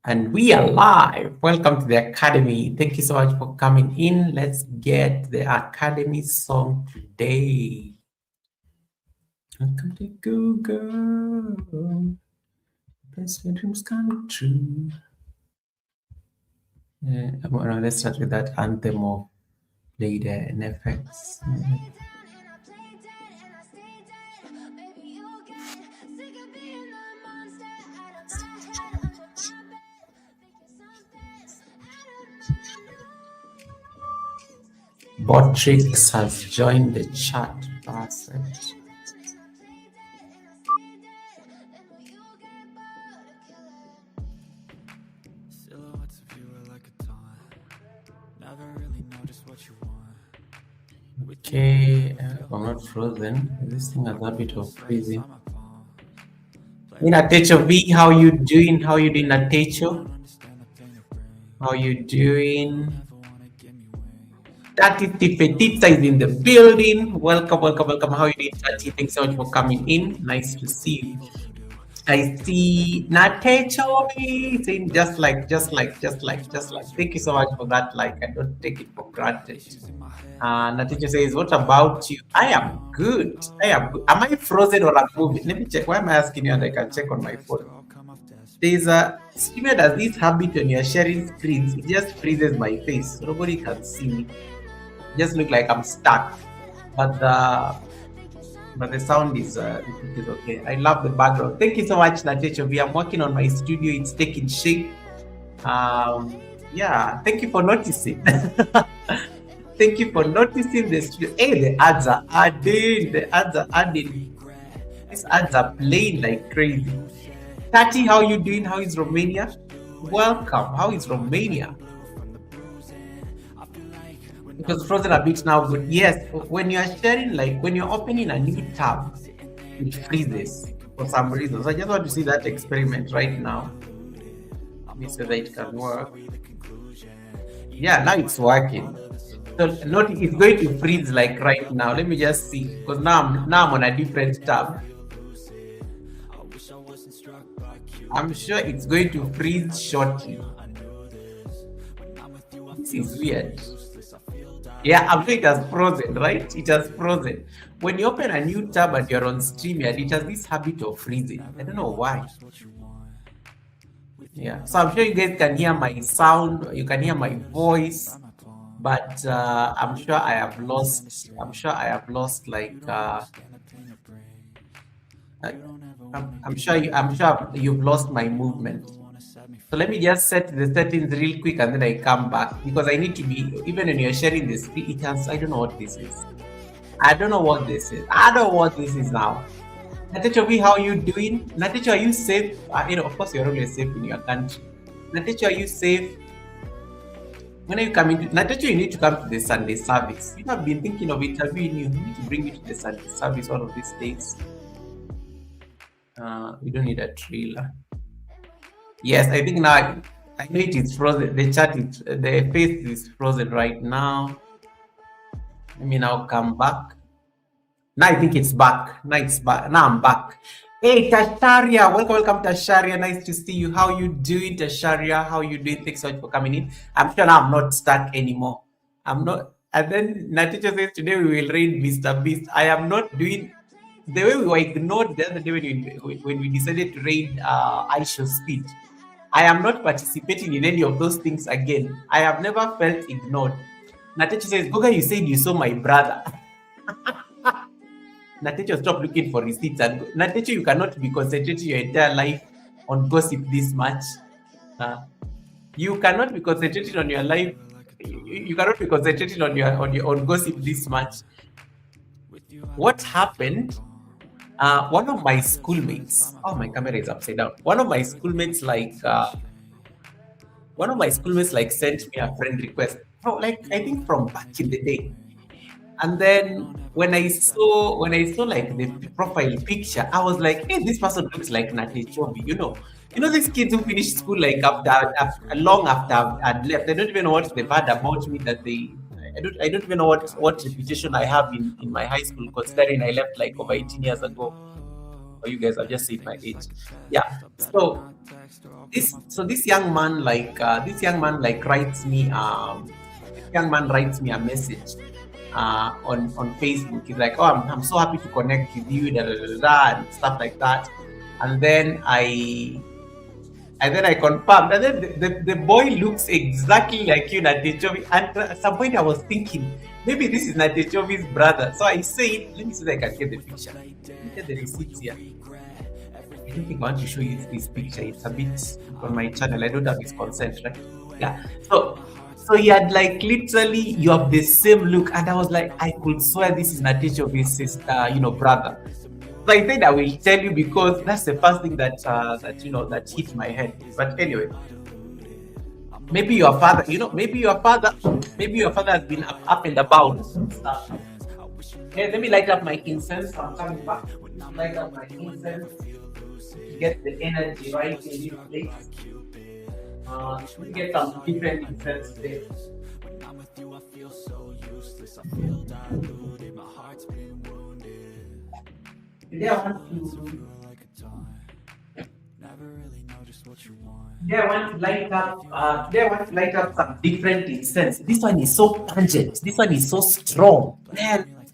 And we are live. Welcome to the Academy. Thank you so much for coming in. Let's get the Academy song today. Welcome to Google. Best dreams come true. Let's start with that anthem of Lady NFX. Botrix has joined the chat. Perfect. Okay, I'm not frozen. This thing has a bit of freezing. Natecho V, how you doing? How you doing, Natecho? How you doing? Tati Tifetita is in the building. Welcome, welcome, welcome. How you doing, Tati? Thanks so much for coming in. Nice to see you. I see Natecho saying just like. Thank you so much for that. Like, I don't take it for granted. Natecho says, what about you? I am good. Am I frozen or I'm moving? Let me check. Why am I asking you? And I can check on my phone. There's a streamer does this habit when you're sharing screens. It just freezes my face. Nobody can see me. It just look like I'm stuck. But the sound is okay. I love the background. Thank you so much, Natecho. I'm working on my studio. It's taking shape. Yeah, thank you for noticing. Thank you for noticing the studio. Hey, the ads are adding. The ads are adding. These ads are playing like crazy. Tati, how you doing? How is Romania? Welcome. How is Romania? Because frozen a bit now, but yes, when you are sharing, like when you're opening a new tab, it freezes for some reason. So I just want to see that experiment right now. Let me see whether it can work. Yeah, now it's working. So not it's going to freeze like right now. Let me just see, because now I'm on a different tab. I'm sure it's going to freeze shortly. This is weird. Yeah, I'm sure it has frozen, right? It has frozen. When you open a new tab and you're on StreamYard, it has this habit of freezing. I don't know why. Yeah, so I'm sure you guys can hear my sound, you can hear my voice, but I'm sure I have lost. I'm sure like. I'm sure you've lost my movement. So let me just set the settings real quick and then I come back, because I need to be, even when you're sharing this, it has, I don't know what this is. I don't know what this is. I don't know what this is now. Natecho, how are you doing? Natecho, are you safe? Of course, you're always safe in your country. Natecho, are you safe? When are you coming to Natecho? You need to come to the Sunday service. You have been thinking of interviewing you. We need to bring you to the Sunday service one of these days. We don't need a trailer. Yes, I think now I know it is frozen. The chat is the face is frozen right now. Let me now come back. Now I think it's back. Now it's back. Now I'm back. Hey Tasharia, welcome Tasharia. Nice to see you. How you doing, Tasharia? How you doing? Thanks so much for coming in. I'm sure now I'm not stuck anymore. I'm not. And then Natecho says today we will raid Mr. Beast. I am not doing the way we were ignored the other day when we decided to raid I Show Speed. I am not participating in any of those things again. I have never felt ignored. Natecho says, Goga, you said you saw my brother. Natecho, stop looking for receipts. And Natecho, you cannot be concentrating your entire life on gossip this much. You cannot be concentrating on your life. You cannot be concentrating on gossip this much. What happened? One of my schoolmates. Oh, my camera is upside down. One of my schoolmates sent me a friend request. I think from back in the day. And then when I saw like the profile picture, I was like, hey, this person looks like Natecho. You know these kids who finish school like long after I'd left. They don't even know what they've heard about me. I don't even know what reputation I have in my high school, considering I left like over 18 years ago. for you guys. I've just said my age. Yeah. So this young man writes me this young man writes me a message on Facebook. He's like, oh, I'm so happy to connect with you, da, da, da, da, da, and stuff like that. And then I confirmed, and then the boy looks exactly like you, Natechovi. And at some point I was thinking, maybe this is Natechovi's brother. So I said, let me see if I can get the picture. Let me get the receipts here. I don't think I want to show you this picture. It's a bit on my channel. I don't have his consent, right? Yeah. So he had like literally, you have the same look, and I was like, I could swear this is Natechovi's sister, brother. So I said I will tell you because that's the first thing that that hit my head. But anyway, maybe your father, maybe your father has been up and about and stuff. Okay, let me light up my incense. I'm coming back. Light up my incense to get the energy right in this place. We get some different incense today. Today I want to light up some different incense. This one is so pungent. This one is so strong. Man,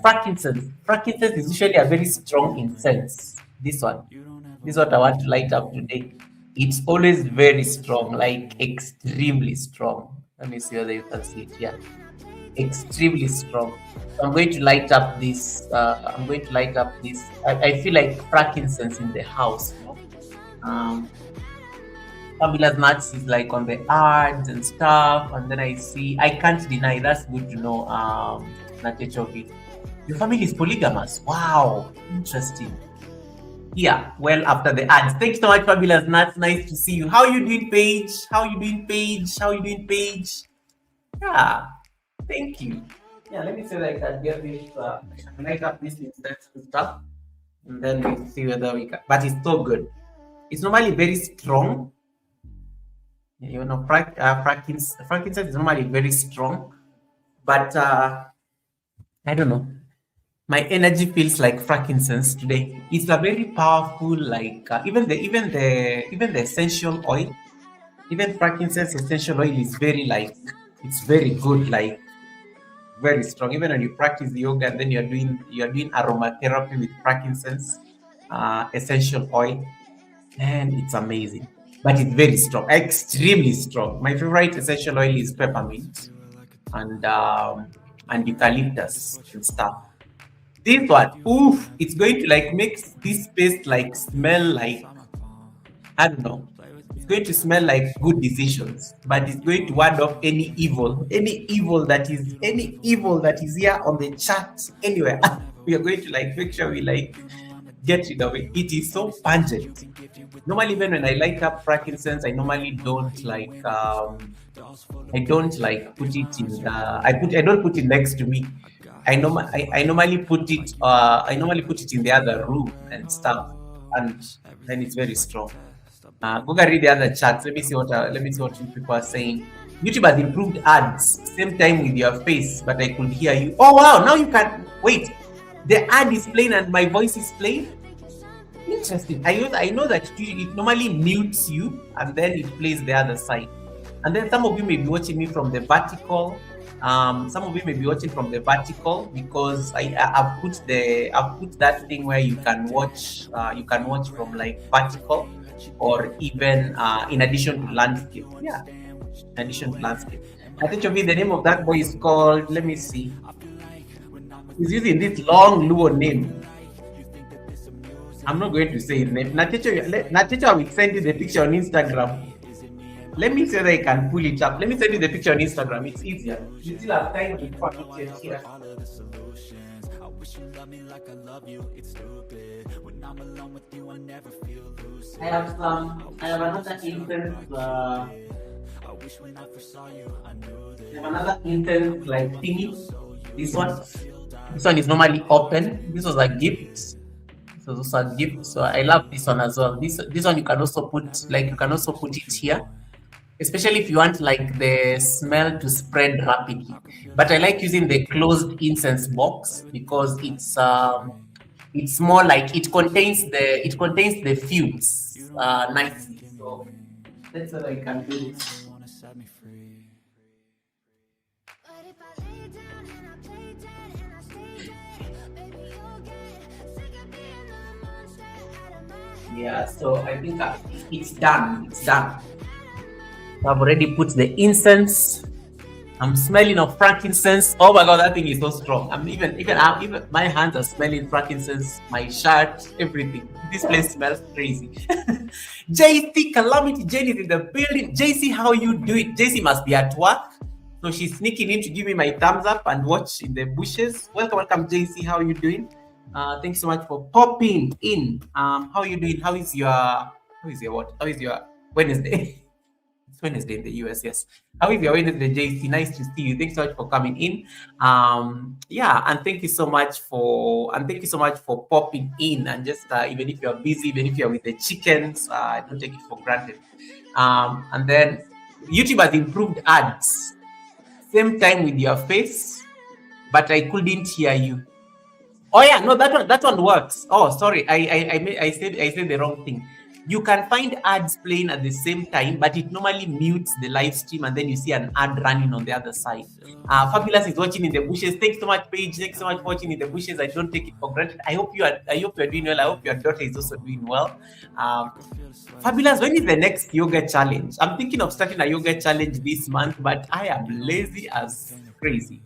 frankincense. Frankincense is usually a very strong incense. This is what I want to light up today. It's always very strong, like extremely strong. Let me see whether you can see it here. Extremely strong. So I'm going to light up this. I feel like frankincense in the house. Fabulous Nuts is like on the ads and stuff, and then I can't deny, that's good to know. Natechovi, your family is polygamous. Wow, interesting. Yeah, well, after the ads. Thanks so much, Fabulous Nuts. Nice to see you. How you doing, Paige? Yeah, thank you. Yeah, let me see that I can get this. Light up this incense and stuff, and then we'll see whether we can. But it's so good. It's normally very strong. Frankincense is normally very strong, but I don't know. My energy feels like frankincense today. It's a very powerful, like even the essential oil, even frankincense essential oil is very it's very good, like very strong. Even when you practice yoga, and then you're doing aromatherapy with frankincense essential oil, and it's amazing. But it's very strong, extremely strong. My favorite essential oil is peppermint and eucalyptus and stuff. This one, oof, it's going to like make this paste like smell like, I don't know. It's going to smell like good decisions, but it's going to ward off any evil that is here on the chat anywhere. We are going to like make sure we like get rid of it. It is so pungent. Normally, even when I light up frankincense, I normally don't like put it in the. I don't put it next to me. I normally put it in the other room and stuff, and then it's very strong. Go read the other chats. Let me see what you people are saying. YouTube has improved ads same time with your face, but I could hear you. Oh wow! Now you can wait. The ad is playing and my voice is playing. Interesting. I know that it normally mutes you and then it plays the other side. And then some of you may be watching me from the vertical. Some of you may be watching from the vertical because I've put that thing where you can watch from like vertical or even in addition to landscape. Yeah, in addition to landscape. I think the name of that boy is called. Let me see. He's using this long Luo name. I'm not going to say his name. Natecho will send you the picture on Instagram. Let me see that I can pull it up. Let me send you the picture on Instagram. It's easier. You still have time to put it here. I have another instance. Another instance like thingy. This one is normally open. This was a gift. So this was a gift. So I love this one as well. This one you can also put it here, especially if you want like the smell to spread rapidly. But I like using the closed incense box because it's It's more like it contains the fumes nicely. So that's what I can do. Yeah, so I think it's done. It's done. I've already put the incense. I'm smelling of frankincense. Oh my god, that thing is so strong. I'm even my hands are smelling frankincense, my shirt, everything. This place smells crazy. JC Calamity Jane is in the building. JC, how you doing? JC must be at work. So she's sneaking in to give me my thumbs up and watch in the bushes. Welcome, JC. How are you doing? Thanks so much for popping in. How are you doing? How is your Wednesday? It's Wednesday in the US, yes. How is your Wednesday, JC? Nice to see you. Thanks so much for coming in. Yeah, and thank you so much for popping in. And just even if you're busy, even if you're with the chickens, don't take it for granted. And then YouTube has improved ads. Same time with your face, but I couldn't hear you. Oh yeah, no, that one works. Oh, sorry, I said the wrong thing. You can find ads playing at the same time, but it normally mutes the live stream, and then you see an ad running on the other side. Fabulous is watching in the bushes. Thanks so much, Paige. Thanks so much for watching in the bushes. I don't take it for granted. I hope you are doing well. I hope your daughter is also doing well. Fabulous, when is the next yoga challenge? I'm thinking of starting a yoga challenge this month, but I am lazy as crazy.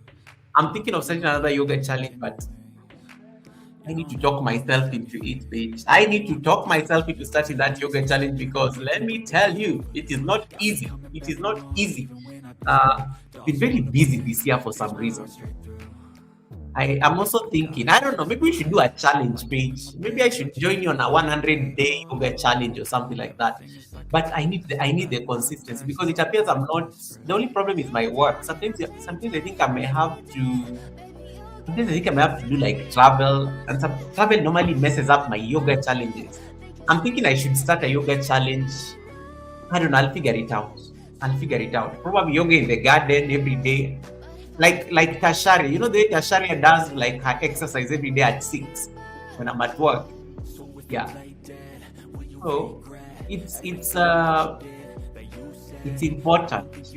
I'm thinking of starting another yoga challenge, but I need to talk myself into it, Paige. I need to talk myself into starting that yoga challenge because let me tell you, it is not easy. It is not easy. Been very busy this year for some reason. I am also thinking, I don't know, maybe we should do a challenge, Paige. Maybe I should join you on a 100-day yoga challenge or something like that. But I need the consistency because it appears I'm not. The only problem is my work. Sometimes I think I may have to. Sometimes I think I may have to do like travel, and some travel normally messes up my yoga challenges. I'm thinking I should start a yoga challenge. I don't know. I'll figure it out. Probably yoga in the garden every day, like Tasharia. You know, the way Tasharia does like her exercise every day at 6 when I'm at work. Yeah. So it's important.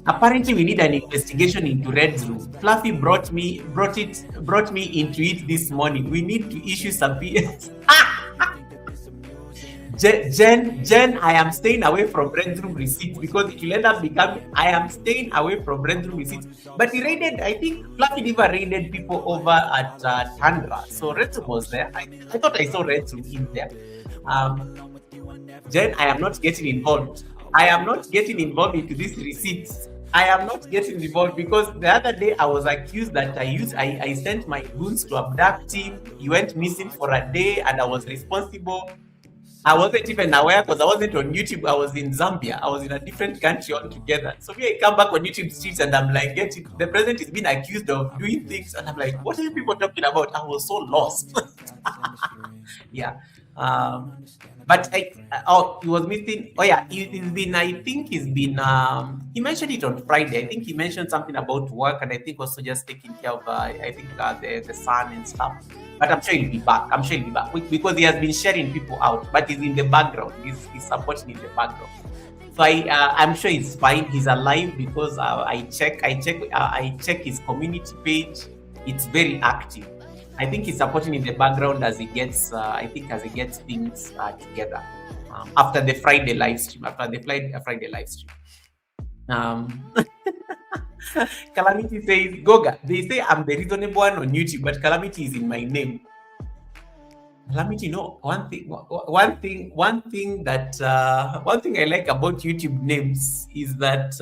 Apparently, we need an investigation into Red's room. Fluffy brought me into it this morning. We need to issue subpoenas. Jen, I am staying away from Red's room receipts because it will end up becoming I am staying away from Red's room receipts. But he raided, I think Fluffy never raided people over at Tandra. So Red's room was there. I thought I saw Red's room in there. Jen, I am not getting involved. I am not getting involved into these receipts. I am not getting involved because the other day I was accused that I sent my goons to abduct him. He went missing for a day and I was responsible. I wasn't even aware because I wasn't on YouTube. I was in Zambia. I was in a different country altogether. So I come back on YouTube streets and I'm like, the president is being accused of doing things. And I'm like, what are you people talking about? I was so lost. Yeah. But he was missing. Oh yeah, he's been. I think he's been. He mentioned it on Friday. I think he mentioned something about work, and I think also just taking care of. I think the son and stuff. But I'm sure he'll be back. Because he has been sharing people out, but he's in the background. He's supporting in the background. So I'm sure he's fine. He's alive because I check his community page. It's very active. I think he's supporting in the background as he gets things together after the Friday live stream. Calamity says, Goga, they say I'm the reasonable one on YouTube, but Calamity is in my name. Calamity, no. One thing I like about YouTube names is that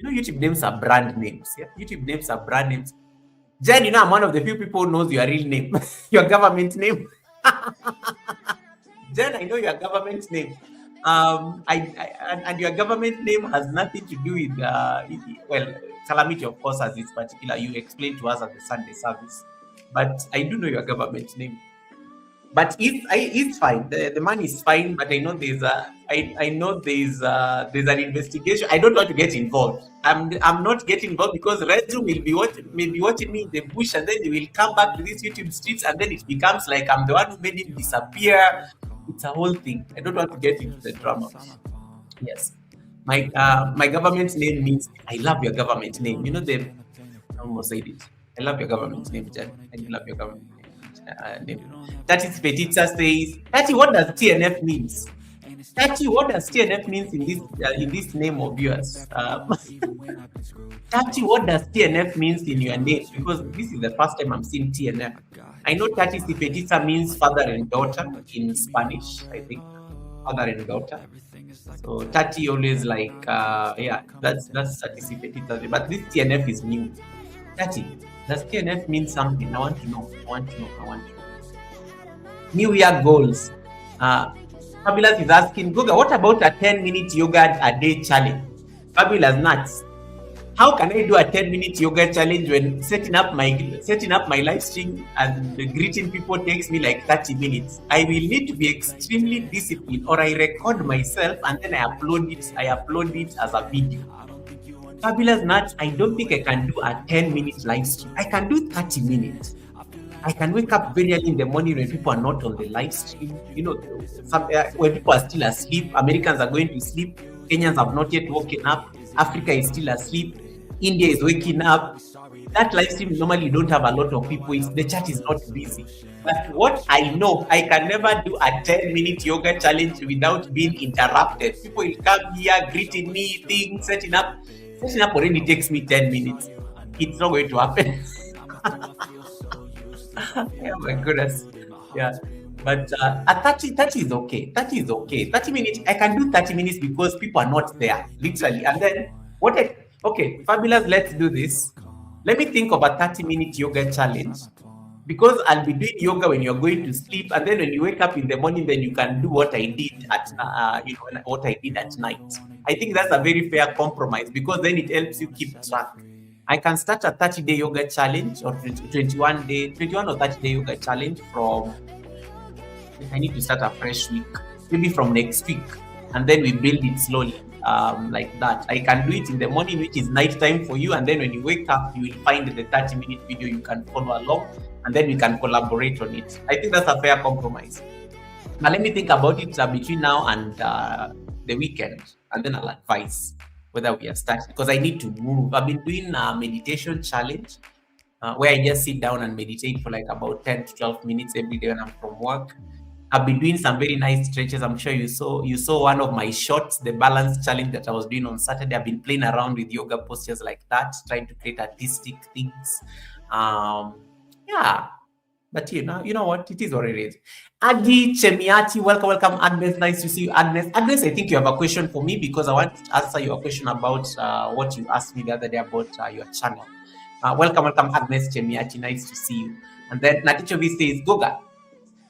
YouTube names are brand names. Yeah, YouTube names are brand names. Jen, I'm one of the few people who knows your real name, your government name. Jen, I know your government name. And your government name has nothing to do with, Calamity, of course, as it's particular. You explained to us at the Sunday service. But I do know your government name. But it's fine. The money is fine. But I know I know there's an investigation. I don't want to get involved. I'm not getting involved because Redroom will be watching me in the bush, and then they will come back to these YouTube streets, and then it becomes like I'm the one who made him disappear. It's a whole thing. I don't want to get into the drama. Yes. My government name means I love your government name. You know the I almost said it. I love your government name, Jan. I love your government name. That is Petita says. Tati, what does TNF means? Tati, what does TNF means in this name of yours? Tati, what does TNF means in your name? Because this is the first time I'm seeing TNF. I know Tati Petita means father and daughter in Spanish, I think. Father and daughter. So Tati always like yeah, that's Tati Petita. But this TNF is new. Tati, does TNF mean something? I want to know. New Year goals. Fabulous is asking, Goga, what about a 10-minute yoga a day challenge? Fabulous nuts. How can I do a 10-minute yoga challenge when setting up my live stream and greeting people takes me like 30 minutes? I will need to be extremely disciplined, or I record myself and then I upload it as a video. Fabulous nuts. I don't think I can do a 10-minute live stream. I can do 30 minutes. I can wake up very early in the morning when people are not on the live stream. You know, when people are still asleep, Americans are going to sleep, Kenyans have not yet woken up, Africa is still asleep, India is waking up. That live stream normally don't have a lot of people. The chat is not busy. But what I know, I can never do a 10-minute yoga challenge without being interrupted. People will come here, greeting me, things, setting up already takes me 10 minutes. It's not going to happen. Oh my goodness. Yeah. But at 30 is okay. 30 is okay. 30 minutes, I can do 30 minutes because people are not there, literally. And then okay, Fabulous, let's do this. Let me think of a 30-minute yoga challenge. Because I'll be doing yoga when you're going to sleep, and then when you wake up in the morning, then you can do what I did at what I did at night. I think that's a very fair compromise because then it helps you keep track. I can start a 30-day yoga challenge or 21 or 30-day yoga challenge from. I need to start a fresh week, maybe from next week, and then we build it slowly. Like that. I can do it in the morning, which is night time for you, and then when you wake up, you will find the 30-minute video you can follow along, and then we can collaborate on it. I think that's a fair compromise. Now let me think about it between now and the weekend, and then I'll advise whether we are starting, because I need to move. I've been doing a meditation challenge where I just sit down and meditate for like about 10 to 12 minutes every day when I'm from work. I've been doing some very nice stretches. I'm sure you saw one of my shots, the balance challenge that I was doing on Saturday. I've been playing around with yoga postures like that, trying to create artistic things. Yeah, but you know what? It is what it is. Adi Chemiati, welcome, Agnes. Nice to see you, Agnes. Agnes, I think you have a question for me because I want to answer your question about what you asked me the other day about your channel. Welcome, Agnes Chemiati. Nice to see you. And then Natichovi says, Goga,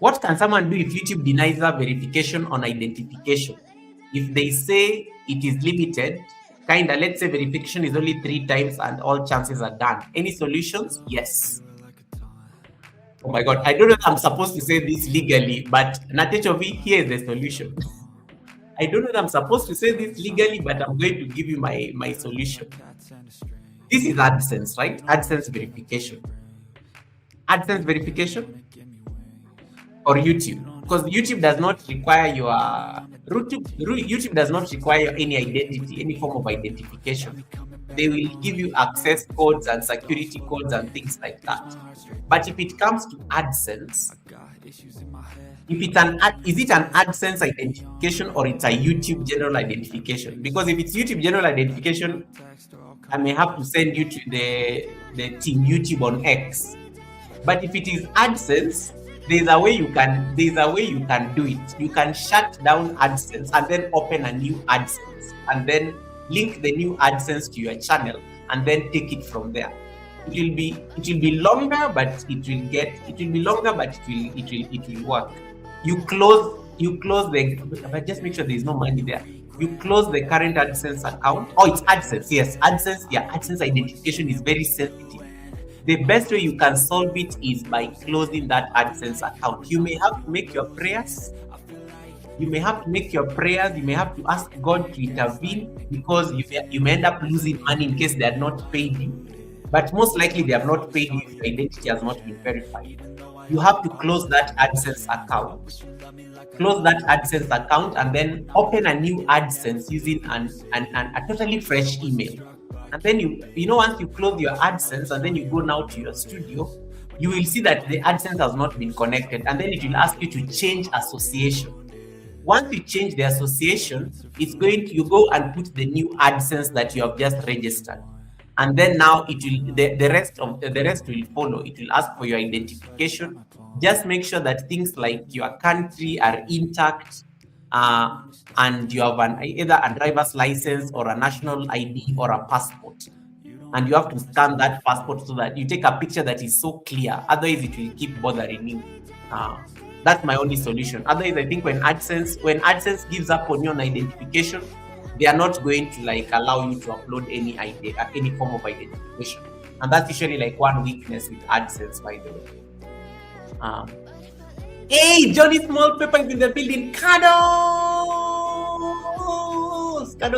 what can someone do if YouTube denies a verification on identification? If they say it is limited, let's say verification is only 3 times and all chances are done. Any solutions? Yes. Oh my God, I don't know if I'm supposed to say this legally, but Natechovi, here is the solution. I don't know if I'm supposed to say this legally, but I'm going to give you my solution. This is AdSense, right? AdSense verification. AdSense verification or YouTube, because YouTube does not require YouTube does not require any identity, any form of identification. They will give you access codes and security codes and things like that. But if it comes to AdSense, is it an AdSense identification or it's a YouTube general identification? Because if it's YouTube general identification, I may have to send you to the team YouTube on X. But if it is AdSense, there's a way you can do it. You can shut down AdSense and then open a new AdSense and then link the new AdSense to your channel and then take it from there. It will be longer, but it will work. You close but just make sure there is no money there. You close the current AdSense account. Oh, it's AdSense. Yes, AdSense. Yeah, AdSense identification is very sensitive. the best way you can solve it is by closing that AdSense account. You may have to make your prayers. You may have to make your prayers. You may have to ask God to intervene, because you may end up losing money in case they are not paid you. But most likely they have not paid you if your identity has not been verified. You have to close that AdSense account. Close that AdSense account and then open a new AdSense using a totally fresh email. And then you know once you close your AdSense and then you go now to your studio, you will see that the AdSense has not been connected, and then it will ask you to change association. Once you change the association, it's going to, you go and put the new AdSense that you have just registered, and then now it will the rest will follow. It will ask for your identification. Just make sure that things like your country are intact, and you have either a driver's license or a national ID or a passport, and you have to scan that passport so that you take a picture that is so clear. Otherwise, it will keep bothering you. That's my only solution. Otherwise, I think when AdSense gives up on your identification, they are not going to allow you to upload any form of identification, and that's usually one weakness with AdSense, by the way. Hey, Johnny Small Pepper is in the building. Kados,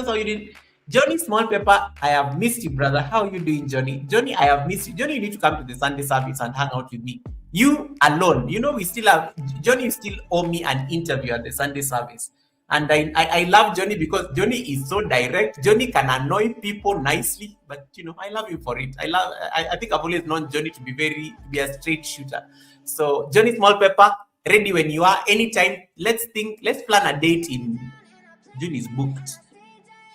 how you doing? Johnny Small Pepper, I have missed you, brother. How are you doing, Johnny? Johnny, I have missed you. Johnny, you need to come to the Sunday service and hang out with me. You alone. We still have Johnny. You still owe me an interview at the Sunday service. And I love Johnny because Johnny is so direct. Johnny can annoy people nicely, but I love him for it. I think I've always known Johnny to be a straight shooter. So Johnny Small Pepper, ready when you are, anytime. Let's plan a date in June is booked.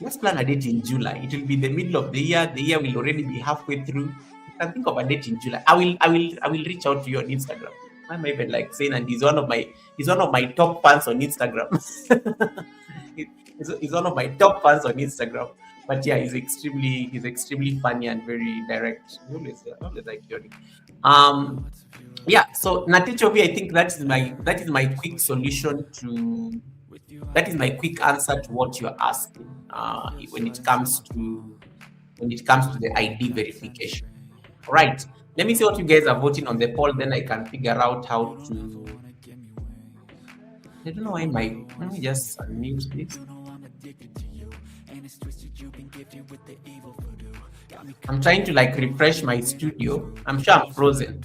Let's plan a date in July. It will be the middle of the year. The year will already be halfway through. You can think of a date in July. I will reach out to you on Instagram. I'm even saying, and he's one of my top fans on Instagram. he's one of my top fans on Instagram. But yeah, he's extremely funny and very direct. I always like Johnny. Yeah. So Natechovi, I think that is my quick solution to. That is my quick answer to what you're asking. When it comes to the ID verification. All right. Let me see what you guys are voting on the poll, then I can figure out how to. I don't know why let me just unmute this. I'm trying to refresh my studio. I'm sure I'm frozen.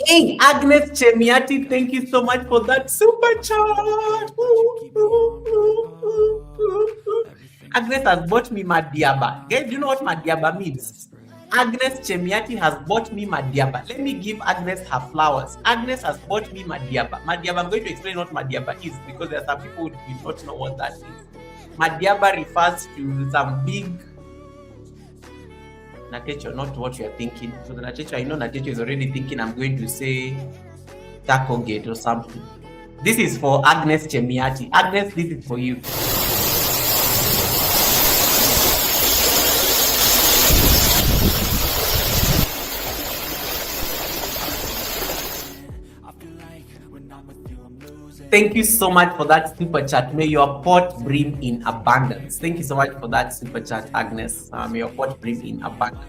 Hey, Agnes Chemiati, thank you so much for that super chat. Agnes has bought me Madiaba. Guys, do you know what Madiaba means? Agnes Chemiati has bought me Madiaba. Let me give Agnes her flowers. Agnes has bought me Madiaba. Madiaba, I'm going to explain what Madiaba is because there are some people who do not know what that is. Madiaba refers to some big Natecho, not what you're thinking. So the Natecho, I know Natecho is already thinking I'm going to say Taco Gate or something. This is for Agnes Chemiati. Agnes, this is for you. Thank you so much for that super chat. May your pot brim in abundance. Thank you so much for that super chat, Agnes. May your pot brim in abundance.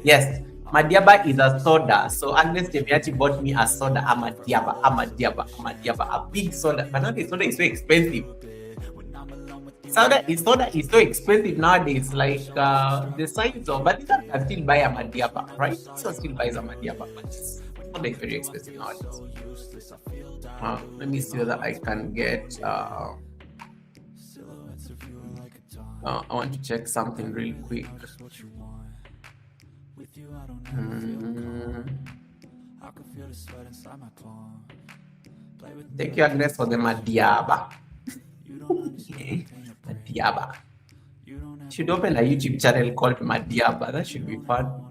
Yes, Madiaba is a soda. So Agnes Chemiati bought me a soda, a Madiaba, a big soda. But nowadays soda is so expensive. Soda is so expensive nowadays. The size of, but you can still buy a Madiaba, right? So still buys a Madiaba, but soda is very expensive nowadays. Let me see whether I can get. I want to check something real quick. Thank you, Agnes, for the Madiaba. Madiaba. Should open a YouTube channel called Madiaba. That should be fun.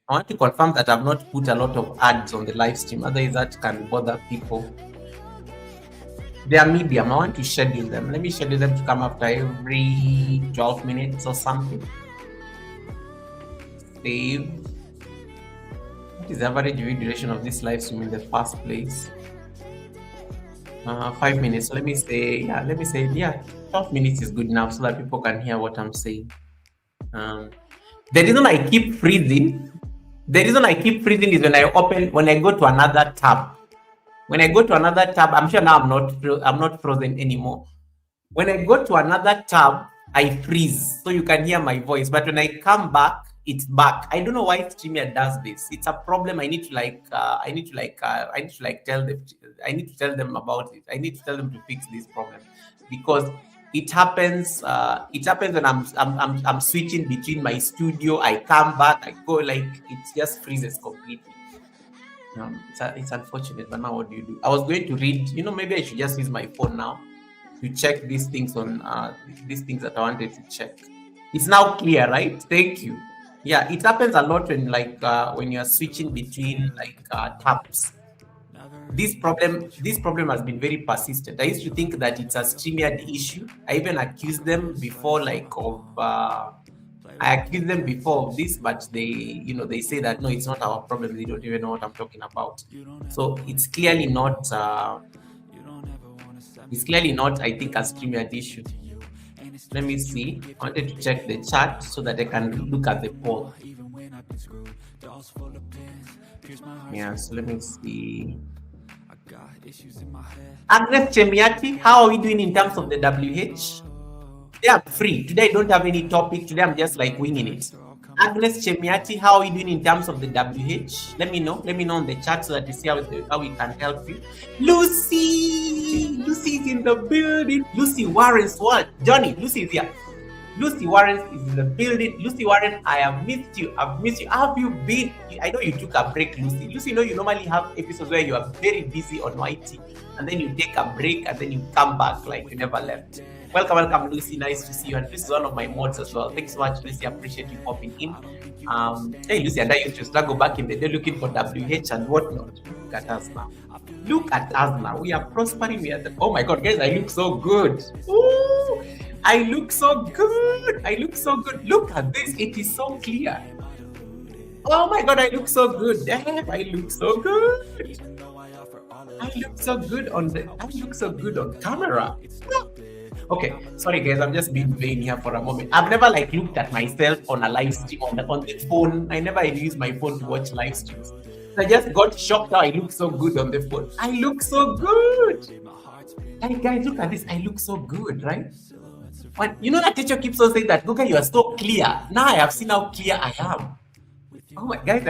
I want to confirm that I've not put a lot of ads on the live stream. Otherwise, that can bother people. They are medium. I want to schedule them. Let me schedule them to come after every 12 minutes or something. Save. What is the average view duration of this live stream in the first place? 5 minutes. So let me say 12 minutes is good enough so that people can hear what I'm saying. The reason I keep freezing, the reason I keep freezing is when I go to another tab. When I go to another tab, I'm sure now I'm not frozen anymore. When I go to another tab, I freeze, so you can hear my voice. But when I come back, it's back. I don't know why StreamYard does this. It's a problem. I need to tell them. I need to tell them about it. I need to tell them to fix this problem because it happens. It happens when I'm switching between my studio. I come back. I go like it just freezes completely. It's unfortunate, but now what do you do? I was going to read. Maybe I should just use my phone now to check these things these things that I wanted to check. It's now clear, right? Thank you. Yeah, it happens a lot when you're switching between tabs. This problem has been very persistent. I used to think that it's a StreamYard issue. I even accused them before of this, but they say that no, it's not our problem. They don't even know what I'm talking about. So it's clearly not. I think, a StreamYard issue. Let me see. I wanted to check the chat so that I can look at the poll. Yeah, so let me see. Agnes Chemiati, how are we doing in terms of the WH? Today I'm free. Today I don't have any topic. Today I'm just winging it. Agnes Chemiati, how are we doing in terms of the WH? Let me know. Let me know in the chat so that we see how we can help you. Lucy is in the building. Lucy Warren's what? Johnny, Lucy is here. Lucy Warren is in the building. Lucy Warren, I have missed you. I've missed you. How have you been? I know you took a break, Lucy. Lucy, you normally have episodes where you are very busy on YT, and then you take a break, and then you come back like you never left. Welcome, Lucy. Nice to see you. And this is one of my mods as well. Thanks so much, Lucy. I appreciate you popping in. Hey, Lucy, and I used to struggle back in the day looking for WH and whatnot. Look at us now. Look at us now. We are prospering. Oh my God, guys, I look so good. Ooh, I look so good. Look at this. It is so clear. Oh my God, I look so good. Damn, I look so good. I look so good on camera. Okay, sorry guys, I'm just being vain here for a moment. I've never looked at myself on a live stream on the phone. I never use my phone to watch live streams. I just got shocked how I look so good on the phone. I look so good. Hey guys, look at this. I look so good, right? But that teacher keeps on saying that, Guga, you are so clear. Now I have seen how clear I am. Oh my guys,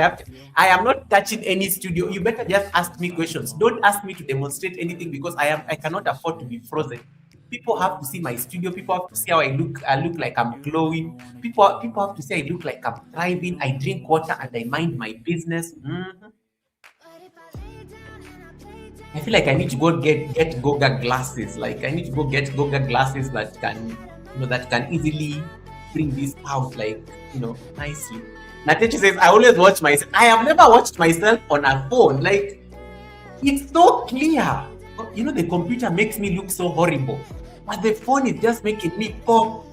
I am not touching any studio. You better just ask me questions. Don't ask me to demonstrate anything because I cannot afford to be frozen. People have to see my studio. People have to see how I look. I look like I'm glowing. People have to say I look like I'm thriving. I drink water and I mind my business. I feel like I need to go get Goga glasses. I need to go get Goga glasses that can easily bring this out nicely. Natechi says, I always watch myself. I have never watched myself on a phone. It's so clear. The computer makes me look so horrible. But the phone is just making me pop.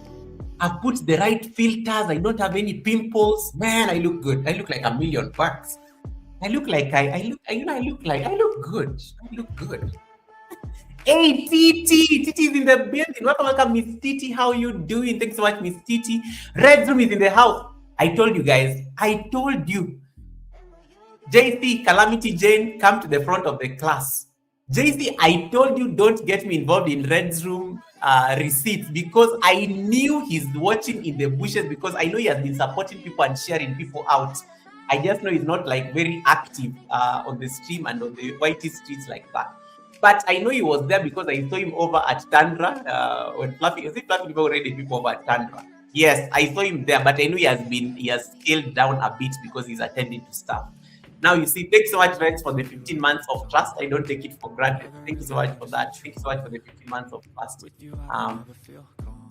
I've put the right filters. I don't have any pimples. Man, I look good. I look like $1,000,000. I look good. I look good. Hey, Titi. Titi is in the building. Welcome, Miss Titi. How you doing? Thanks so much, Miss Titi. Red Room is in the house. I told you guys. I told you. JC, Calamity Jane, come to the front of the class. JC, I told you don't get me involved in Red's Room receipts because I knew he's watching in the bushes because I know he has been supporting people and sharing people out. I just know he's not very active on the stream and on the YT streets like that. But I know he was there because I saw him over at Tandra when Fluffy already people over at Tandra. Yes, I saw him there, but I know he has scaled down a bit because he's attending to stuff. Now you see, thanks so much, Rex, for the 15 months of trust. I don't take it for granted. Thank you so much for that. Thank you so much for the 15 months of trust.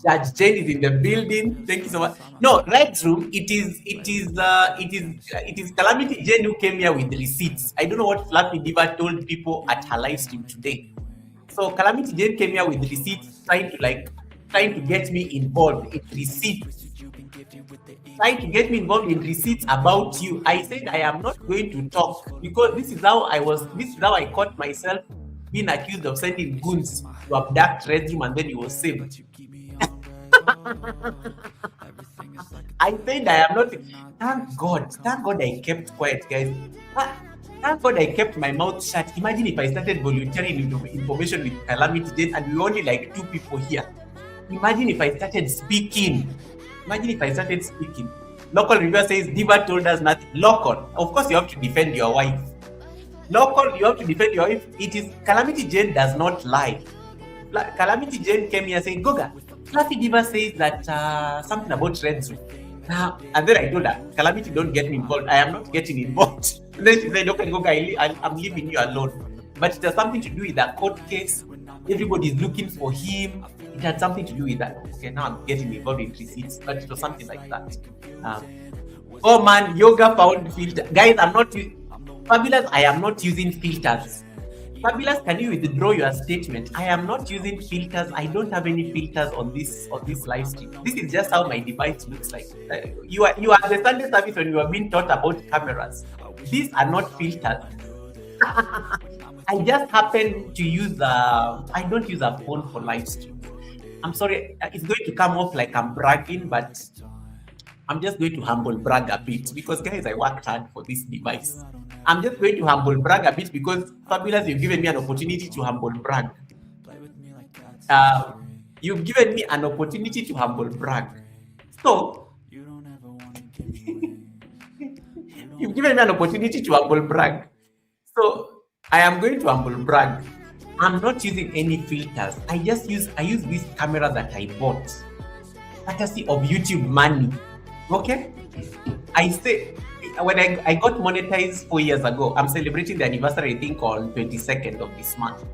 Judge Jane is in the building. Thank you so much. No, Red Room. It is Calamity Jane who came here with the receipts. I don't know what Fluffy Diva told people at her live stream today. So Calamity Jane came here with the receipts, trying to get me involved in receipts. Trying to get me involved in receipts about you. I said I am not going to talk because this is how I caught myself being accused of sending goons to abduct Red Room and then he was saved. I said I am not. Thank God I kept quiet, guys. Thank God I kept my mouth shut. Imagine if I started volunteering information with Calamity Jane and we were only like 2 people here. Imagine if I started speaking. Imagine if I started speaking. Local reviewer says Diva told us nothing. Local, of course, you have to defend your wife. Local, you have to defend your wife. It is Calamity Jane does not lie. Calamity Jane came here saying, Goga, Fluffy Diva says that something about Red Zoo. Now, and then I told her, Calamity, don't get me involved. I am not getting involved. And then she said, okay, Goga, I'm leaving you alone. But it has something to do with that court case. Everybody is looking for him. It had something to do with that. Okay, now I'm getting involved in receipts, but it was something like that. Oh man, yoga found filter. Guys, I'm not Fabulous. I am not using filters. Fabulous, can you withdraw your statement? I am not using filters. I don't have any filters on this live stream. This is just how my device looks like. You are the Sunday service when you are being taught about cameras. These are not filters. I just happen to use I don't use a phone for live stream. I'm sorry, it's going to come off like I'm bragging, but I'm just going to humble brag a bit because, guys, I worked hard for this device. I'm just going to humble brag a bit because, Fabulous, you've given me an opportunity to humble brag. You've given me an opportunity to humble brag. So, you've given me an opportunity to humble brag. So, I am going to humble brag. I'm not using any filters. I use this camera that I bought, courtesy of YouTube money. Okay, I say when I got monetized 4 years ago, I'm celebrating the anniversary, I think, on 22nd of this month.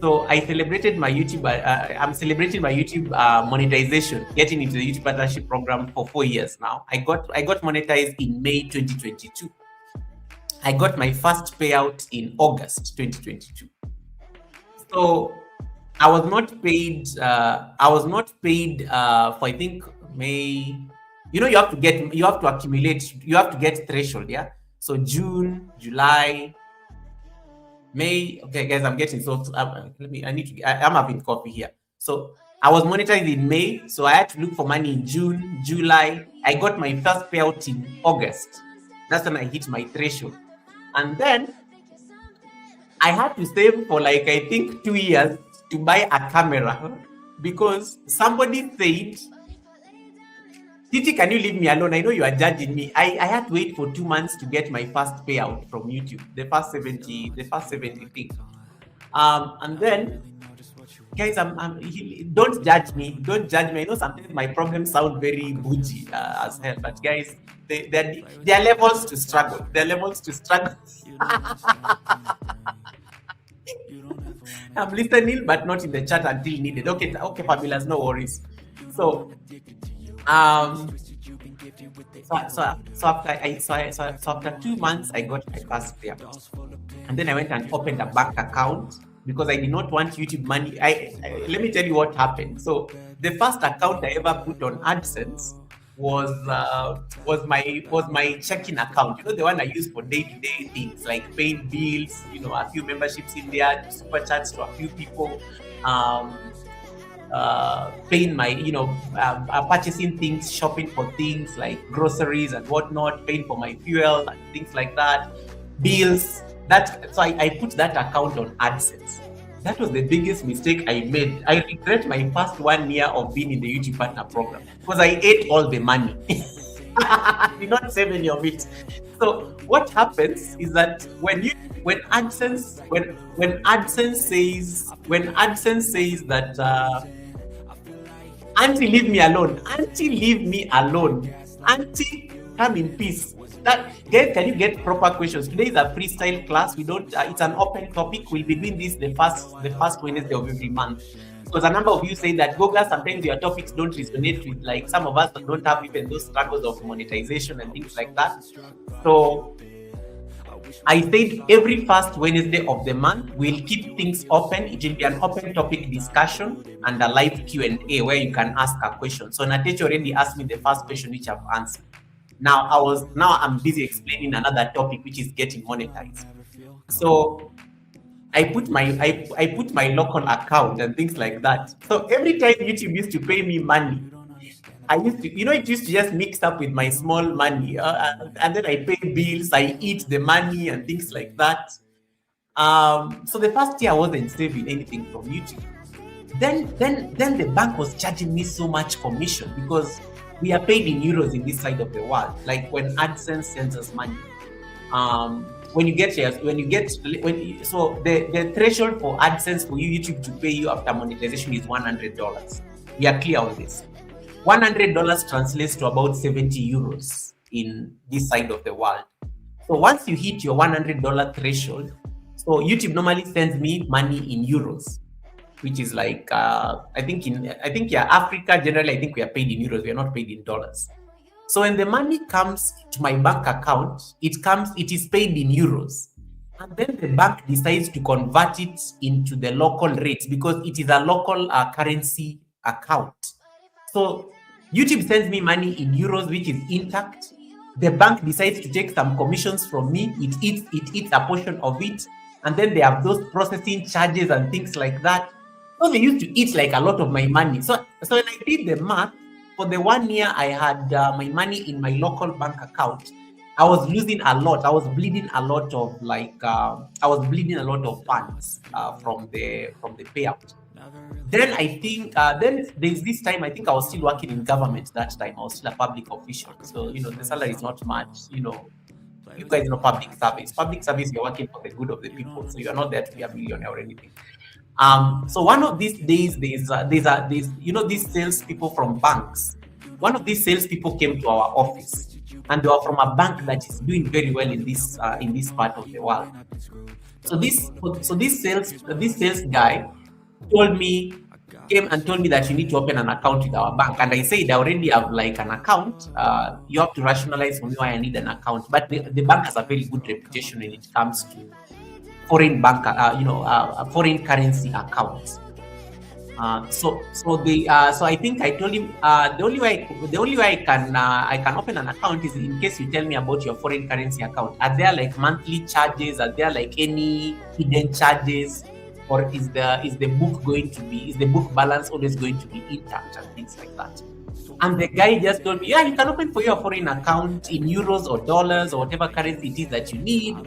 So I celebrated my YouTube. I'm celebrating my YouTube monetization, getting into the YouTube partnership program for 4 years now. I got monetized in May 2022. I got my first payout in August 2022. So I was not paid. For, I think, May. You know, you have to accumulate. You have to get threshold. Yeah. So June, July, May. Okay, guys, I'm getting so. I'm having coffee here. So I was monetized in May. So I had to look for money in June, July. I got my first payout in August. That's when I hit my threshold. And then I had to save for, like, I think 2 years to buy a camera because somebody said, Titi, can you leave me alone? I know you are judging me. I had to wait for 2 months to get my first payout from YouTube, the first 70 thing. And then, guys, don't judge me. Don't judge me. I know sometimes my problems sound very bougie as hell, but guys, there are levels to struggle. There are levels to struggle. I'm listening, but not in the chat until needed. Okay, Fabulous, no worries. So, after 2 months, I got my first payout, and then I went and opened a bank account because I did not want YouTube money. Let me tell you what happened. So the first account I ever put on AdSense was my checking account. You know, the one I use for day-to-day things like paying bills. You know, a few memberships in there, super chats to a few people. Paying my, purchasing things, shopping for things like groceries and whatnot, paying for my fuel and things like that, bills. So I put that account on AdSense. That was the biggest mistake I made. I regret my first 1 year of being in the YouTube Partner Program because I ate all the money. I did not save any of it. So what happens is that when AdSense says that Auntie, leave me alone. Auntie, leave me alone. Auntie, come in peace. Can you get proper questions? Today is a freestyle class. We don't. It's an open topic. We'll be doing this the first Wednesday of every month. Because a number of you say that, Goga, sometimes your topics don't resonate with, like, some of us that don't have even those struggles of monetization and things like that. So I said every first Wednesday of the month, we'll keep things open. It will be an open topic discussion and a live Q&A where you can ask a question. So Natecho already asked me the first question, which I've answered. Now I'm busy explaining another topic, which is getting monetized. So I put my local account and things like that. So every time YouTube used to pay me money, I used to, it used to just mix up with my small money, and then I pay bills, I eat the money and things like that. So the first year I wasn't saving anything from YouTube. Then the bank was charging me so much commission because we are paid in euros in this side of the world. Like when AdSense sends us money, when you get shares, so the threshold for AdSense for YouTube to pay you after monetization is $100. We are clear on this. $100 translates to about 70 euros in this side of the world. So once you hit your $100 threshold, so YouTube normally sends me money in euros, which is like I think Africa generally I think we are paid in euros. We are not paid in dollars. So when the money comes to my bank account, it is paid in euros. And then the bank decides to convert it into the local rates because it is a local currency account. So YouTube sends me money in euros, which is intact. The bank decides to take some commissions from me. It eats a portion of it. And then they have those processing charges and things like that. So they used to eat like a lot of my money. So when I did the math, for the 1 year I had my money in my local bank account, I was losing a lot. I was bleeding a lot of funds from the payout. Then I think then there's this time I think I was still working in government that time. I was still a public official. So the salary is not much. You guys know public service. Public service, you're working for the good of the people. So you're not there to be a millionaire or anything. So one of these days, these salespeople from banks. One of these salespeople came to our office, and they were from a bank that is doing very well in this part of the world. So this sales guy came and told me that you need to open an account with our bank, and I said I already have like an account. You have to rationalize for me why I need an account, but the bank has a very good reputation when it comes to foreign foreign currency accounts. So I think I told him the only way I can open an account is in case you tell me about your foreign currency account. Are there like monthly charges? Are there like any hidden charges? Or is the book balance always going to be intact and things like that? And the guy just told me, yeah, you can open for your foreign account in euros or dollars or whatever currency it is that you need.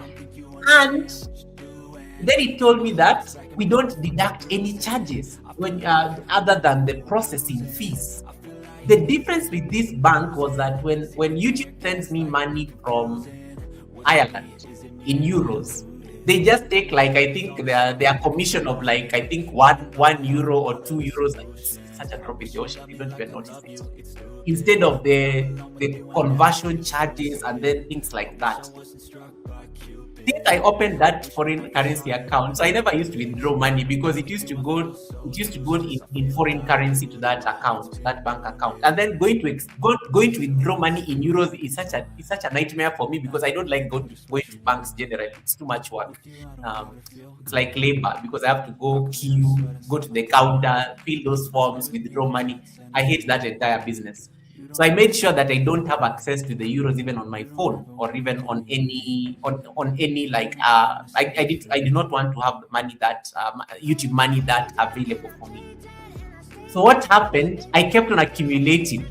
And then he told me that we don't deduct any charges when other than the processing fees. The difference with this bank was that when YouTube sends me money from Ireland in euros, they just take like I think their commission of like I think one euro or 2 euros. It's such a drop in the ocean. You don't even notice it. Instead of the conversion charges and then things like that. Since I opened that foreign currency account, so I never used to withdraw money because it used to go in foreign currency to that account, that bank account, and then going to withdraw money in euros is such a nightmare for me because I don't like going to banks generally. It's too much work. It's like labor because I have to go queue, go to the counter, fill those forms, withdraw money. I hate that entire business. So I made sure that I don't have access to the euros even on my phone or even on any like I did not want to have money that YouTube money that available for me. So what happened? I kept on accumulating.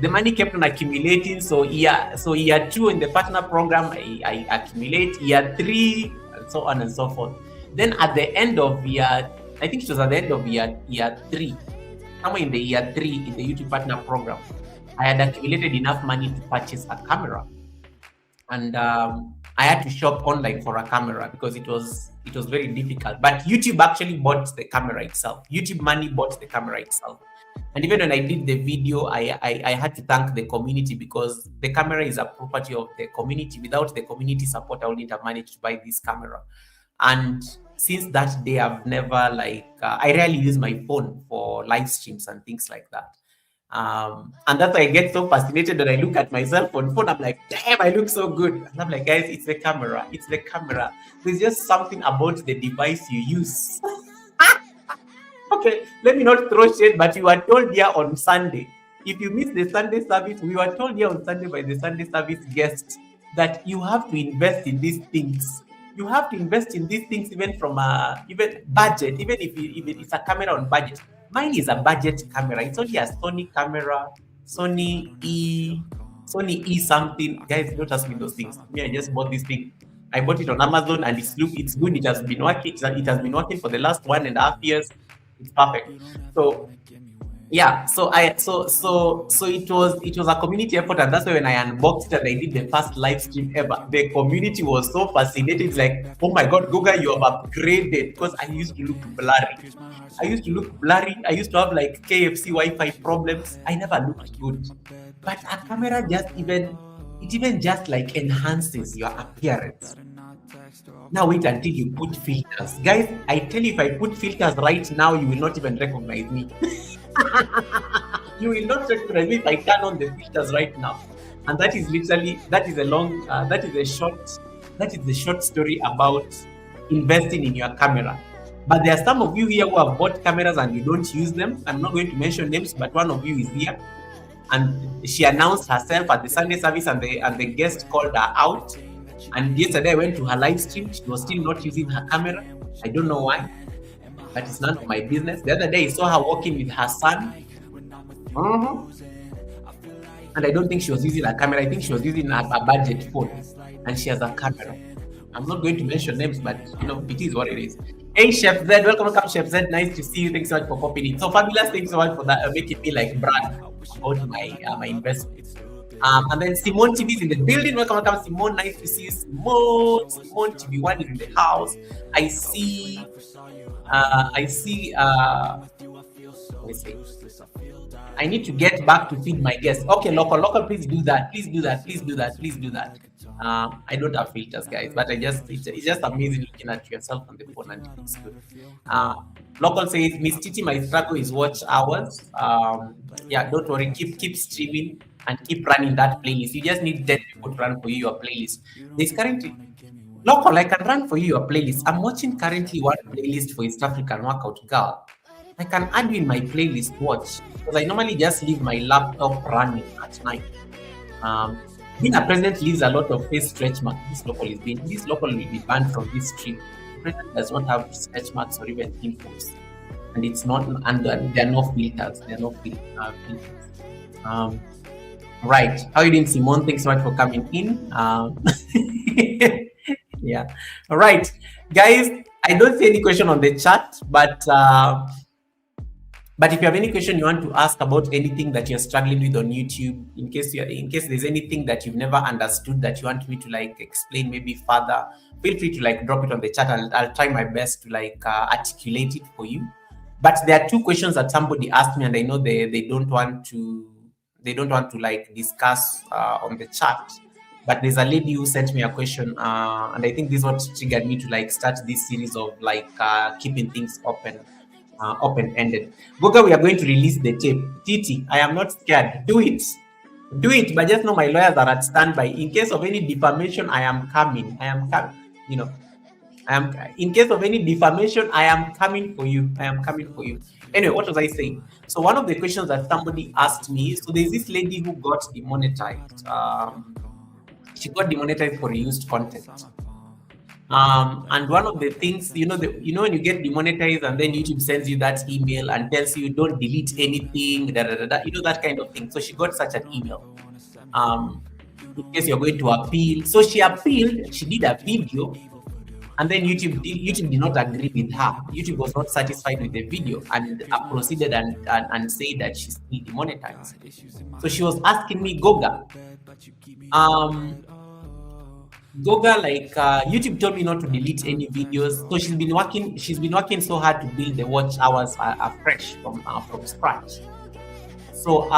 The money kept on accumulating. So year 2 in the partner program, I accumulate. Year 3 and so on and so forth. Then at the end of year, I think it was at the end of year 3, somewhere in the year 3 in the YouTube partner program, I had accumulated enough money to purchase a camera, and I had to shop online for a camera because it was very difficult. But YouTube actually bought the camera itself. YouTube money bought the camera itself. And even when I did the video, I had to thank the community because the camera is a property of the community. Without the community support, I wouldn't have managed to buy this camera. And since that day, I've never I rarely use my phone for live streams and things like that. And that's why I get so fascinated when I look at myself on phone. I'm like, damn, I look so good. And I'm like, guys, it's the camera. It's the camera. There's just something about the device you use. Okay, let me not throw shade, but you were told here on Sunday. If you miss the Sunday service, we were told here on Sunday by the Sunday service guest that you have to invest in these things. You have to invest in these things even from even budget, even if it's a camera on budget. Mine is a budget camera. It's only a Sony camera. Sony E something. Guys, don't ask me those things. Me, I just bought this thing. I bought it on Amazon and it's good. It has been working. It has been working for the last 1.5 years. It's perfect. So yeah, so it was a community effort, and that's why when I unboxed it and I did the first live stream ever, the community was so fascinated. It's like, oh my god, Goga, you have upgraded, because I used to look blurry. I used to have like KFC Wi-Fi problems. I never looked good. But a camera even just like enhances your appearance. Now wait until you put filters. Guys, I tell you, if I put filters right now, you will not even recognize me. You will not recognize me if I turn on the filters right now. And that is the short story about investing in your camera. But there are some of you here who have bought cameras and you don't use them. I'm not going to mention names, but one of you is here. And she announced herself at the Sunday service, and the guest called her out. And yesterday I went to her live stream. She was still not using her camera. I don't know why, but it's none of my business. The other day I saw her walking with her son. And I don't think she was using a camera. I think she was using a budget phone, and she has a camera. I'm not going to mention names, but it is what it is. Hey, Chef Z, welcome, Chef Z. Nice to see you. Thanks so much for popping in. So fabulous. Thanks so much for that, making me like brag about my investments. And then Simone TV is in the building. Welcome, Simone. Nice to see you, Simone. Simone TV1 is in the house. I see. Let me see. I need to get back to feed my guests. Okay, local, please do that. Please do that. I don't have filters, guys, but it's just amazing looking at yourself on the phone, and it's good. Local says, Miss Titi, my struggle is watch hours. Yeah, don't worry, keep streaming and keep running that playlist. You just need 10 people to run for you your playlist. There's currently local, I can run for you your playlist. I'm watching currently one playlist for East African Workout Girl. I can add you in my playlist watch, because I normally just leave my laptop running at night. Being a president leaves a lot of face stretch marks. This local will be banned from this stream. The president does not have stretch marks or even pimples, and it's not under. There are no filters. Right. How you doing, Simone? Thanks so much for coming in. Yeah. All right, guys. I don't see any question on the chat, but if you have any question you want to ask about anything that you're struggling with on YouTube, in case there's anything that you've never understood that you want me to like explain maybe further, feel free to like drop it on the chat. I'll try my best to like articulate it for you. But there are two questions that somebody asked me, and I know they don't want to like discuss on the chat. But there's a lady who sent me a question, and I think this is what triggered me to like start this series of like keeping things open-ended. Goga, we are going to release the tape. Titi, I am not scared. Do it, but just know my lawyers are at standby. In case of any defamation, I am coming. In case of any defamation, I am coming for you. Anyway, what was I saying? So one of the questions that somebody asked me, so there's this lady who got demonetized. She got demonetized for reused content. And one of the things, when you get demonetized and then YouTube sends you that email and tells you don't delete anything, that kind of thing. So she got such an email. In case you're going to appeal. So she appealed, she did a video, and then YouTube did not agree with her. YouTube was not satisfied with the video and proceeded and said that she's still demonetized. So she was asking me, Goga, like YouTube told me not to delete any videos. So she's been working so hard to build the watch hours afresh from scratch. So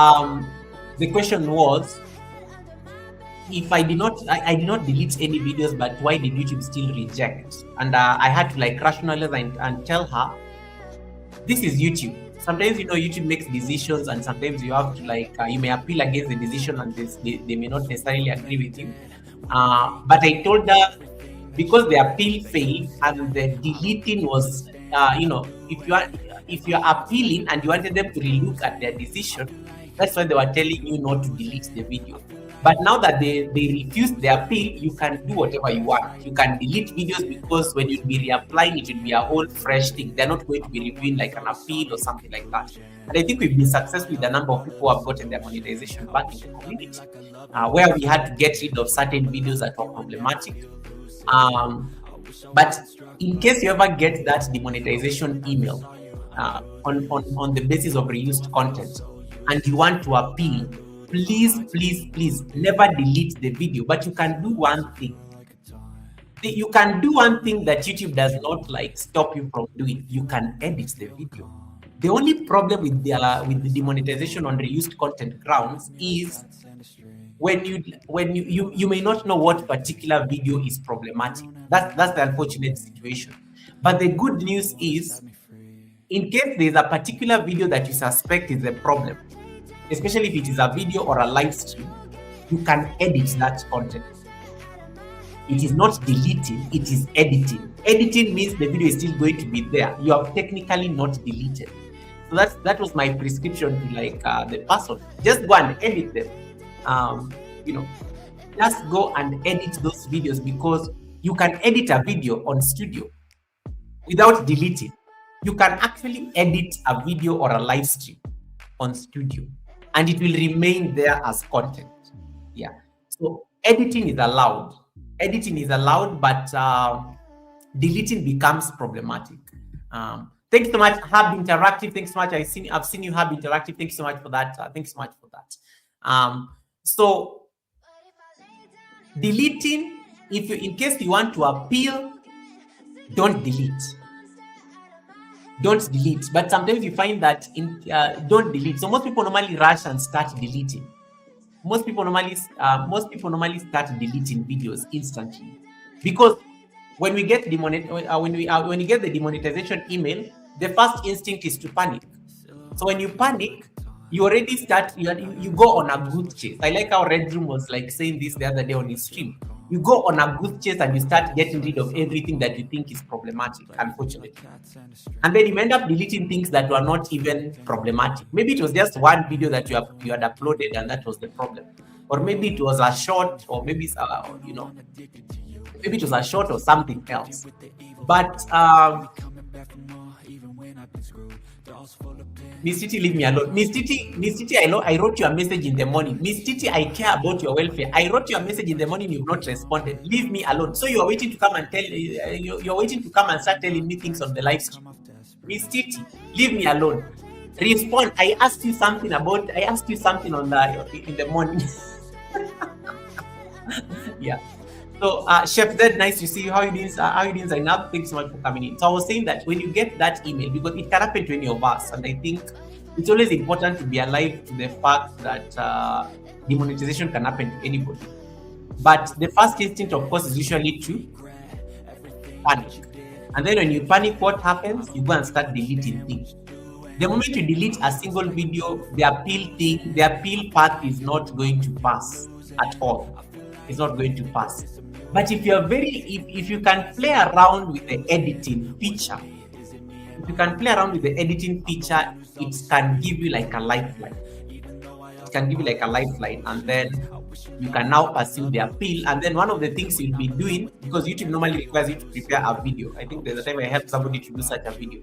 the question was, if I did not delete any videos, but why did YouTube still reject? And I had to like rationalize and tell her, this is YouTube. Sometimes YouTube makes decisions, and sometimes you have to like you may appeal against the decision, and they may not necessarily agree with you. But I told her, because the appeal failed and the deleting was, if you are appealing and you wanted them to relook at their decision, that's why they were telling you not to delete the video. But now that they refused the appeal, you can do whatever you want. You can delete videos because when you be reapplying, it will be a whole fresh thing. They're not going to be reviewing like an appeal or something like that. And I think we've been successful with the number of people who have gotten their monetization back in the community, where we had to get rid of certain videos that were problematic. But in case you ever get that demonetization email on the basis of reused content and you want to appeal, please never delete the video. But you can do one thing. You can do one thing that YouTube does not like stop you from doing. You can edit the video. The only problem with the demonetization on reused content grounds is when you may not know what particular video is problematic. That's the unfortunate situation. But the good news is, in case there's a particular video that you suspect is a problem, especially if it is a video or a live stream, you can edit that content. It is not deleting, it is editing. Editing means the video is still going to be there. You have technically not deleted. So that was my prescription to like the person. Just go and edit them. Just go and edit those videos, because you can edit a video on Studio without deleting. You can actually edit a video or a live stream on Studio and it will remain there as content. Yeah. So editing is allowed. But deleting becomes problematic. Thank you so much, Hub Interactive. Thanks so much. I've seen you, Hub Interactive. Thanks so much for that. Thanks so much for that. So deleting, in case you want to appeal, don't delete. Don't delete. But sometimes you find that don't delete. So most people normally rush and start deleting. Most people normally start deleting videos instantly, because when we get when you get the demonetization email, the first instinct is to panic. So when you panic, you already start, you go on a goose chase. I like how Red Room was like saying this the other day on his stream. You go on a goose chase and you start getting rid of everything that you think is problematic, unfortunately. And then you end up deleting things that were not even problematic. Maybe it was just one video that you had uploaded and that was the problem. Or maybe it was a short, or maybe maybe it was a short or something else. But Miss Titi, leave me alone. Miss Titi, I wrote you a message in the morning. Miss Titi, I care about your welfare. I wrote you a message in the morning, you've not responded. Leave me alone. So you are waiting to come and you're waiting to come and start telling me things on the live stream. Miss Titi, leave me alone. Respond. I asked you something on in the morning. Yeah. So, Chef Zed, nice to see you. How you doing? Zainab? Thanks so much for coming in. So I was saying that when you get that email, because it can happen to any of us, and I think it's always important to be alive to the fact that demonetization can happen to anybody. But the first instinct, of course, is usually to panic. And then when you panic, what happens? You go and start deleting things. The moment you delete a single video, the appeal path is not going to pass at all. It's not going to pass. But if you can play around with the editing feature, it can give you like a lifeline. And then you can now pursue the appeal. And then one of the things you'll be doing, because YouTube normally requires you to prepare a video. I think there's a time I helped somebody to do such a video.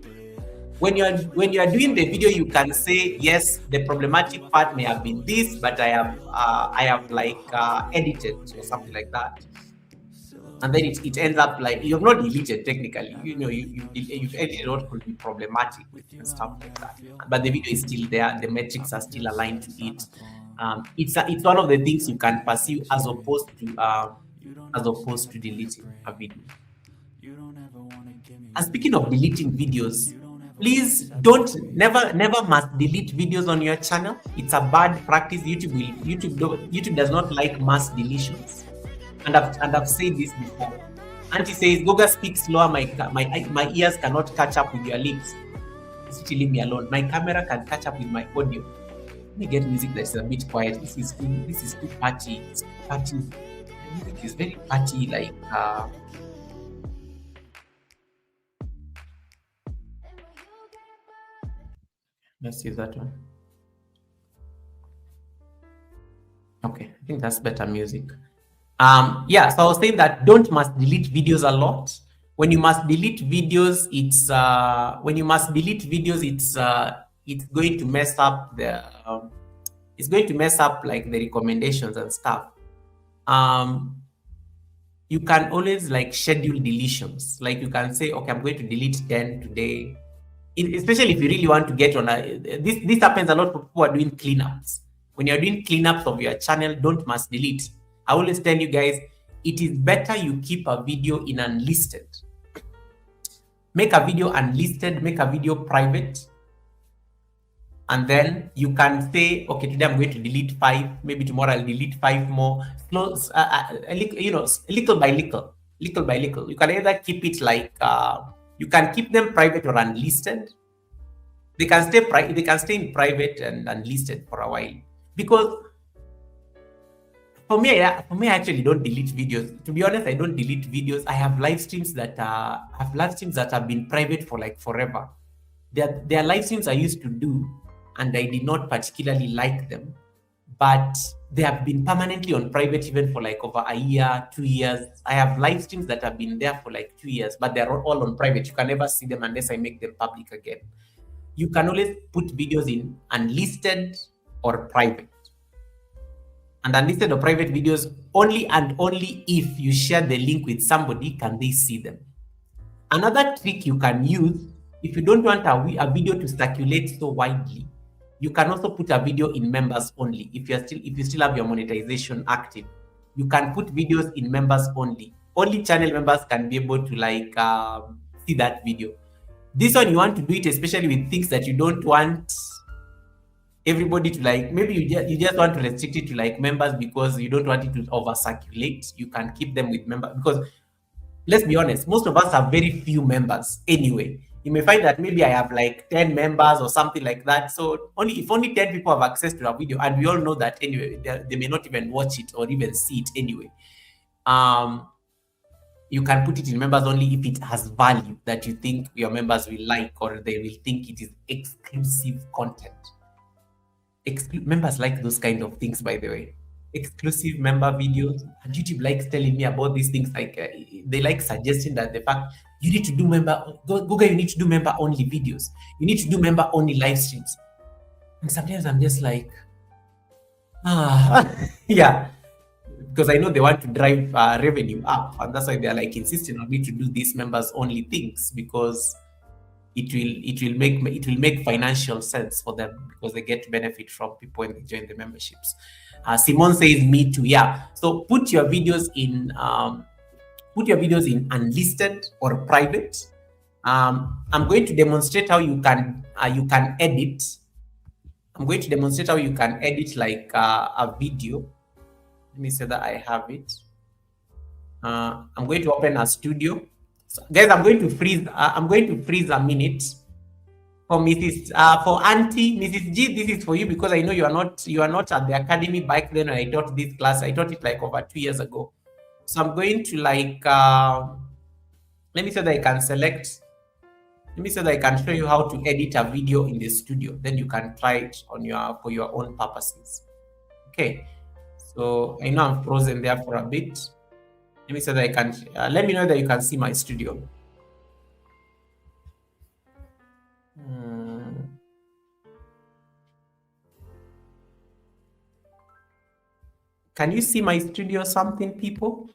When you are doing the video, you can say, yes, the problematic part may have been this, but I have edited or something like that. And then it ends up like you have not deleted technically. You've edited what could be problematic and stuff like that. But the video is still there. The metrics are still aligned to it. It's one of the things you can pursue as opposed to deleting a video. And speaking of deleting videos, please never must delete videos on your channel. It's a bad practice. YouTube does not like mass deletions. And I've said this before. Auntie says, Goga speaks slower, my ears cannot catch up with your lips. Just leave me alone. My camera can catch up with my audio. Let me get music that's a bit quiet. This is too party. It's party. The music is very party, like let's see that one. Okay, I think that's better music. Yeah, so I was saying that don't must delete videos a lot. When you must delete videos, it's going to mess up it's going to mess up like the recommendations and stuff. Um, you can always like schedule deletions. Like you can say, okay, I'm going to delete 10 today. Especially if you really want to get on this happens a lot for people who are doing cleanups. When you're doing cleanups of your channel, don't must delete. I always tell you guys, it is better you keep a video in unlisted. Make a video unlisted, make a video private, and then you can say, okay, today I'm going to delete 5, maybe tomorrow I'll delete 5 more, slow, little by little, little by little. You can either keep it like you can keep them private or unlisted. They can stay in private and unlisted for a while. Because for me, I actually don't delete videos. To be honest, I don't delete videos. I have live streams that have been private for like forever. There are live streams I used to do, and I did not particularly like them, but they have been permanently on private even for like over a year, 2 years. I have live streams that have been there for like 2 years, but they're all on private. You can never see them unless I make them public again. You can always put videos in unlisted or private. And unlisted or private videos, only and only if you share the link with somebody can they see them. Another trick you can use, if you don't want a video to circulate so widely, you can also put a video in members only. If you still have your monetization active, you can put videos in members only. Only channel members can be able to like see that video. This one you want to do it especially with things that you don't want everybody to like. Maybe you just want to restrict it to like members because you don't want it to over circulate. You can keep them with members, because let's be honest, most of us have very few members anyway. You may find that maybe I have like 10 members or something like that. So if only 10 people have access to our video, and we all know that anyway, they may not even watch it or even see it anyway. You can put it in members only if it has value that you think your members will like, or they will think it is exclusive content. Members like those kind of things, by the way. Exclusive member videos. And YouTube likes telling me about these things. Like they like suggesting that the fact you need to do Google, you need to do member only videos. You need to do member only live streams. And sometimes I'm just like, yeah, because I know they want to drive revenue up, and that's why they're like insisting on me to do these members only things, because it will make financial sense for them, because they get benefit from people when they join the memberships. Simone says, me too. Yeah. So put your videos in unlisted or private. I'm going to demonstrate how you can edit. I'm going to demonstrate how you can edit like a video. Let me say that I have it. I'm going to open a studio. So, guys, I'm going to freeze a minute for Auntie Mrs. G. This is for you, because I know you are not at the academy back then when I taught this class. I taught it like over 2 years ago. So I'm going to like let me say that I can select. Let me say that I can show you how to edit a video in the studio. Then you can try it for your own purposes. Okay. So I know I'm frozen there for a bit. Let me say that I can. Let me know that you can see my studio. Can you see my studio? Something, people?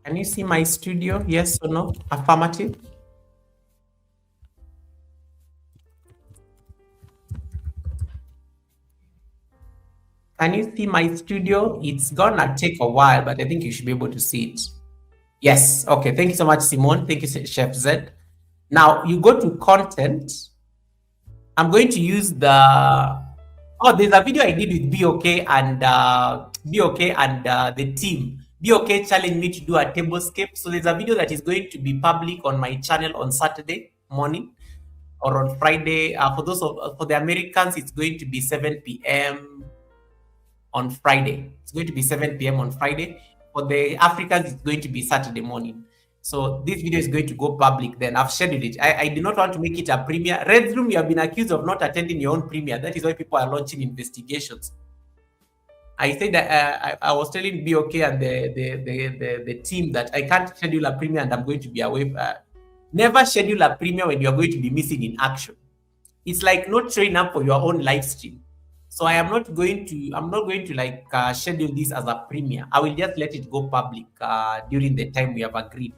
Can you see my studio? Yes or no? Affirmative. Can you see my studio? It's gonna take a while, but I think you should be able to see it. Yes. Okay. Thank you so much, Simone. Thank you, Chef Z. Now you go to content. I'm going to use there's a video I did with BOK and the team. BOK challenged me to do a tablescape. So there's a video that is going to be public on my channel on Saturday morning or on Friday. For the Americans, it's going to be 7 p.m. on Friday. It's going to be 7 p.m. on Friday. For the Africans, it's going to be Saturday morning. So this video is going to go public then. I've scheduled it. I did not want to make it a premiere. Red Room, you have been accused of not attending your own premiere. That is why people are launching investigations. I said that I was telling BOK and the team that I can't schedule a premiere and I'm going to be away. Never schedule a premiere when you're going to be missing in action. It's like not showing up for your own live stream. So I'm not going to like schedule this as a premiere. I will just let it go public during the time we have agreed.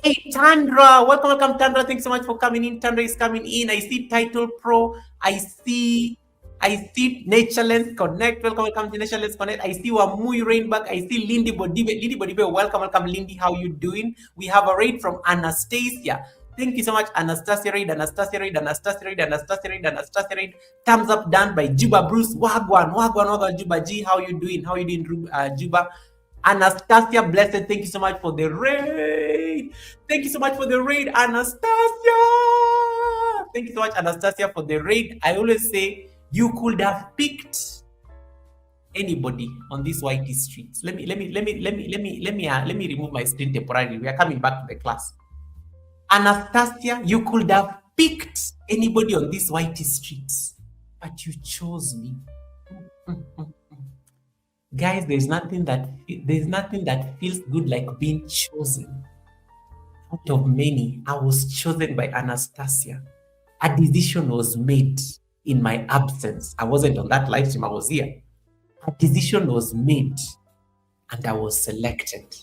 Hey, Tandra, welcome, Tandra. Thanks so much for coming in. Tandra is coming in. I see Title Pro. I see Nature Lens Connect. Welcome to Nature Lens Connect. I see Wamui Rainback. I see Lindy Bodibe. Lindy Bodibe, welcome, Lindy. How you doing? We have a raid from Anastasia. Thank you so much, Anastasia Raid. Thumbs up done by Juba Bruce. Wagwan, Juba G. How you doing? Juba? Anastasia Blessed, thank you so much for the raid. Anastasia. Thank you so much, Anastasia, for the raid. I always say you could have picked anybody on these YT streets. Let me remove my screen temporarily. We are coming back to the class. Anastasia, you could have picked anybody on these YT streets, but you chose me. Guys, there's nothing that feels good like being chosen. Out of many, I was chosen by Anastasia. A decision was made in my absence. I wasn't on that live stream, I was here. A decision was made and I was selected.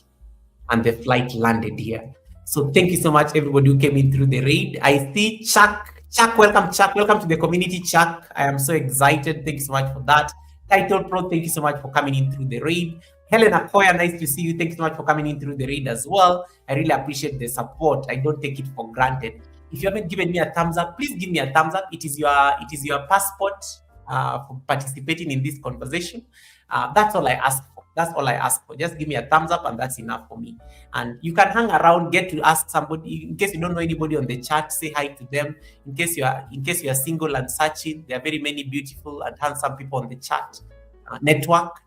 And the flight landed here. So thank you so much, everybody who came in through the raid. I see Chuck. Chuck, welcome to the community, Chuck. I am so excited. Thank you so much for that. Title Pro, thank you so much for coming in through the raid. Helena Koya, nice to see you. Thank you so much for coming in through the raid as well. I really appreciate the support. I don't take it for granted. If you haven't given me a thumbs up, please give me a thumbs up. It is your passport for participating in this conversation. That's all I ask for. Just give me a thumbs up and that's enough for me. And you can hang around, get to ask somebody. In case you don't know anybody on the chat, say hi to them. In case you are single and searching, there are very many beautiful and handsome people on the chat. Network.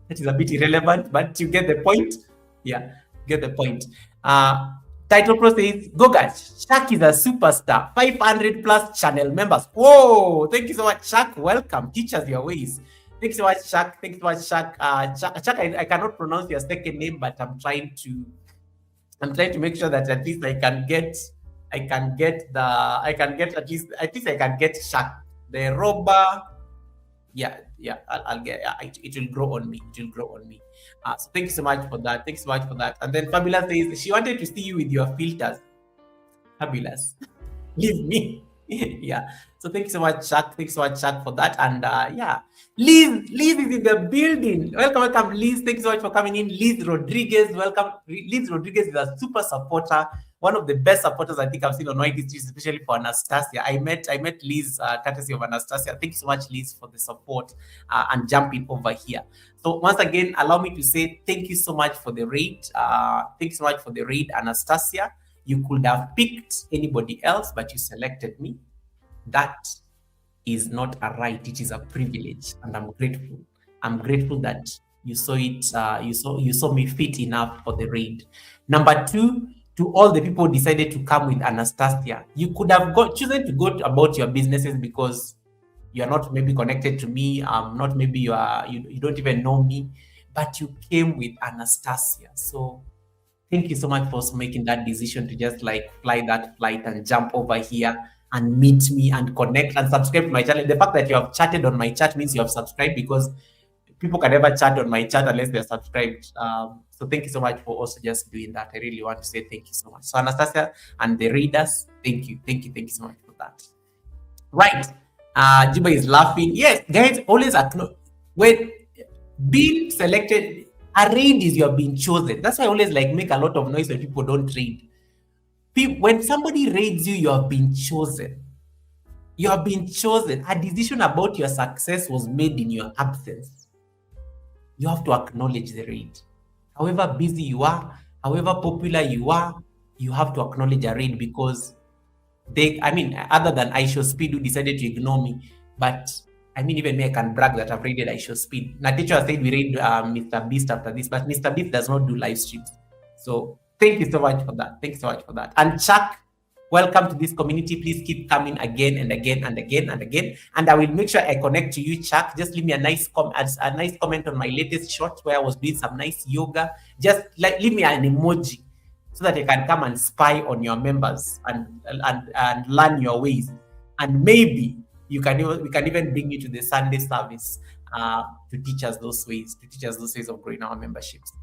That is a bit irrelevant, but you get the point. Yeah, get the point. Title Pro says, go guys, Shaq is a superstar. 500 plus channel members. Whoa, thank you so much, Shaq. Welcome. Teach us your ways. Thanks so much, Shaq. Shaq, I cannot pronounce your second name, but I'm trying to make sure that at least I can get Shaq. The robber. Yeah, I'll get it will grow on me. So thank you so much for that. And then Fabulous says she wanted to see you with your filters. Fabulous. Leave me. Yeah. So thank you so much, Shaq, for that. And Liz is in the building. Welcome, Liz. Thank you so much for coming in. Liz Rodriguez, welcome. Liz Rodriguez is a super supporter, one of the best supporters I think I've seen on YT, especially for Anastasia. I met Liz courtesy of Anastasia. Thank you so much, Liz, for the support and jumping over here. So once again, allow me to say thank you so much for the raid. Thank you so much for the raid, Anastasia. You could have picked anybody else, but you selected me. That is not a right, it is a privilege, and I'm grateful. I'm grateful that you saw it. You saw me fit enough for the raid. Number two, to all the people who decided to come with Anastasia, you could have chosen to go about your businesses because you are not maybe connected to me. Not maybe you don't even know me, but you came with Anastasia. So thank you so much for making that decision to just like fly that flight and jump over here and meet me and connect and subscribe to my channel. The fact that you have chatted on my chat means you have subscribed, because people can never chat on my chat unless they're subscribed. So thank you so much for also just doing that. I really want to say thank you so much. So Anastasia and the readers, thank you so much for that. Right. Juba is laughing. Yes, guys, always acknowledge when being selected. A raid is you're being chosen. That's why I always like make a lot of noise when people don't raid. When somebody raids you, you have been chosen. You have been chosen. A decision about your success was made in your absence. You have to acknowledge the raid. However busy you are, however popular you are, you have to acknowledge a raid, because other than IShowSpeed who decided to ignore me, but even me, I can brag that I've raided IShowSpeed. Natecho said we raid Mr. Beast after this, but Mr. Beast does not do live streams. So thank you so much for that. Thanks so much for that. And Chuck, welcome to this community. Please keep coming again and again and again and again. And I will make sure I connect to you, Chuck. Just leave me a nice comment on my latest shot where I was doing some nice yoga. Just like leave me an emoji so that I can come and spy on your members and learn your ways. And maybe we can even bring you to the Sunday service to teach us those ways, of growing our memberships.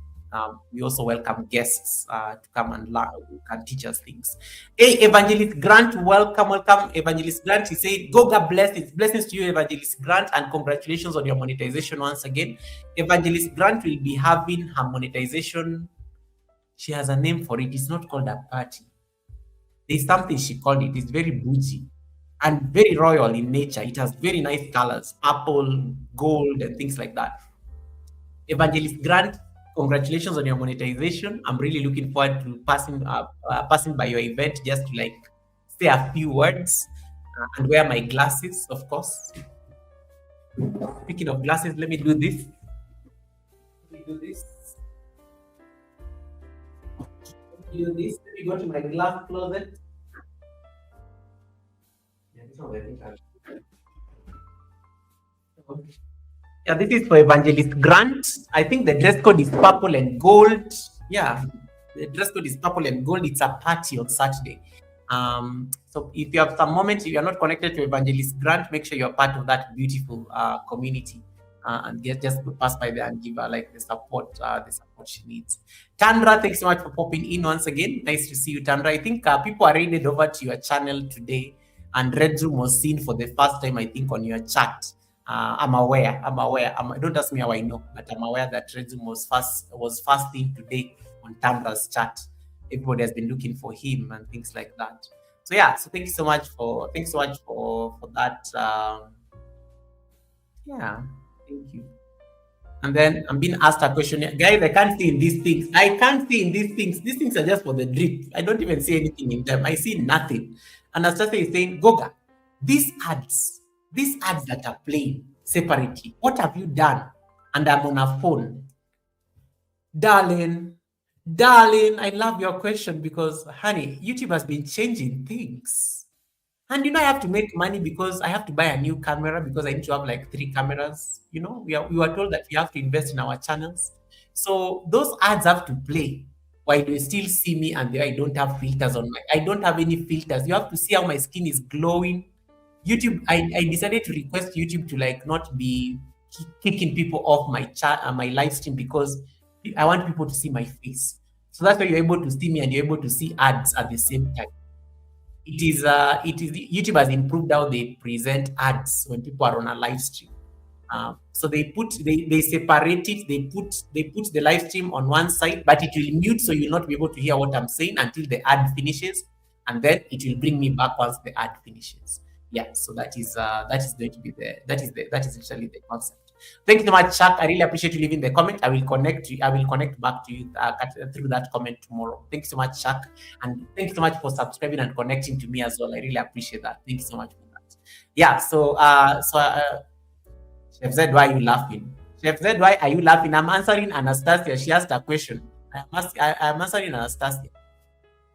We also welcome guests to come and learn, who can teach us things. Hey, Evangelist Grant, welcome. Evangelist Grant, he said, Goga blessings to you, Evangelist Grant, and congratulations on your monetization once again. Evangelist Grant will be having her monetization. She has a name for it. It's not called a party. There's something she called it. It's very bougie and very royal in nature. It has very nice colors, purple, gold, and things like that. Evangelist Grant, congratulations on your monetization. I'm really looking forward to passing by your event just to like say a few words and wear my glasses, of course. Speaking of glasses, let me do this. Let me go to my glass closet. Yeah, this is for Evangelist Grant. I think the dress code is purple and gold. Yeah, the dress code is purple and gold. It's a party on Saturday. So if you have some moments, if you're not connected to Evangelist Grant, make sure you're part of that beautiful community and just pass by there and give her like the support she needs. Tandra, thanks so much for popping in once again. Nice to see you, Tandra. I think people are raided over to your channel today, and Red Room was seen for the first time, I think, on your chat. I'm aware. Don't ask me how I know, but I'm aware that Red Room was first seen today on Tandra's chat. Everybody has been looking for him and things like that. So yeah, so thanks so much for that. Yeah, thank you. And then I'm being asked a question, guys. I can't see in these things. These things are just for the drip. I don't even see anything in them. I see nothing. And Anastasia is saying, Goga, these ads that are playing separately, what have you done? And I'm on a phone. Darling, I love your question because, honey, YouTube has been changing things. And I have to make money because I have to buy a new camera because I need to have like 3 cameras. We were told that we have to invest in our channels. So those ads have to play while you still see me and I don't have filters on I don't have any filters. You have to see how my skin is glowing. YouTube, I decided to request YouTube to like not be kicking people off my chat and my live stream because I want people to see my face. So that's why you're able to see me and you're able to see ads at the same time. It is YouTube has improved how they present ads when people are on a live stream. So they separate it. They put the live stream on one side, but it will mute, so you'll not be able to hear what I'm saying until the ad finishes, and then it will bring me back once the ad finishes. Yeah, so that is going to be that is actually the concept. Thank you so much, Chuck. I really appreciate you leaving the comment. I will connect back to you through that comment tomorrow. Thank you so much, Chuck, and thank you so much for subscribing and connecting to me as well. I really appreciate that. Thank you so much for that. Yeah. So Chef Z, why are you laughing? Chef Z, why are you laughing? I'm answering Anastasia. She asked a question. I'm answering Anastasia.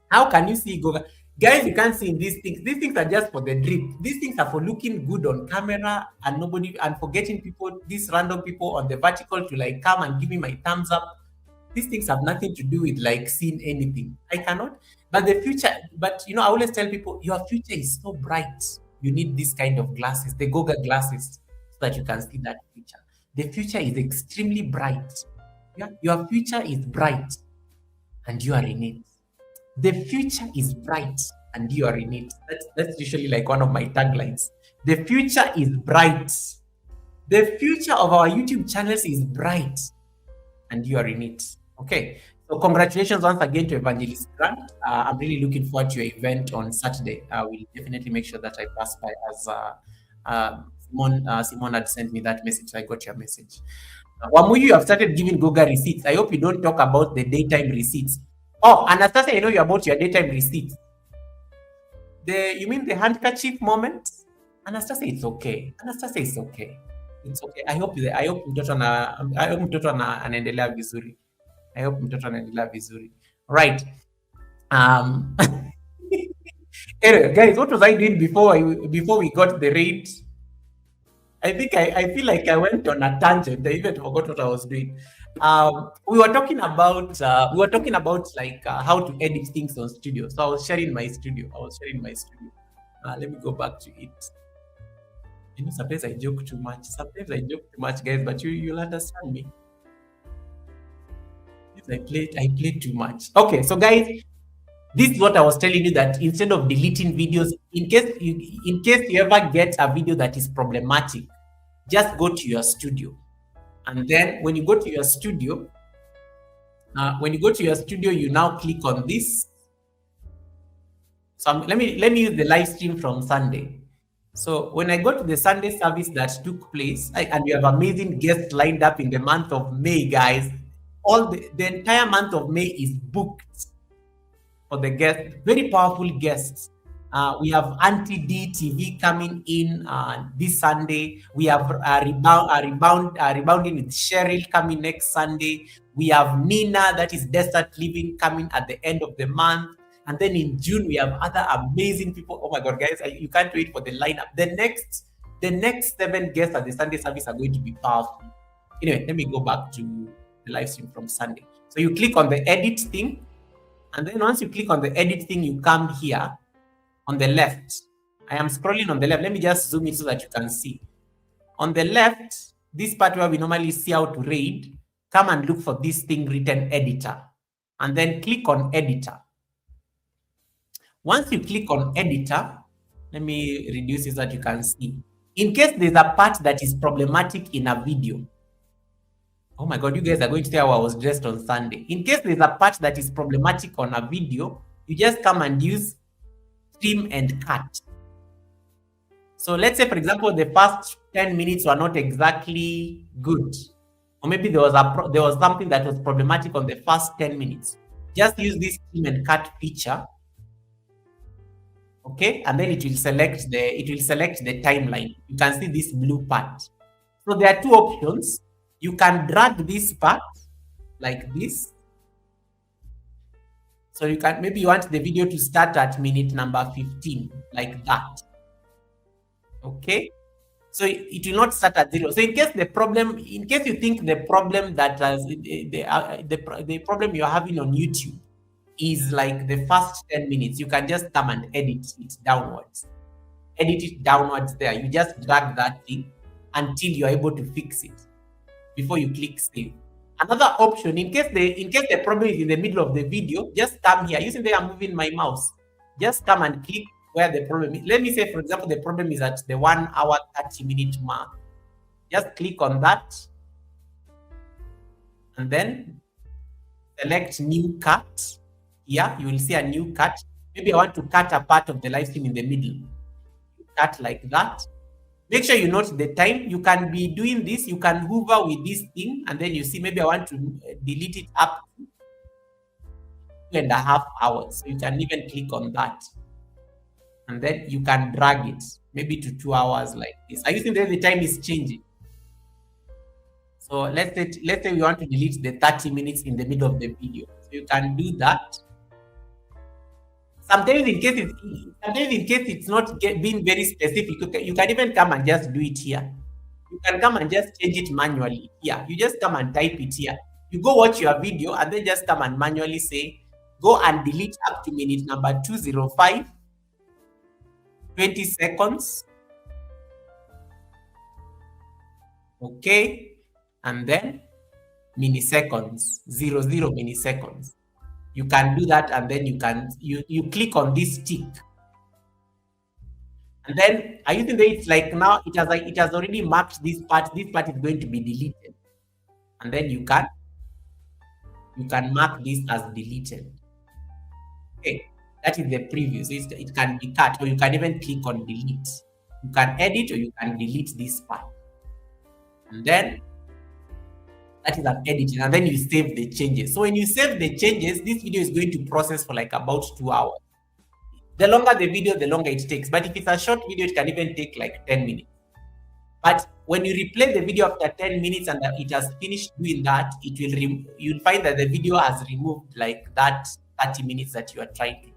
How can you see Goga? Guys, you can't see in these things. These things are just for the drip. These things are for looking good on camera and for getting people, these random people on the vertical to like come and give me my thumbs up. These things have nothing to do with like seeing anything. I cannot. But the future, I always tell people, your future is so bright. You need this kind of glasses, the Goga glasses, so that you can see that future. The future is extremely bright. Yeah? Your future is bright and you are in it. The future is bright and you are in it. That's usually like one of my taglines. The future is bright. The future of our YouTube channels is bright and you are in it. Okay. So congratulations once again to Evangelist Grant. I'm really looking forward to your event on Saturday. I will definitely make sure that I pass by as Simon had sent me that message. So I got your message. Wamuyu, you have started giving Goga receipts. I hope you don't talk about the daytime receipts. Oh, Anastasia, I know you about your daytime receipts. You mean the handkerchief moment? Anastasia, it's okay. It's okay. I hope mtoto anaendelea vizuri. Right. Um anyway, guys, what was I doing before we got the raid? I feel like I went on a tangent. I even forgot what I was doing. We were talking about like how to edit things on studio. So I was sharing my studio. Let me go back to it. Sometimes I joke too much. Guys, but you'll understand me. I play too much. Okay, so guys, this is what I was telling you, that instead of deleting videos, in case you ever get a video that is problematic, just go to your studio. And then when you go to your studio, you now click on this. So let me use the live stream from Sunday. So when I go to the Sunday service that took place, and we have amazing guests lined up in the month of May, guys. All the entire month of May is booked for the guests, very powerful guests. We have Auntie D TV coming in this Sunday. We have Rebounding with Cheryl coming next Sunday. We have Nina, that is Desert Living, coming at the end of the month. And then in June, we have other amazing people. Oh my God, guys, you can't wait for the lineup. The next 7 guests at the Sunday service are going to be powerful. Anyway, let me go back to the live stream from Sunday. So you click on the edit thing. And then once you click on the edit thing, you come here on the left. I am scrolling on the left. Let me just zoom in so that you can see. On the left, this part where we normally see how to raid, come and look for this thing written editor. And then click on editor. Once you click on editor, let me reduce it so that you can see. In case there's a part that is problematic in a video. Oh my God, you guys are going to see how I was dressed on Sunday. In case there's a part that is problematic on a video, you just come and use trim and cut. So let's say, for example, the first 10 minutes were not exactly good. Or maybe there was something that was problematic on the first 10 minutes. Just use this trim and cut feature. Okay, and then it will select the timeline. You can see this blue part. So there are two options. You can drag this part like this. So you can, maybe you want the video to start at minute number 15, like that. Okay, so it will not start at 0. So in case you think the problem that the problem you're having on YouTube is like the first 10 minutes, you can just come and edit it downwards. Edit it downwards there. You just drag that thing until you're able to fix it before you click save. Another option, in case the problem is in the middle of the video, just come here. You see there, I'm moving my mouse. Just come and click where the problem is. Let me say, for example, the problem is at the 1 hour 30 minute mark. Just click on that and then select new cut. Here you will see a new cut. Maybe I want to cut a part of the live stream in the middle. Cut like that. Make sure you note the time. You can be doing this. You can hover with this thing, and then you see, maybe I want to delete it up to 2.5 hours. So you can even click on that. And then you can drag it maybe to 2 hours like this. Are you seeing that the time is changing? So let's say we want to delete the 30 minutes in the middle of the video. So you can do that. Sometimes in case it's not being very specific, you can even come and just do it here. You can come and just change it manually here. You just come and type it here. You go watch your video and then just come and manually say, go and delete up to minute number 205, 20 seconds. Okay. And then milliseconds, 00 milliseconds. You can do that, and then you click on this tick. And then are you think that it's like now it has already marked this part. This part is going to be deleted. And then you can mark this as deleted. Okay, that is the preview. So it can be cut, or you can even click on delete. You can edit or you can delete this part. And then that is an editing, and then you save the changes. So when you save the changes, this video is going to process for like about 2 hours. The longer the video, the longer it takes. But if it's a short video, it can even take like 10 minutes. But when you replay the video after 10 minutes and it has finished doing that, you'll find that the video has removed like that 30 minutes that you are trying to do.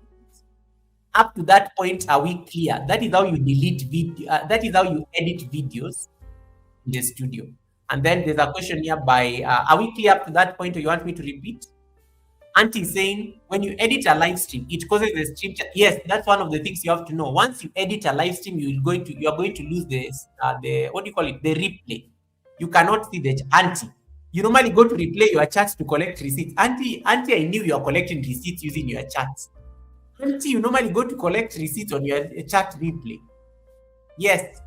Up to that point, are we clear? That is how you delete video. That is how you edit videos in the studio. And then there's a question here by, are we clear up to that point, or you want me to repeat? Auntie is saying, when you edit a live stream, it causes the stream. Yes, that's one of the things you have to know. Once you edit a live stream, you are going to lose the what do you call it? The replay. You cannot see the auntie. You normally go to replay your chats to collect receipts. Auntie, I knew you are collecting receipts using your chats. Auntie, you normally go to collect receipts on your chat replay. Yes,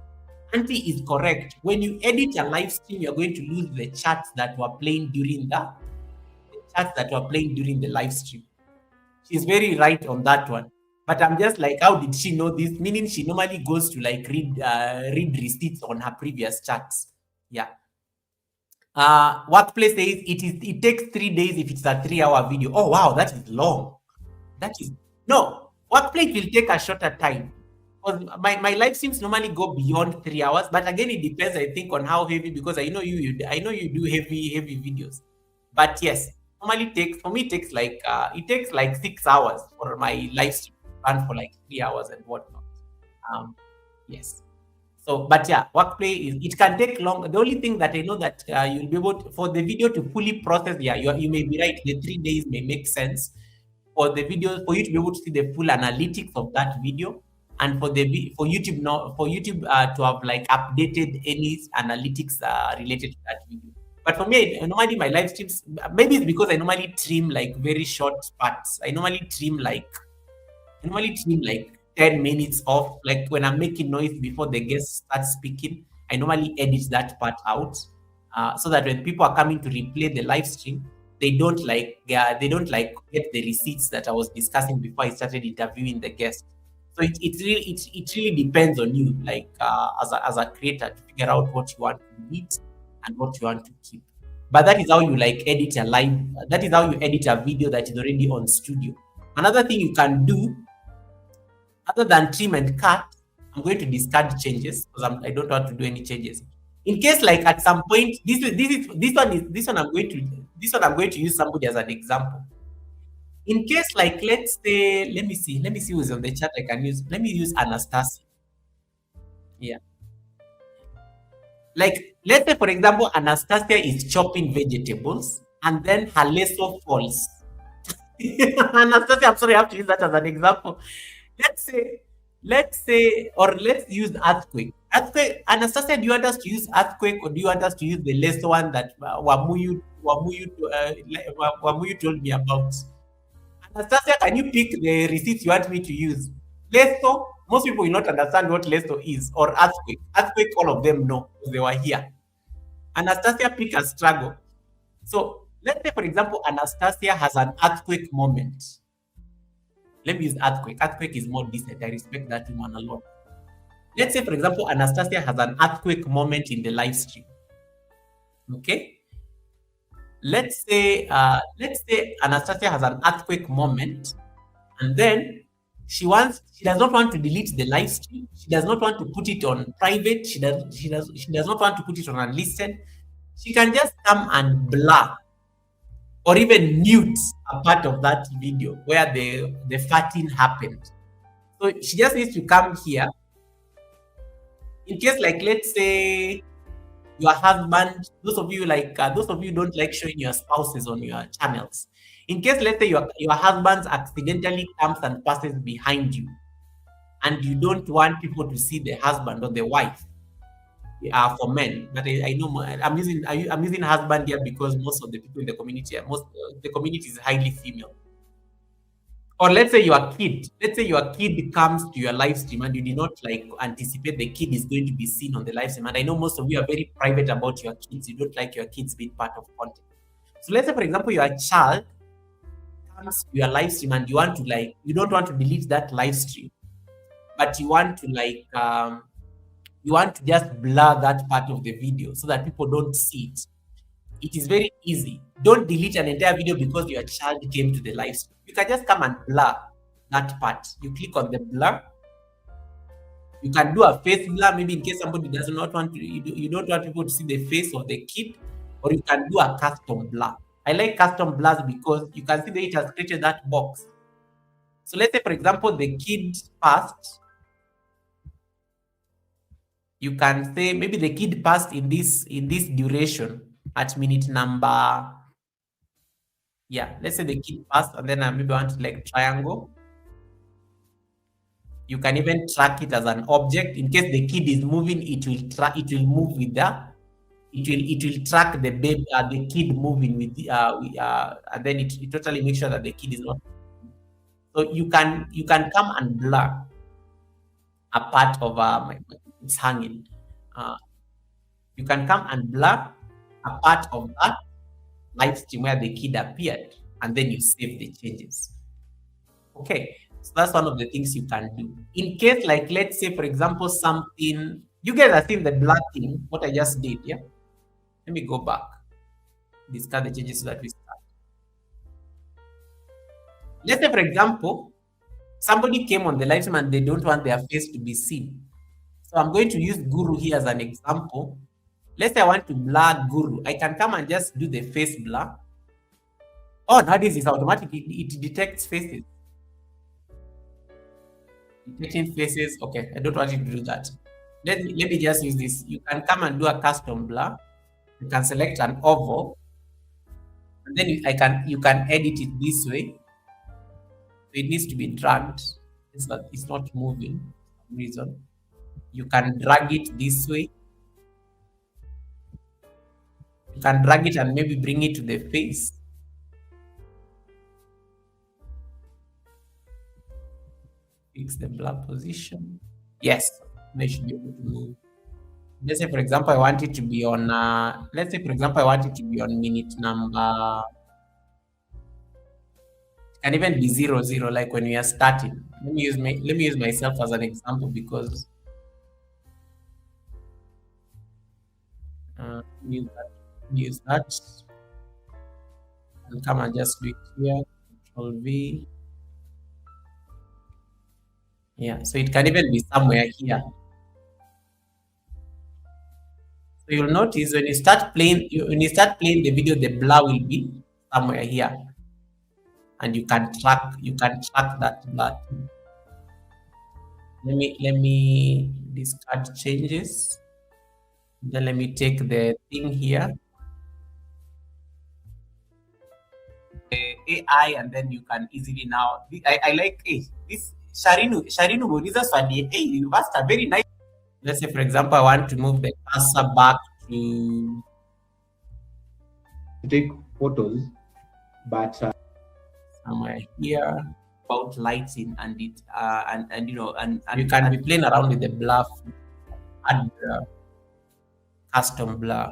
Auntie is correct. When you edit a live stream, you're going to lose the chats that were playing during the live stream. She's very right on that one. But I'm just like, how did she know this? Meaning she normally goes to like read receipts on her previous chats. Yeah. Workplace says it takes 3 days if it's a 3-hour video. Oh wow, that is long. No, Workplace will take a shorter time. My live streams normally go beyond 3 hours, but again, it depends, I think, on how heavy, because I know you do heavy videos. But yes, normally it takes like 6 hours for my live stream to run for like 3 hours and whatnot. Yes. So, but yeah, Workplay it can take long. The only thing that I know that you'll be able to, for the video to fully process, yeah, you may be right. The 3 days may make sense for the video, for you to be able to see the full analytics of that video, and for YouTube to have like updated any analytics related to that video. But for me, normally my live streams, maybe it's because I normally trim like very short parts. I normally trim like 10 minutes off. Like when I'm making noise before the guest starts speaking, I normally edit that part out, so that when people are coming to replay the live stream, they don't get the receipts that I was discussing before I started interviewing the guest. So it really depends on you, like as a creator, to figure out what you want to delete and what you want to keep. But that is how you edit a live. That is how you edit a video that is already on studio. Another thing you can do, other than trim and cut, I'm going to discard changes because I don't want to do any changes. In case at some point, this one I'm going to use somebody as an example. In case let's say, let me see who's on the chat I can use. Let me use Anastasia. Yeah. Let's say, for example, Anastasia is chopping vegetables and then her lasso falls. Anastasia, I'm sorry, I have to use that as an example. Let's say, or let's use earthquake. Anastasia, do you want us to use earthquake, or do you want us to use the lasso one that Wamuyu told me about? Anastasia, can you pick the receipts you want me to use? Lasso, most people will not understand what lasso is, or earthquake. Earthquake, all of them know because they were here. Anastasia, pick a struggle. So let's say, for example, Anastasia has an earthquake moment. Let me use earthquake. Earthquake is more decent. I respect that woman a lot. Let's say, for example, Anastasia has an earthquake moment in the live stream. Okay. Let's say Anastasia has an earthquake moment, and then she does not want to delete the live stream. She does not want to put it on private. She does not want to put it on unlisted. She can just come and blur or even mute a part of that video where the farting happened. So she just needs to come here. In case, let's say your husband, those of you don't like showing your spouses on your channels. In case, let's say your husband accidentally comes and passes behind you, and you don't want people to see the husband or the wife. For men, but I know I'm using husband here because most of the people in the community, the community is highly female. Or let's say your kid comes to your live stream and you did not anticipate the kid is going to be seen on the live stream. And I know most of you are very private about your kids. You don't like your kids being part of content. So let's say, for example, your child comes to your live stream and you want to you don't want to delete that live stream, but you want to just blur that part of the video so that people don't see it. It is very easy. Don't delete an entire video because your child came to the live stream. You can just come and blur that part. You click on the blur, You can do a face blur, maybe in case somebody does not want to, you don't want people to see the face of the kid, or you can do a custom blur. I like custom blurs because you can see that it has created that box. So let's say, for example, the kid passed. You can say maybe the kid passed in this duration at minute number. Yeah, let's say the kid passed, and then I maybe want to like triangle. You can even track it as an object. In case the kid is moving, it will move with the it will track the baby the kid moving with the and then it totally makes sure that the kid is not. So you can come and blur a part of it's hanging. Uh, you can come and blur a part of that live stream where the kid appeared, and then you save the changes. Okay, so that's one of the things you can do. In case, like, let's say, for example, something you guys are seeing the blur thing, what I just did, yeah. Let me go back, discuss the changes that we start. Let's say, for example, somebody came on the live stream and they don't want their face to be seen. So I'm going to use Guru here as an example. Let's say I want to blur Guru. I can come and just do the face blur. Oh, nowadays it's automatic. It detects faces. Detecting faces. Okay, I don't want you to do that. Let me just use this. You can come and do a custom blur. You can select an oval, and then you can edit it this way. So it needs to be dragged. It's not moving for some reason. You can drag it this way. You can drag it and maybe bring it to the face. Fix the blur position. Yes, they should be able to move. Let's say, for example, I want it to be on. Let's say, for example, I want it to be on minute number. It can even be 00, like when we are starting. Let me use myself as an example because use that and come and just do it here. Control V. Yeah, so it can even be somewhere here. So you'll notice when you start playing the video, the blur will be somewhere here, and you can track that blur. Let me discard changes. Then let me take the thing here, AI, and then you can easily now. I like this Sharinu Goriza Swadi. Hey, you must have very nice. Let's say, for example, I want to move the cursor back to take photos, but somewhere here about lighting and it and you know and you can be playing around with the blur, add custom blur.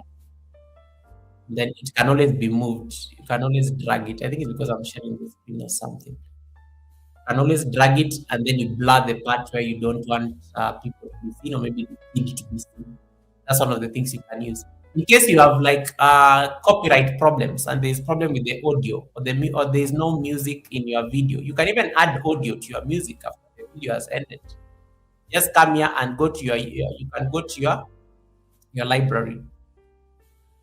Then it can always be moved. You can always drag it. I think it's because I'm sharing the screen or something. You can always drag it and then you blur the part where you don't want people to be seen, or maybe need to be seen. That's one of the things you can use. In case you have like copyright problems and there's problem with the audio or there's no music in your video, you can even add audio to your music after the video has ended. Just come here and go to you can go to your library.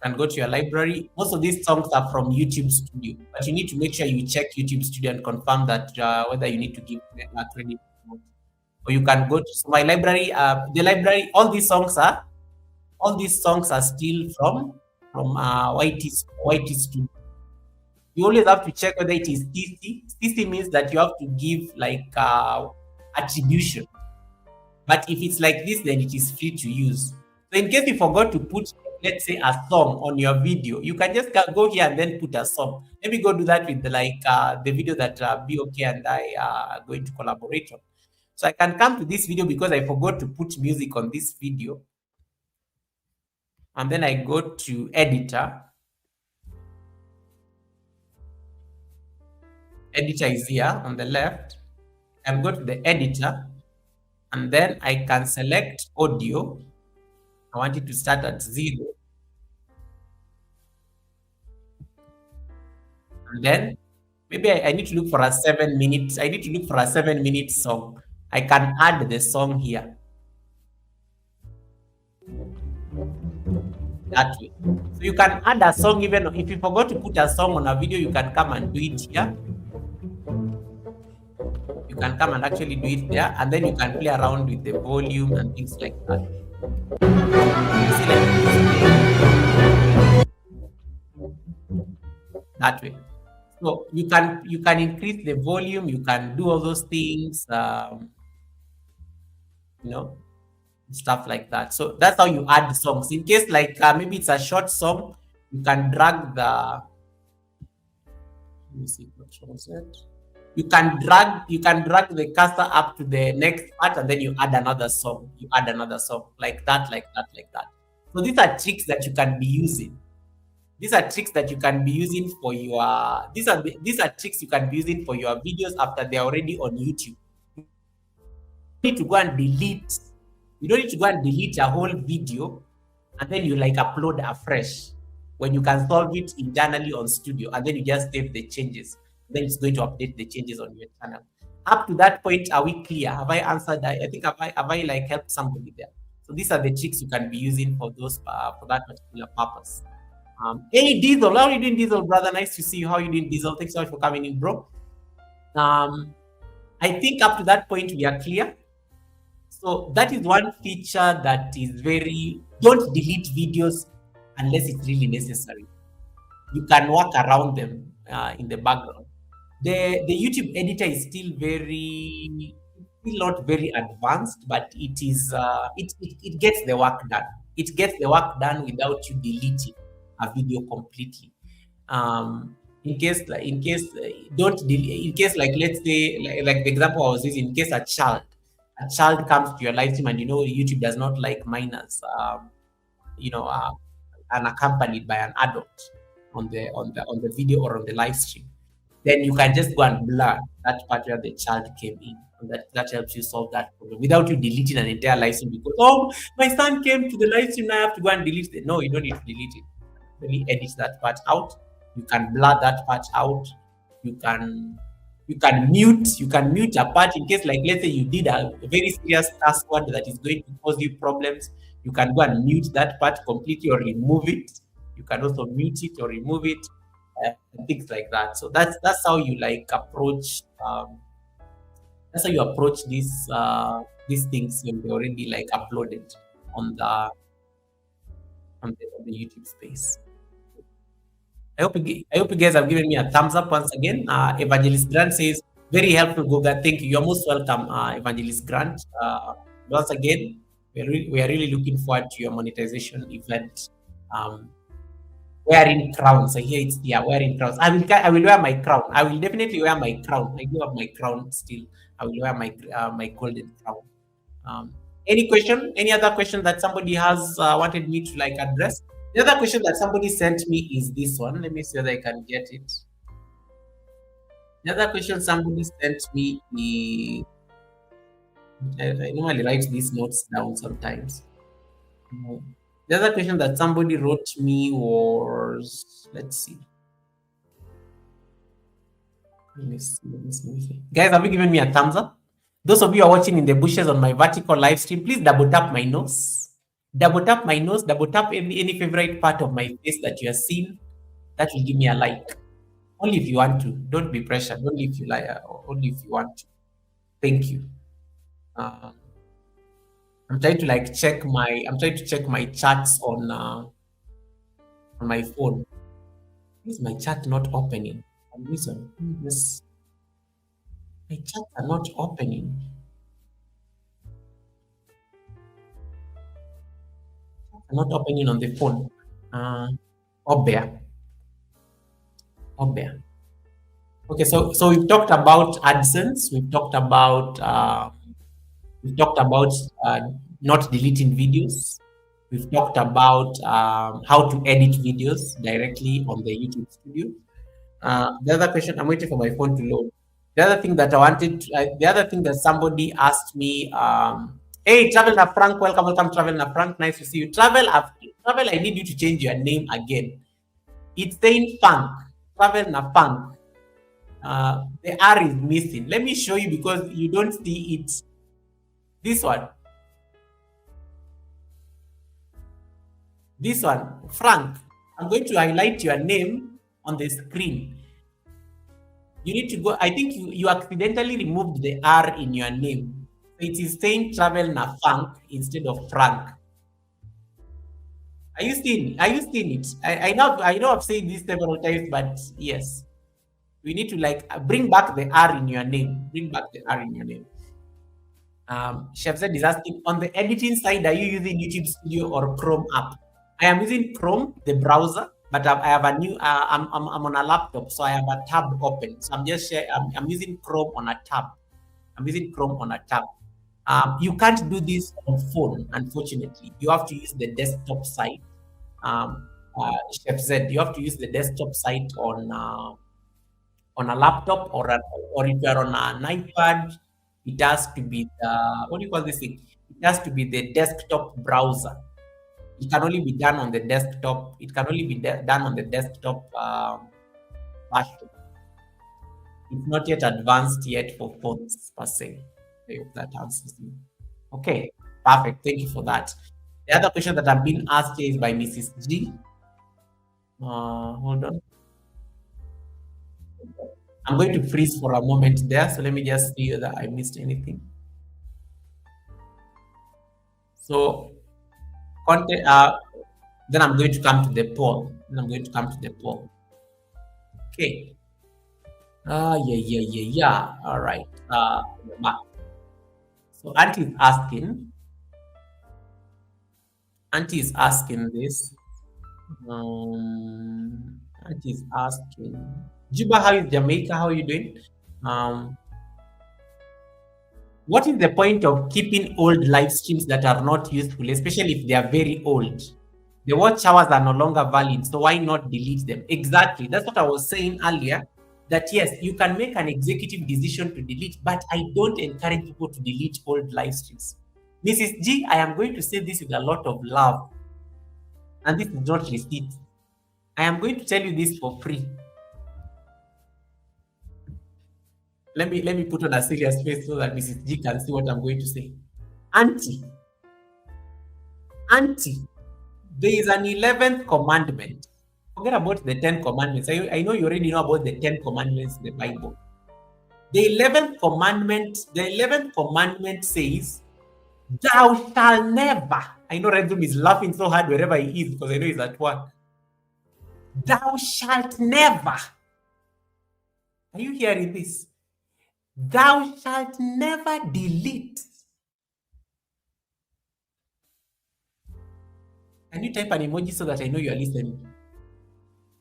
And go to your library. Most of these songs are from YouTube Studio, but you need to make sure you check YouTube Studio and confirm that whether you need to give credit. Or you can go to my library. The library, all these songs are still from YT Studio. You always have to check whether it is CC. CC means that you have to give like attribution. But if it's like this, then it is free to use. So in case you forgot to put, let's say, a song on your video, you can just go here and then put a song. Maybe go do that with the video that BOK and I are going to collaborate on. So I can come to this video because I forgot to put music on this video. And then I go to editor. Editor is here on the left. I'll go to the editor. And then I can select audio. I want it to start at 0. And then maybe I need to look for a 7 minutes. I need to look for a 7-minute song. I can add the song here. that way. So you can add a song. Even if you forgot to put a song on a video, you can come and do it here. You can come and actually do it there, and then you can play around with the volume and things like that. You see, like that way. So you can increase the volume, you can do all those things, you know, stuff like that. So that's how you add songs. In case like maybe it's a short song, you can drag the. Let me see what was it. You can drag the cursor up to the next part, and then you add another song. You add another song like that, like that, like that. So these are tricks that you can be using. These are tricks that you can be using for your. These are tricks you can be using for your videos after they're already on YouTube. You don't need to go and delete. You don't need to go and delete a whole video, and then you like upload afresh. When you can solve it internally on Studio, and then you just save the changes. Then it's going to update the changes on your channel. Up to that point, are we clear? Have I answered that? I think have I like helped somebody there? So these are the tricks you can be using for those for that particular purpose. Hey Diesel, how are you doing, Diesel, brother? Nice to see you. How are you doing, Diesel? Thanks so much for coming in, bro. I think up to that point we are clear. So that is one feature that is very. Don't delete videos unless it's really necessary. You can work around them in the background. The YouTube editor is still not very advanced, but it is it gets the work done. It gets the work done without you deleting a video completely. In case don't delete. In case like let's say like the example I was using. In case a child comes to your live stream, and you know YouTube does not like minors. Unaccompanied by an adult on the video or on the live stream, then you can just go and blur that part where the child came in, and that helps you solve that problem without you deleting an entire live stream because my son came to the live stream, now I have to go and delete it. No, you don't need to delete it. Maybe edit that part out. You can blur that part out. You can mute a part in case, like, let's say you did a very serious password that is going to cause you problems. You can go and mute that part completely or remove it. You can also mute it or remove it, and things like that. So that's how you like approach. That's how you approach these things when they already like uploaded on the YouTube space. I hope you guys have given me a thumbs up once again. Evangelist Grant says, very helpful, Goga. Thank you. You're most welcome, Evangelist Grant. Once again, we are really looking forward to your monetization event. Wearing crowns. I hear it's wearing crowns. I will wear my crown. I will definitely wear my crown. I do have my crown still. I will wear my golden crown. Any question? Any other question that somebody has wanted me to like address? The other question that somebody sent me is this one. Let me see whether I can get it. The other question somebody sent me is, I normally write these notes down sometimes. The other question that somebody wrote me was, let's see. Let me see. Guys, have you given me a thumbs up? Those of you who are watching in the bushes on my vertical live stream, please double tap my nose. Double tap my nose, double tap any favorite part of my face that you are seeing. That will give me a like. Only if you want to. Don't be pressured. Only if you like. Only if you want to. Thank you. I'm trying to check my chats on my phone. Why is my chat not opening? For some reason. My chats are not opening. Not opening on the phone. Obia. Okay, so we've talked about AdSense. We've talked about not deleting videos. We've talked about how to edit videos directly on the YouTube Studio. The other question, I'm waiting for my phone to load. The other thing that somebody asked me. Hey, Travel Na Frank, welcome, Travel Na Frank. Nice to see you. Travel, I need you to change your name again. It's saying Funk. Travel Na Funk. The R is missing. Let me show you because you don't see it. This one. This one, Frank. I'm going to highlight your name on the screen. You need to go. I think you accidentally removed the R in your name. So it is saying Travel na Funk instead of Frank. Are you seeing? Are you seeing it? I know I've said this several times, but yes, we need to like bring back the R in your name. Bring back the R in your name. Chef Z is asking, on the editing side, are you using YouTube Studio or Chrome app? I am using Chrome, the browser, but I have a new. I'm on a laptop, so I have a tab open. So I'm just I'm using Chrome on a tab. I'm using Chrome on a tab. You can't do this on phone, unfortunately. You have to use the desktop site. Chef Z, you have to use the desktop site on a laptop or if you're on an iPad, it has to be the what do you call this thing? It has to be the desktop browser. It can only be done on the desktop. It can only be done on the desktop version. It's not yet advanced yet for phones per se. I hope that answers me. Okay, perfect. Thank you for that. The other question that I've been asked here is by Mrs. G. Hold on. I'm going to freeze for a moment there. So let me just see whether I missed anything. So content, then I'm going to come to the poll. Okay. Yeah. All right. So Auntie is asking this. Auntie is asking, Juba, how is Jamaica? How are you doing? What is the point of keeping old live streams that are not useful, especially if they are very old? The watch hours are no longer valid, so why not delete them? Exactly. That's what I was saying earlier. That yes, you can make an executive decision to delete, but I don't encourage people to delete old live streams. Mrs. G, I am going to say this with a lot of love, and this is not receipt. I am going to tell you this for free. Let me put on a serious face so that Mrs. G can see what I'm going to say. Auntie, there is an 11th commandment. Forget about the 10 commandments. I know you already know about the 10 commandments in the Bible. The 11th commandment says, thou shalt never. I know Random is laughing so hard wherever he is because I know he's at work. Thou shalt never. Are you hearing this? Thou shalt never delete. Can you type an emoji so that I know you are listening?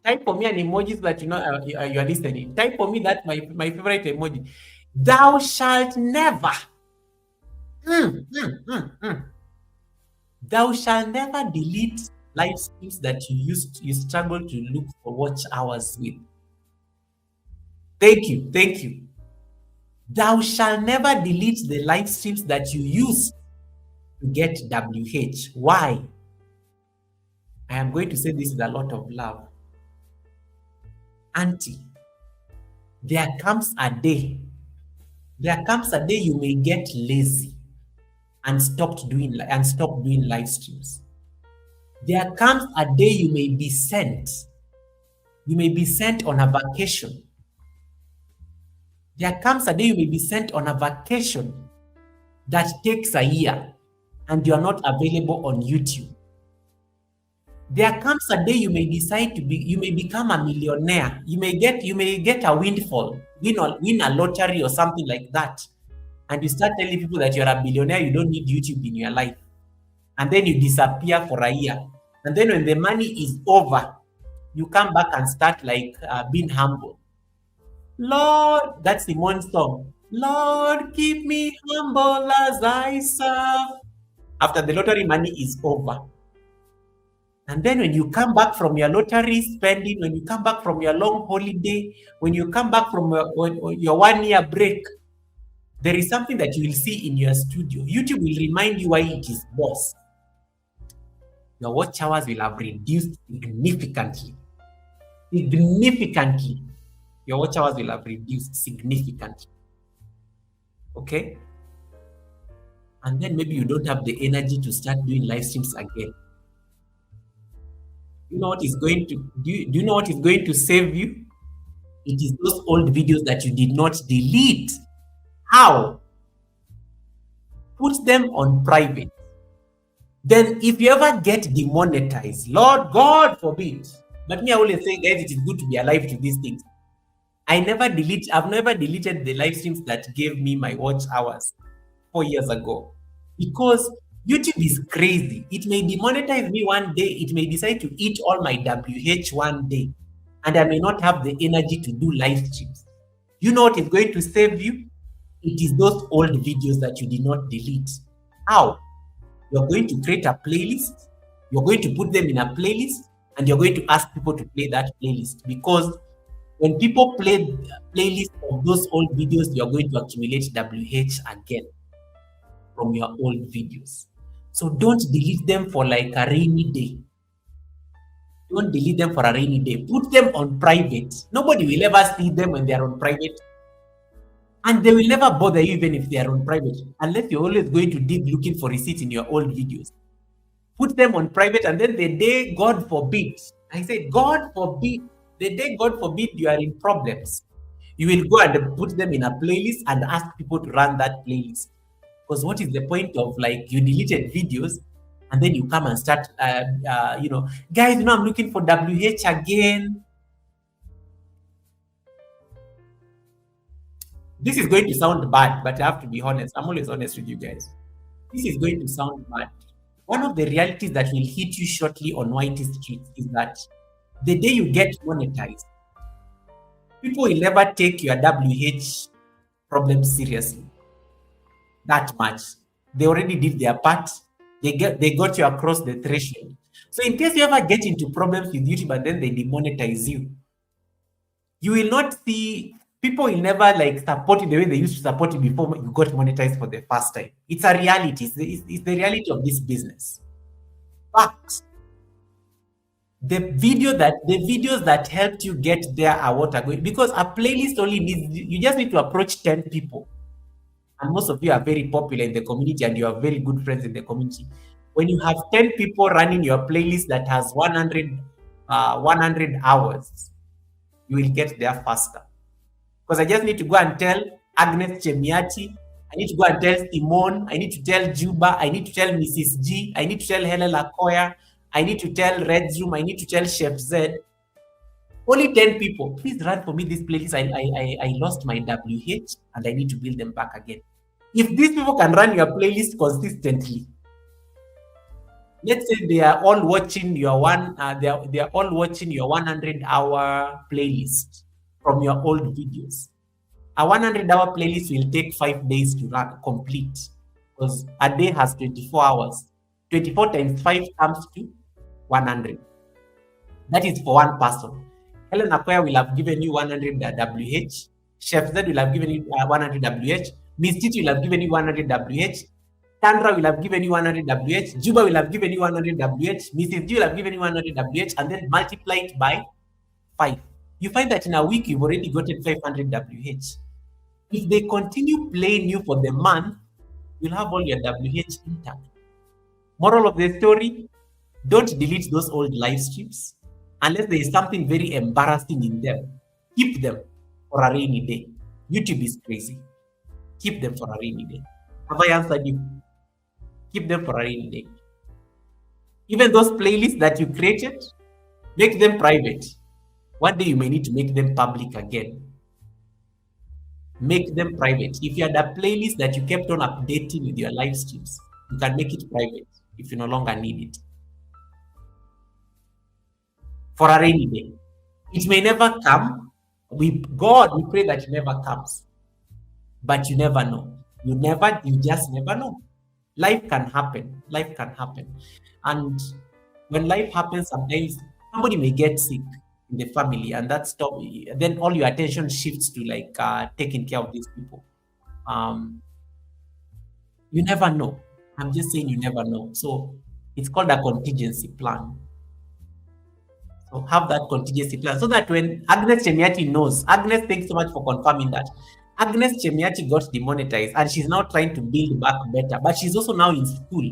Type for me an emoji so that you know you are listening. Type for me that my favorite emoji. Thou shalt never. Thou shalt never delete live streams that you struggle to look for watch hours with. Thank you. Thou shalt never delete the live streams that you use to get WH. Why? I am going to say this with a lot of love. Auntie, there comes a day you may get lazy and stop doing live streams. There comes a day you may be sent on a vacation. There comes a day you may be sent on a vacation that takes a year and you are not available on YouTube. There comes a day you may decide you may become a millionaire. You may get a windfall, win a lottery or something like that. And you start telling people that you're a billionaire, you don't need YouTube in your life. And then you disappear for a year. And then when the money is over, you come back and start like being humble. Lord, that's Simone's song. Lord, keep me humble as I serve. After the lottery money is over. And then when you come back from your lottery spending, when you come back from your long holiday, when you come back from your 1 year break, there is something that you will see in your studio. YouTube will remind you why it is boss. Your watch hours will have reduced significantly. Your watch hours will have reduced significantly. Okay? And then maybe you don't have the energy to start doing live streams again. You know what is going to do you know what is going to save you? It is those old videos that you did not delete. How? Put them on private. Then if you ever get demonetized, Lord God forbid. But me, I always say, guys, it is good to be alive to these things. I've never deleted the live streams that gave me my watch hours 4 years ago. Because YouTube is crazy. It may demonetize me one day, it may decide to eat all my WH one day, and I may not have the energy to do live streams. You know what is going to save you? It is those old videos that you did not delete. How? You're going to create a playlist, you're going to put them in a playlist, and you're going to ask people to play that playlist. Because when people play playlists of those old videos, you're going to accumulate WH again from your old videos. So don't delete them for like a rainy day. Don't delete them for a rainy day. Put them on private. Nobody will ever see them when they are on private. And they will never bother you even if they are on private, unless you're always going to dig looking for receipts in your old videos. Put them on private, and then the day, God forbid, I said, God forbid, the day, God forbid, you are in problems, you will go and put them in a playlist and ask people to run that playlist. Because what is the point of like you deleted videos and then you come and start, guys, I'm looking for WH again. This is going to sound bad, but I have to be honest. I'm always honest with you guys. This is going to sound bad. One of the realities that will hit you shortly on Whitey Streets is that the day you get monetized, people will never take your WH problem seriously that much. They already did their part. They got you across the threshold. So in case you ever get into problems with YouTube and then they demonetize you, you will not see, people will never like support you the way they used to support you before you got monetized for the first time. It's a reality. It's the reality of this business. Facts. The videos that helped you get there are what are going, because a playlist only needs, you just need to approach 10 people. And most of you are very popular in the community and you are very good friends in the community. When you have 10 people running your playlist that has 100 hours, you will get there faster. Because I just need to go and tell Agnes Chemiati, I need to go and tell Simone, I need to tell Juba, I need to tell Mrs. G, I need to tell Helen Lakoya, I need to tell Red Zoom, I need to tell Chef Z. Only 10 people. Please run for me this playlist. I lost my WH and I need to build them back again. If these people can run your playlist consistently, let's say they are all watching your they are all watching your 100-hour playlist from your old videos. A 100-hour playlist will take 5 days to run complete, because a day has 24 hours. 24 times 5 comes to 100. That is for one person. Helen Akoya will have given you 100 WH. Chef Z will have given you 100 WH. Miss Titi will have given you 100 WH. Sandra will have given you 100 WH. Juba will have given you 100 WH. Mrs. G will have given you 100 WH, and then multiply it by 5. You find that in a week, you've already gotten 500 WH. If they continue playing you for the month, you'll have all your WH intact. Moral of the story, don't delete those old live streams unless there is something very embarrassing in them. Keep them for a rainy day. YouTube is crazy. Keep them for a rainy day. Have I answered you? Keep them for a rainy day. Even those playlists that you created, make them private. One day you may need to make them public again. Make them private. If you had a playlist that you kept on updating with your live streams, you can make it private if you no longer need it. For a rainy day. It may never come. We pray that it never comes. But you never know. You just never know. Life can happen. Life can happen. And when life happens, sometimes somebody may get sick in the family, and then all your attention shifts to like taking care of these people. You never know. I'm just saying you never know. So it's called a contingency plan. So have that contingency plan so that when Agnes Chemiati knows, Agnes, thanks so much for confirming that. Agnes Chemiati got demonetized and she's now trying to build back better, but she's also now in school.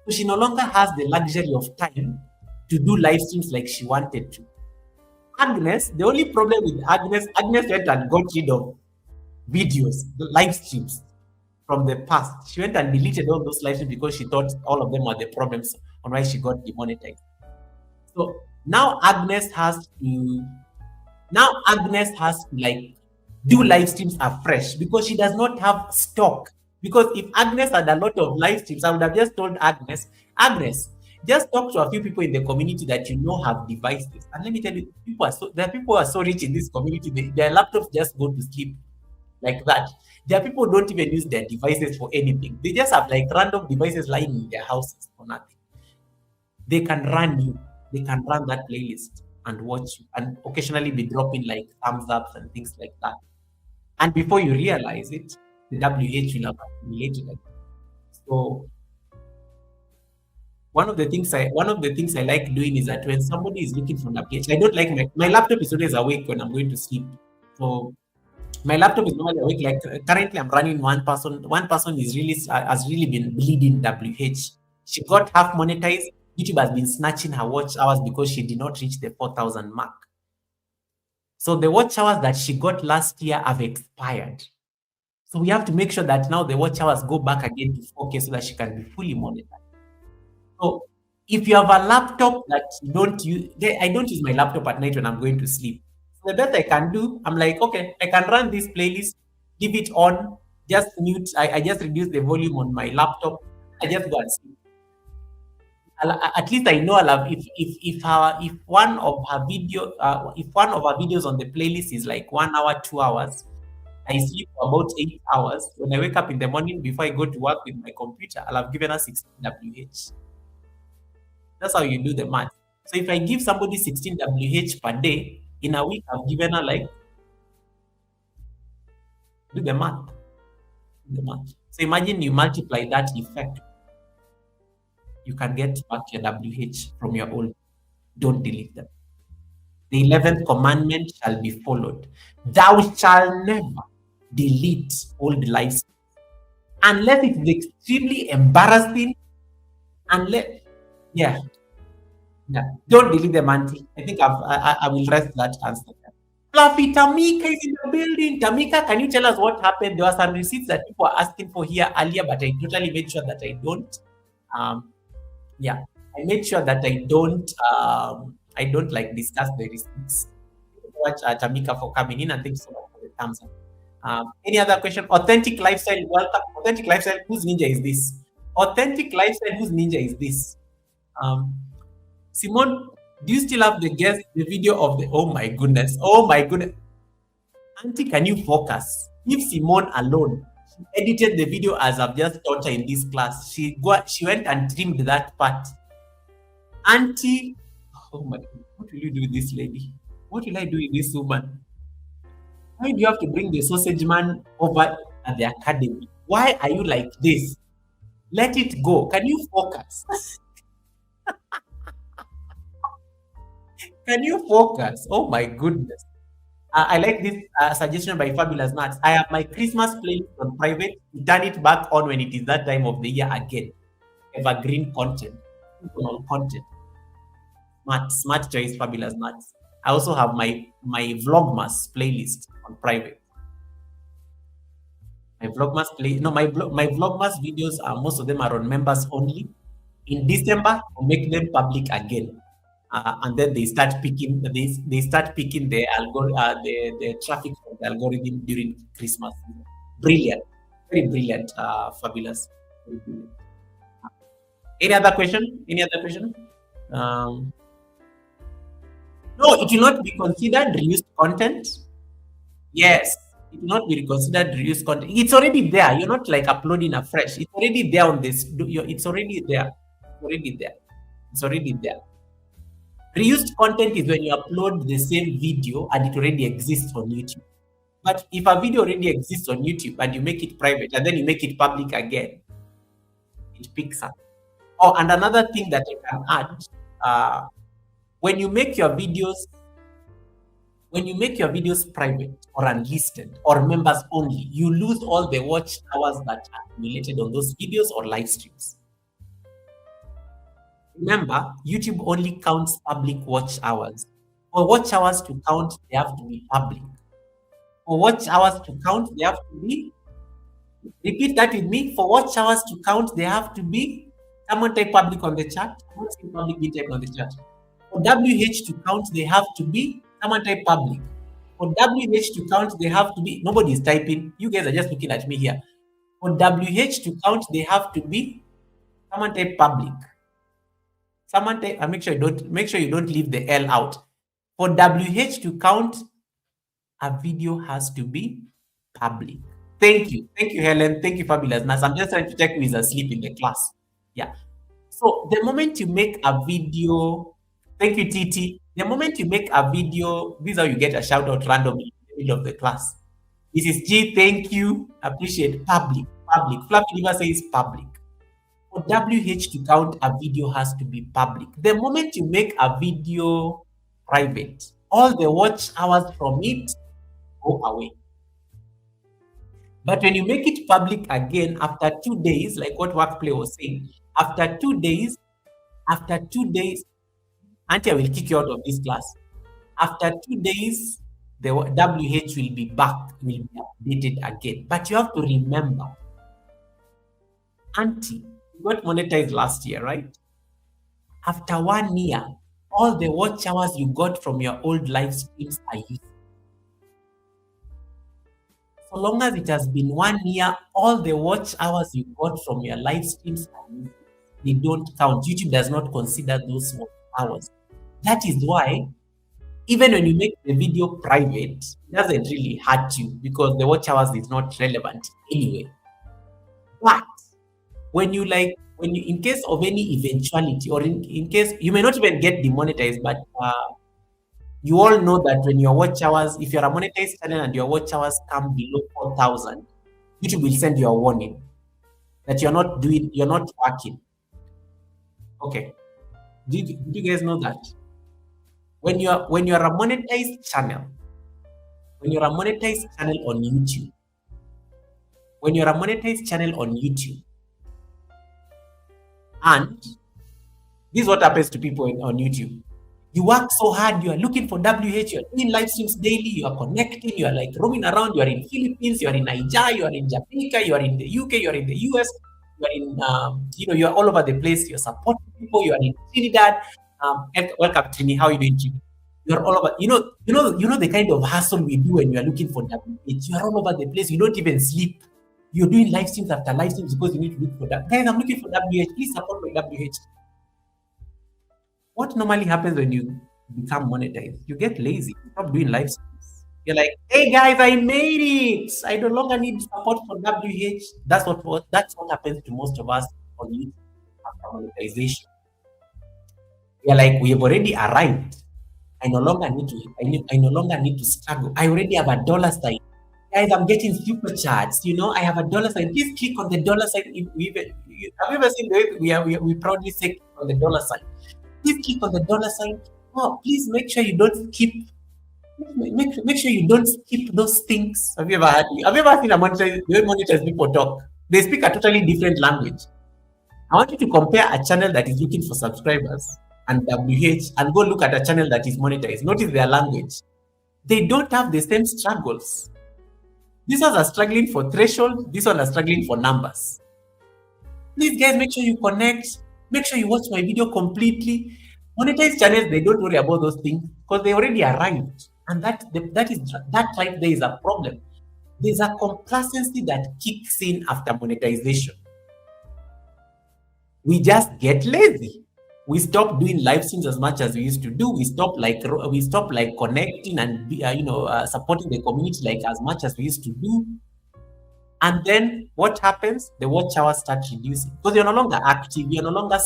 So she no longer has the luxury of time to do live streams like she wanted to. Agnes, the only problem with Agnes went and got rid of videos, live streams from the past. She went and deleted all those live streams because she thought all of them were the problems on why she got demonetized. So now Agnes has to like do live streams afresh because she does not have stock. Because if Agnes had a lot of live streams, I would have just told Agnes, just talk to a few people in the community that you know have devices. And let me tell you, there are people who are so rich in this community, their laptops just go to sleep like that. There are people who don't even use their devices for anything. They just have like random devices lying in their houses for nothing. They can run that playlist and watch you and occasionally be dropping like thumbs ups and things like that. And before you realize it, the WH will have accumulated it. So one of the things I like doing is that when somebody is looking for an WH, I don't like my laptop is always awake when I'm going to sleep. So my laptop is normally awake. Like currently, I'm running one person. One person is really has really been bleeding WH. She got half monetized. YouTube has been snatching her watch hours because she did not reach the 4,000 mark. So the watch hours that she got last year have expired. So we have to make sure that now the watch hours go back again to 4K so that she can be fully monetized. So if you have a laptop that you don't use, I don't use my laptop at night when I'm going to sleep. So the best I can do, I'm like, okay, I can run this playlist, give it on, just mute. I just reduce the volume on my laptop. I just go and sleep. At least I know I'll have if one of her videos on the playlist is like 1 hour, 2 hours, I sleep for about 8 hours. When I wake up in the morning before I go to work with my computer, I'll have given her 16 WH. That's how you do the math. So if I give somebody 16 WH per day, in a week I've given her like, do the math. So imagine you multiply that effect. You can get back your WH from your old. Don't delete them. The 11th commandment shall be followed. Thou shalt never delete old lives unless it is extremely embarrassing. Yeah. Don't delete them, Auntie. I think I will rest that answer. Fluffy Tamika is in the building. Tamika, can you tell us what happened? There were some receipts that people were asking for here earlier, but I totally made sure that I don't. I made sure that I don't like discuss the receipts. Watch Tamika for coming in, and thank you so much for the thumbs up. Any other question? Authentic lifestyle, welcome. Authentic lifestyle, whose ninja is this? Authentic lifestyle, whose ninja is this? Simone, do you still have the video of the? Oh my goodness! Auntie, can you focus? Leave Simone alone. She edited the video as I've just taught her in this class. She went and trimmed that part. Auntie, oh my God, what will you do with this lady? What will I do with this woman? Why do you have to bring the sausage man over at the academy? Why are you like this? Let it go. Can you focus? Can you focus? Oh my goodness. I like this suggestion by Fabulous Nuts. I have my Christmas playlist on private. Turn it back on when it is that time of the year again. Evergreen content. Smart choice, Fabulous Nuts. I also have my Vlogmas playlist on private. My Vlogmas my Vlogmas videos most of them are on members only. In December, I'll make them public again. And then they start picking the traffic from the algorithm during Christmas. Brilliant, very brilliant, fabulous. Very brilliant. Any other question? No, it will not be considered reused content. Yes, it will not be considered reused content. It's already there. You're not like uploading afresh. It's already there on this. It's already there. It's already there. Reused content is when you upload the same video and it already exists on YouTube. But if a video already exists on YouTube and you make it private and then you make it public again, it picks up. Oh, and another thing that I can add, when you make your videos private or unlisted or members only, you lose all the watch hours that are related on those videos or live streams. Remember, YouTube only counts public watch hours. For watch hours to count, they have to be public. For watch hours to count, they have to be, repeat that with me. For watch hours to count, they have to be, someone type public on the chat. Someone say public, be type on the chat. For WH to count, they have to be, someone type public. For WH to count, they have to be, nobody is typing. You guys are just looking at me here. For WH to count, they have to be, someone type public. Someone type, and make sure you don't leave the L out. For WH to count, a video has to be public. Thank you, Helen. Thank you, Fabulous Nas. I'm just trying to check who is asleep in the class. Yeah. So the moment you make a video, thank you, TT. The moment you make a video, this is how you get a shout out randomly in the middle of the class. This is G. Thank you. Appreciate public. Fluffy Liver says public. For WH to count, a video has to be public. The moment you make a video private, all the watch hours from it go away. But when you make it public again after 2 days, like what Workplay was saying, after 2 days, Auntie, I will kick you out of this class. After 2 days, the WH will be back, will be updated again. But you have to remember, Auntie, you got monetized last year, right? After 1 year, all the watch hours you got from your old live streams are used. So long as it has been 1 year, all the watch hours you got from your live streams are used. They don't count. YouTube does not consider those watch hours. That is why, even when you make the video private, it doesn't really hurt you because the watch hours is not relevant anyway. But when you in case of any eventuality, or in case you may not even get demonetized, but you all know that when your watch hours, if you're a monetized channel and your watch hours come below 4,000, YouTube will send you a warning that you're not working. Okay. Did you guys know that? When you're a monetized channel, on YouTube, and this is what happens to people on YouTube. You work so hard, you are looking for WH, you are doing live streams daily, you are connecting, you are like roaming around, you are in Philippines, you are in Nigeria, you are in Jamaica, you are in the UK, you are in the US, you are in, you are all over the place, you're supporting people, you are in Trinidad. Welcome, Trini. How are you doing, Trini? You're all over. You know the kind of hustle we do when you are looking for WH. You are all over the place. You don't even sleep. You're doing live streams after live streams because you need to look for that. Guys, I'm looking for WH. Please support my WH. What normally happens when you become monetized? You get lazy. You stop doing live streams. You're like, hey guys, I made it. I no longer need support for WH. That's what happens to most of us on YouTube after monetization. We're like, we have already arrived. I no longer need to struggle. I already have a dollar sign. Guys, I'm getting super chats. I have a dollar sign. Please click on the dollar sign. Have you ever seen the way we proudly say click on the dollar sign? Please click on the dollar sign. Oh, please make sure you don't skip. Make sure you don't skip those things. Have you ever seen a monetized people talk? They speak a totally different language. I want you to compare a channel that is looking for subscribers and WH and go look at a channel that is monetized. Notice their language. They don't have the same struggles. These ones are struggling for threshold. These ones are struggling for numbers. Please, guys, make sure you connect. Make sure you watch my video completely. Monetized channels, they don't worry about those things because they already arrived. And that right there is a problem. There's a complacency that kicks in after monetization. We just get lazy. We stop doing live streams as much as we used to do. We stop connecting and supporting the community like as much as we used to do. And then what happens? The watch hours start reducing because you're no longer active. You're no longer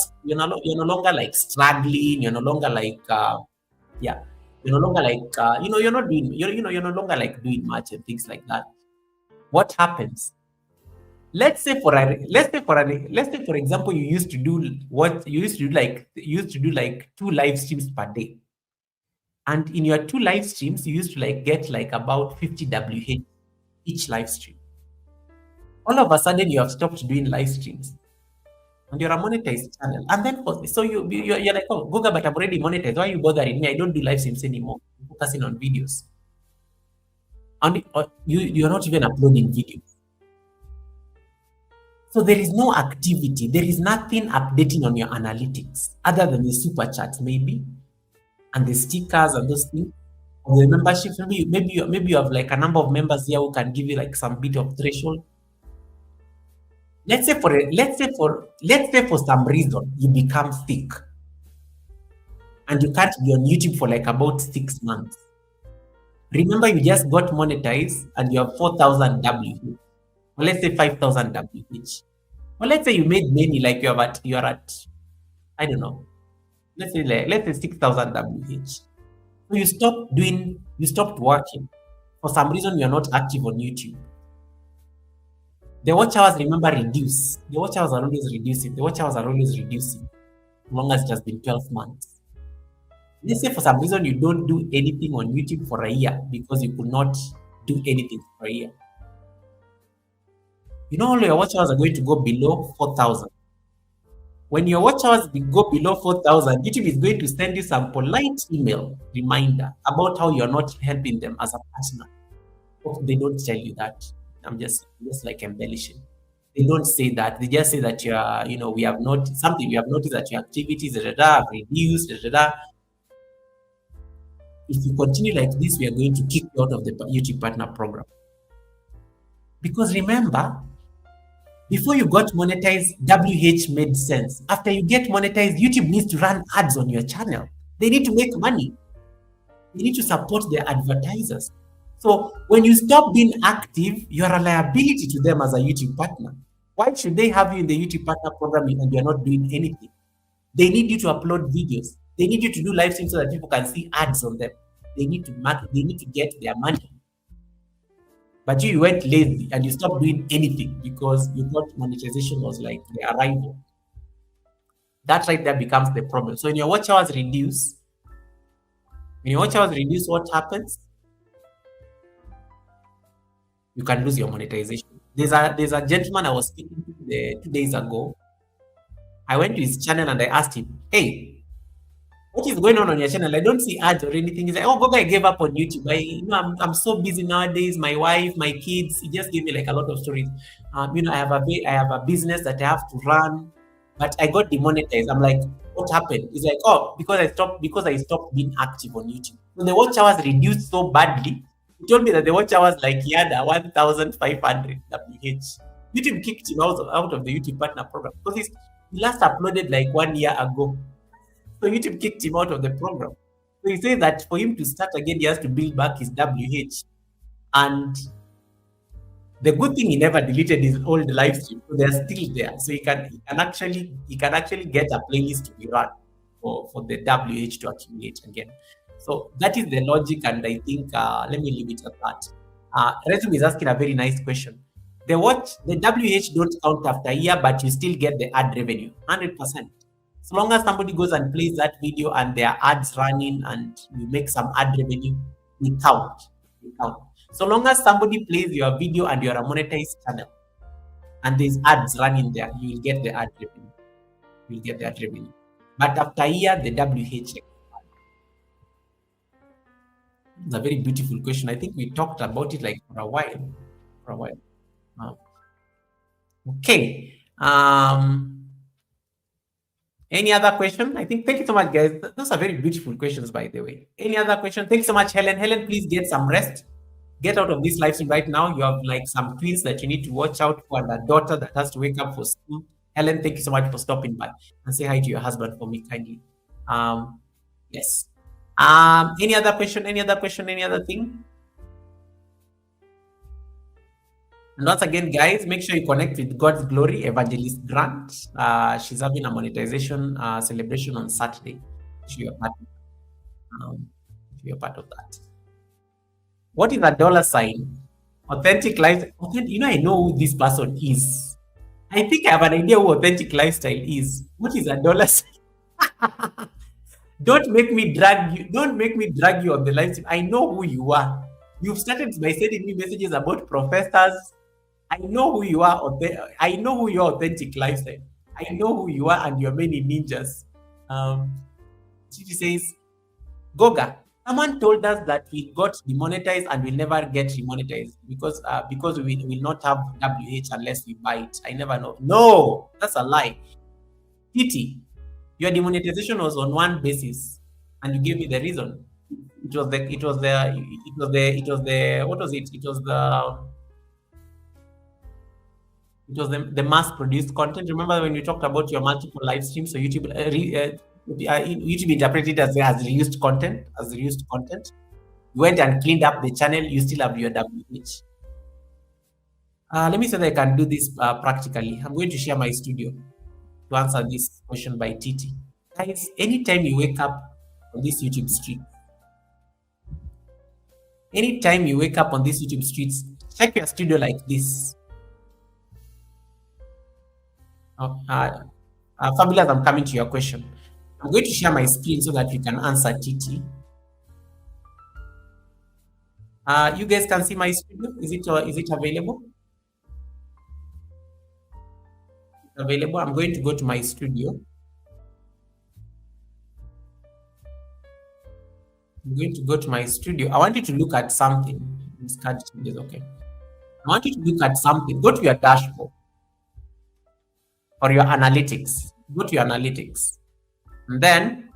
like struggling. You're no longer like you're no longer like you're no longer like doing much and things like that. What happens? Let's say for example, you used to do like 2 live streams per day, and in your 2 live streams you used to get about 50 WH each live stream. All of a sudden you have stopped doing live streams. and you're a monetized channel. And then so you're like, oh, Google, but I'm already monetized. Why are you bothering me? I don't do live streams anymore. I'm focusing on videos. And you're not even uploading videos. So there is no activity. There is nothing updating on your analytics other than the super chats, maybe, and the stickers and those things. Or the membership, maybe you have like a number of members here who can give you like some bit of threshold. Let's say for some reason you become sick and you can't be on YouTube for like about 6 months. Remember, you just got monetized and you have 4,000 WH, or let's say 5,000 WH. Or let's say you made many, like you're at I don't know. Let's say 6,000 WH. So you stopped working. For some reason, you're not active on YouTube. The watch hours, remember, reduce. The watch hours are always reducing. As long as it has been 12 months. Let's say for some reason you don't do anything on YouTube for a year because you could not do anything for a year. You know, all your watch hours are going to go below 4,000. When your watch hours go below 4,000, YouTube is going to send you some polite email reminder about how you're not helping them as a partner. They don't tell you that. I'm just like embellishing. They don't say that. They just say that we have noticed something. We have noticed that your activities have reduced. If you continue like this, we are going to kick you out of the YouTube Partner Program. Because remember, before you got monetized, WH made sense. After you get monetized, YouTube needs to run ads on your channel. They need to make money. They need to support their advertisers. So when you stop being active, you're a liability to them as a YouTube partner. Why should they have you in the YouTube Partner Program and you're not doing anything? They need you to upload videos. They need you to do live streams so that people can see ads on them. They need to get their money. But you went lazy and you stopped doing anything because you thought monetization was like the arrival. That right there becomes the problem. So when your watch hours reduce, what happens? You can lose your monetization. There's a gentleman I was speaking to 2 days ago. I went to his channel and I asked him, hey, what is going on your channel? I don't see ads or anything. He's like, oh, Gogo, I gave up on YouTube. I'm so busy nowadays. My wife, my kids. He just gave me like a lot of stories. I have a business that I have to run, but I got demonetized. I'm like, what happened? He's like, oh, because I stopped being active on YouTube. So the watch hours reduced so badly. He told me that the watch hours like he had 1,500 WH. YouTube kicked him out of the YouTube Partner Program because he last uploaded like 1 year ago. So YouTube kicked him out of the program. So he said that for him to start again, he has to build back his WH. And the good thing, he never deleted his old live stream, so they're still there. So he can actually get a playlist to be run for the WH to accumulate again. So that is the logic, and I think let me leave it at that. Resume is asking a very nice question. The WH don't count after a year, but you still get the ad revenue, 100%. So long as somebody goes and plays that video and there are ads running and you make some ad revenue, we count. So long as somebody plays your video and you're a monetized channel and there's ads running there, you will get the ad revenue. But after a year, the WH. It's a very beautiful question. I think we talked about it like for a while. Okay. Any other question? I think, thank you so much, guys. Those are very beautiful questions, by the way. Any other question? Thanks so much, Helen. Helen, please get some rest. Get out of this live stream right now. You have like some twins that you need to watch out for and a daughter that has to wake up for school. Helen, thank you so much for stopping by, and say hi to your husband for me kindly. Yes. Any other question? Any other thing? And once again, guys, make sure you connect with God's Glory Evangelist Grant. She's having a monetization celebration on Saturday. You're part of that. What is a $sign? Authentic life. I know who this person is. I think I have an idea who Authentic Lifestyle is. What is a $sign? Don't make me drag you on the live stream. I know who you are. You've started by sending me messages about professors. I know who you are. I know who your Authentic Lifestyle. I know who you are and your many ninjas. Chichi says, Goga, someone told us that we got demonetized and will never get remonetized because we will not have WH unless we buy it. I never know. No, that's a lie. Titi, your demonetization was on one basis, and you gave me the reason. What was it? The mass produced content. Remember when you talked about your multiple live streams? So YouTube interpreted it as reused content. You went and cleaned up the channel. You still have your WH. Let me see that I can do this practically. I'm going to share my studio to answer this question by Titi. Guys, anytime you wake up on this YouTube street, check your studio like this. Fabulous, I'm coming to your question. I'm going to share my screen so that you can answer Titi. You guys can see my studio. Is it available? Available. I'm going to go to my studio. I want you to look at something. This card is okay. I want you to look at something. Go to your dashboard or your analytics. Go to your analytics. And then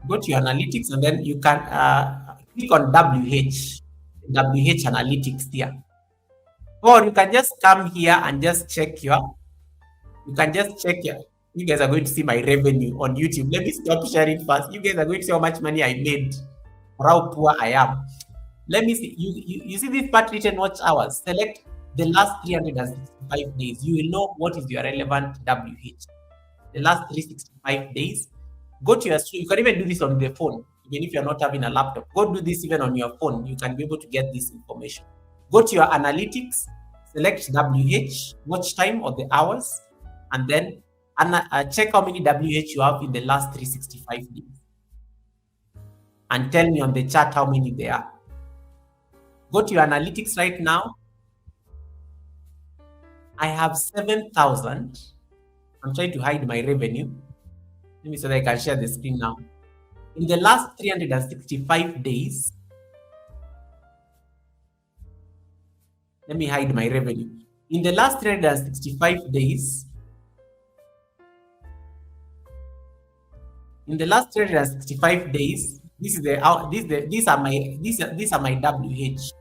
go to your analytics, and then you can click on WH analytics here. Or you can just come here and just check you guys are going to see my revenue on YouTube. Let me stop sharing fast. You guys are going to see how much money I made or how poor I am. Let me see. You see this part written watch hours. Select the last 365 days. You will know what is your relevant WH. The last 365 days. Go to your stream. You can even do this on the phone. Even if you're not having a laptop, go do this even on your phone. You can be able to get this information. Go to your analytics, select WH, watch time or the hours, and then check how many WH you have in the last 365 days. And tell me on the chart how many there are. Go to your analytics right now. I have 7,000. I'm trying to hide my revenue. Let me see that I can share the screen now. In the last 365 days, let me hide my revenue. In the last 365 days, these are my WH.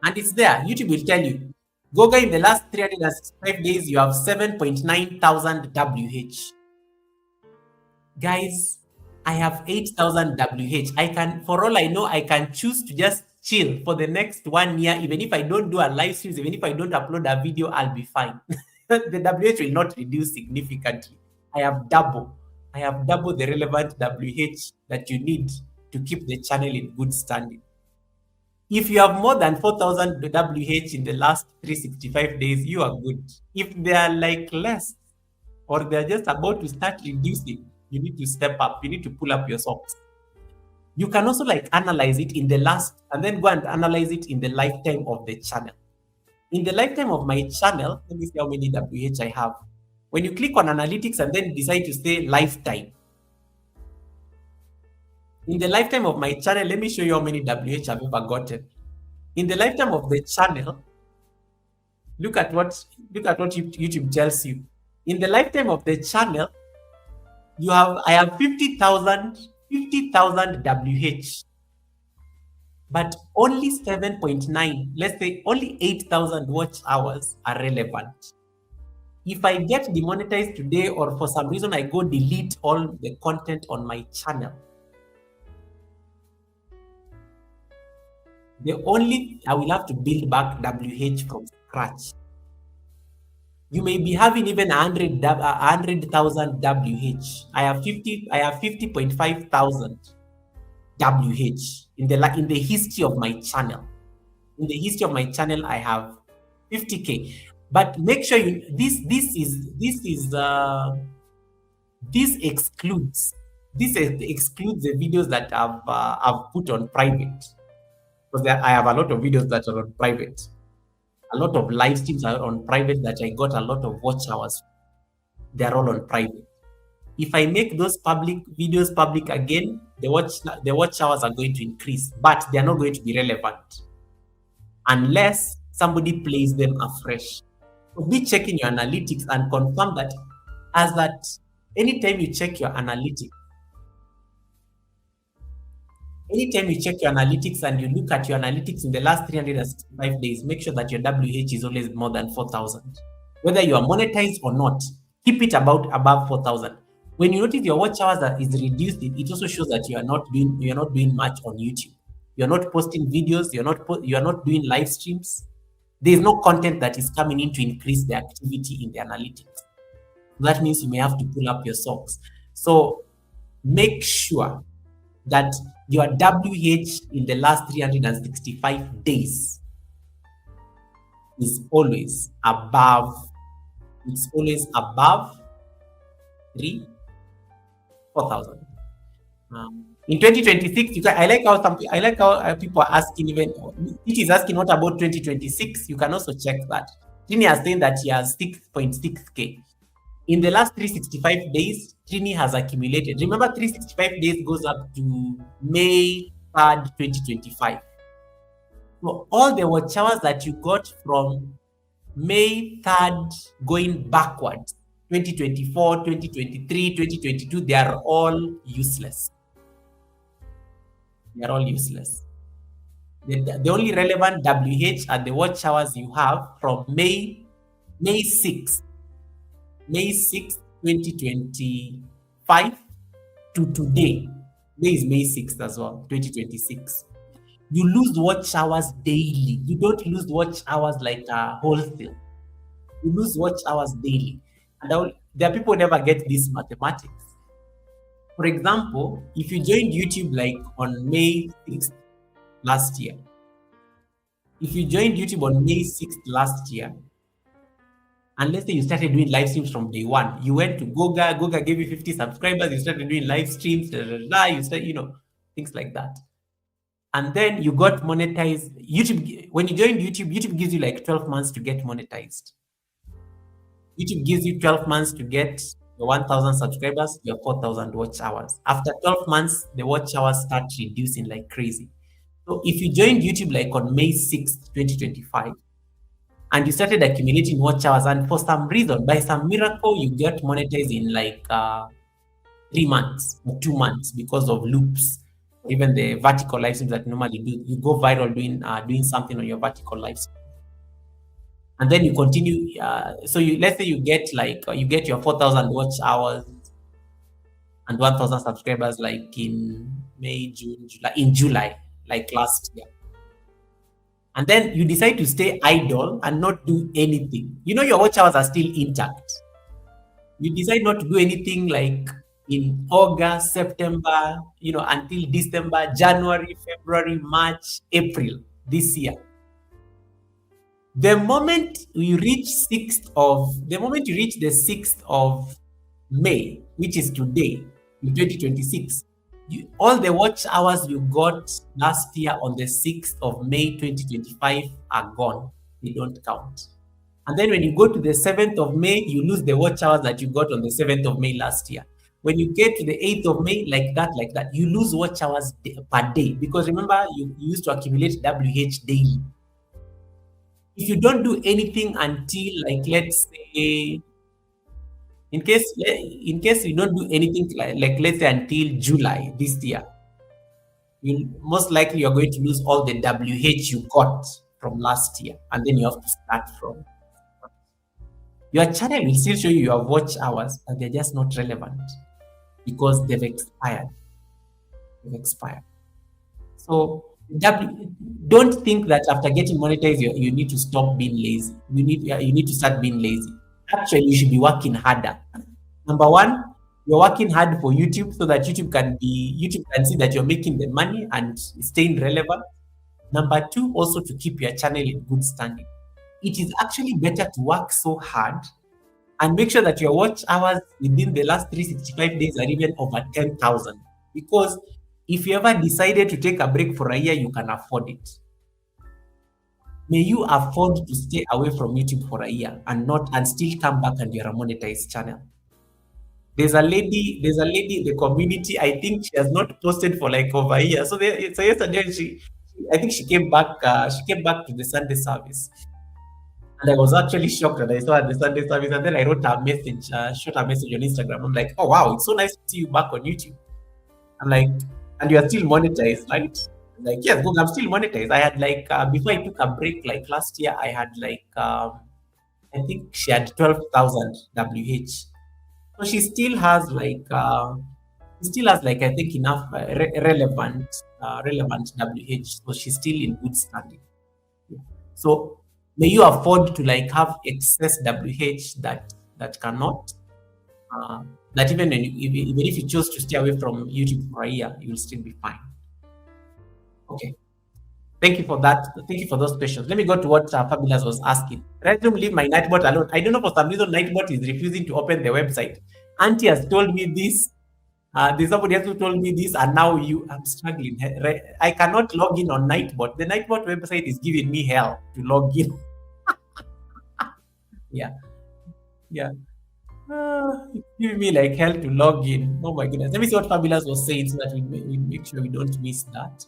And it's there. YouTube will tell you, Goga, in the last 365 days, you have 7.9 thousand WH. Guys, I have 8,000 WH. For all I know, I can choose to just chill for the next 1 year. Even if I don't do a live stream, even if I don't upload a video, I'll be fine. The WH will not reduce significantly. I have double the relevant WH that you need to keep the channel in good standing. If you have more than 4,000 WH in the last 365 days, you are good. If they are like less, or they're just about to start reducing, you need to step up. You need to pull up your socks. You can also analyze it in the last, and then go and analyze it in the lifetime of the channel. In the lifetime of my channel, let me see how many WH I have. When you click on analytics and then decide to say lifetime, in the lifetime of my channel, let me show you how many WH I've ever gotten. In the lifetime of the channel, look at what YouTube tells you. In the lifetime of the channel, I have 50,000 WH, but only 7.9, let's say only 8,000 watch hours are relevant. If I get demonetized today, or for some reason I go delete all the content on my channel, I will have to build back WH from scratch. You may be having even 100,000 WH. I have 50.5 thousand WH in the history of my channel. In the history of my channel, I have 50K. But make sure this excludes the videos that I've put on private, because I have a lot of videos that are on private. A lot of live streams are on private that I got a lot of watch hours. They're all on private. If I make those public videos public again, the watch hours are going to increase, but they're not going to be relevant unless somebody plays them afresh. So be checking your analytics and confirm that anytime you check your analytics, and you look at your analytics in the last 365 days, make sure that your WH is always more than 4,000. Whether you are monetized or not, keep it above 4,000. When you notice your watch hours that is reduced, it also shows that you are not doing much on YouTube. You're not posting videos. You're not doing live streams. There is no content that is coming in to increase the activity in the analytics. That means you may have to pull up your socks. So make sure that your WH in the last 365 days is always above. It's always above 4,000. In 2026, I like how people are asking. Even it is asking what about 2026. You can also check that. Trini has saying that he has 6.6K. In the last 365 days, Trini has accumulated. Remember, 365 days goes up to May 3rd, 2025. So all the watch hours that you got from May 3rd going backwards, 2024, 2023, 2022, they are all useless. They are all useless. The only relevant WH are the watch hours you have from May 6th, 2025 to today. Today is May 6th as well, 2026. You lose watch hours daily. You don't lose watch hours like wholesale. You lose watch hours daily. And there are people who never get this mathematics. For example, if you joined YouTube like on May 6th last year, and let's say you started doing live streams from day one, you went to Goga gave you 50 subscribers, you started doing live streams, you started, things like that. And then you got monetized. YouTube, when you joined YouTube gives you like 12 months to get monetized. YouTube gives you 12 months to get your 1,000 subscribers, your 4,000 watch hours. After 12 months, the watch hours start reducing like crazy. So if you joined YouTube like on May 6th, 2025, and you started accumulating watch hours, and for some reason, by some miracle, you get monetized in like 3 months or 2 months because of loops, even the vertical live streams that normally do, you go viral doing something on your vertical live stream. And then you continue. So let's say you get your 4,000 watch hours and 1,000 subscribers like in May, June, July, in July, like last year. And then you decide to stay idle and not do anything. Your watch hours are still intact. You decide not to do anything like in August, September, until December, January, February, March, April this year. The moment you reach the 6th of May, which is today, in 2026, all the watch hours you got last year on the 6th of May 2025 are gone. They don't count. And then when you go to the 7th of May, you lose the watch hours that you got on the 7th of May last year. When you get to the 8th of May, like that, you lose watch hours per day. Because remember, you used to accumulate WH daily. If you don't do anything until, like, let's say, in case you don't do anything like let's say until July this year, most likely you're going to lose all the WH you got from last year, and then you have to start from. Your channel will still show you your watch hours, but they're just not relevant because they've expired. So don't think that after getting monetized you need to stop being lazy. You need to start being lazy. Actually, you should be working harder. Number one, you're working hard for YouTube so that YouTube can see that you're making the money and staying relevant. Number two, also to keep your channel in good standing. It is actually better to work so hard and make sure that your watch hours within the last 365 days are even over 10,000. Because if you ever decided to take a break for a year, you can afford it. may you afford to stay away from YouTube for a year and still come back and you're a monetized channel. There's a lady in the community. I think she has not posted for like over a year. So yesterday I think she came back. She came back to the Sunday service, and I was actually shocked that I saw her at the Sunday service. And then I wrote her message, shot her message on Instagram. I'm like, oh wow, it's so nice to see you back on YouTube. I'm like, and you are still monetized, right? Like, yes, look, I'm still monetized. I had like before I took a break, like last year, I had like I think she had 12,000 WH. So she still has like I think enough relevant WH. So she's still in good standing. Yeah. So may you afford to like have excess WH that cannot that even if you choose to stay away from YouTube for a year, you will still be fine. Okay. Thank you for that. Thank you for those questions. Let me go to what Fabulous was asking. Let me leave my Nightbot alone. I don't know, for some reason Nightbot is refusing to open the website. Auntie has told me this. There's somebody else who told me this, and now I'm struggling. I cannot log in on Nightbot. The Nightbot website is giving me hell to log in. Yeah. It's giving me like hell to log in. Oh my goodness. Let me see what Fabulous was saying so that we make sure we don't miss that.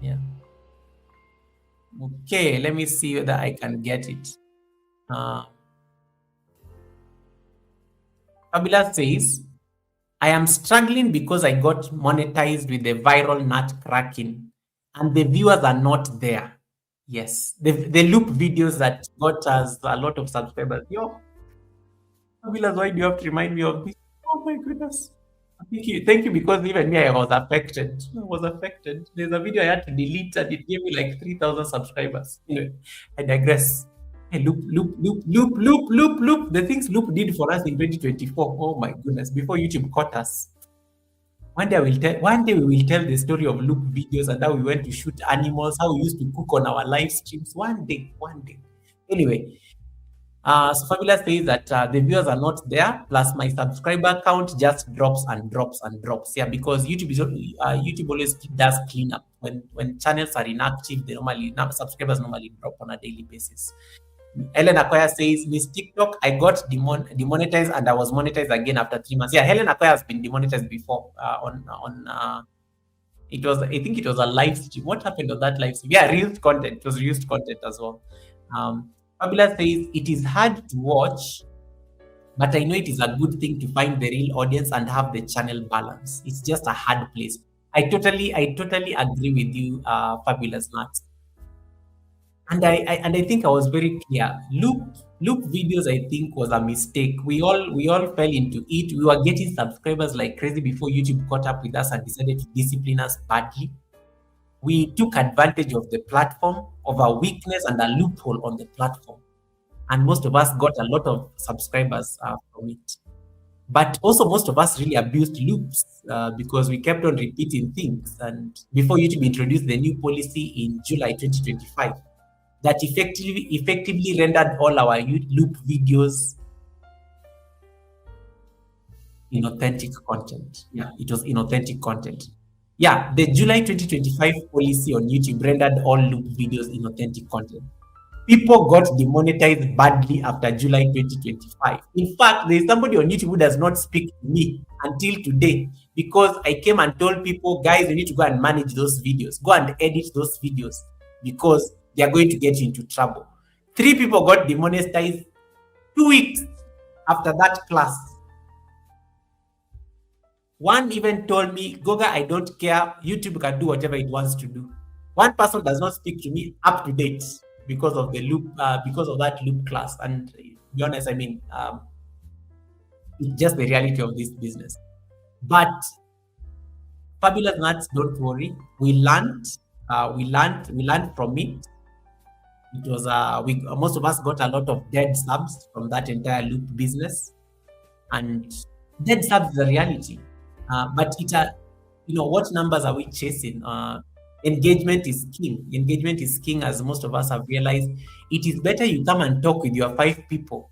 Yeah. Okay, let me see whether I can get it. Fabulous says, I am struggling because I got monetized with the viral nut cracking and the viewers are not there. Yes, the loop videos that got us a lot of subscribers. Yo, Fabulous, why do you have to remind me of this? Oh my goodness. Thank you, because even me, I was affected. There's a video I had to delete and it gave me like 3,000 subscribers. Anyway, I digress. Hey, loop. The things Loop did for us in 2024. Oh my goodness, before YouTube caught us. One day we will tell the story of Loop videos and how we went to shoot animals, how we used to cook on our live streams. One day. Anyway, so Fabulous says that the viewers are not there, plus my subscriber count just drops and drops. Yeah, because YouTube always does clean up. When channels are inactive, subscribers normally drop on a daily basis. Helen Akoya says, Miss TikTok, I got demonetized and I was monetized again after 3 months. Yeah, Helen Akoya has been demonetized before I think it was a live stream. What happened on that live stream? Yeah, reused content. It was reused content as well. Fabulous says, it is hard to watch, but I know it is a good thing to find the real audience and have the channel balance. It's just a hard place. I totally agree with you, Fabulous Nuts. And I think I was very clear. Loop videos, I think, was a mistake. We all fell into it. We were getting subscribers like crazy before YouTube caught up with us and decided to discipline us badly. We took advantage of the platform, of a weakness and a loophole on the platform. And most of us got a lot of subscribers from it. But also most of us really abused loops because we kept on repeating things. And before YouTube introduced the new policy in July 2025, that effectively rendered all our loop videos inauthentic content. Yeah, it was inauthentic content. Yeah, the July 2025 policy on YouTube rendered all loop videos inauthentic content. People got demonetized badly after July 2025. In fact, there's somebody on YouTube who does not speak to me until today because I came and told people, guys, you need to go and manage those videos. Go and edit those videos because they are going to get you into trouble. 3 people got demonetized 2 weeks after that class. One even told me, Goga, I don't care. YouTube can do whatever it wants to do. One person does not speak to me up to date because of the loop, because of that loop class. And to be honest, I mean, it's just the reality of this business. But Fabulous Nuts, don't worry. We learned from it. It was most of us got a lot of dead subs from that entire loop business, and dead subs is a reality. But what numbers are we chasing? Engagement is king. Engagement is king, as most of us have realized. It is better you come and talk with your 5 people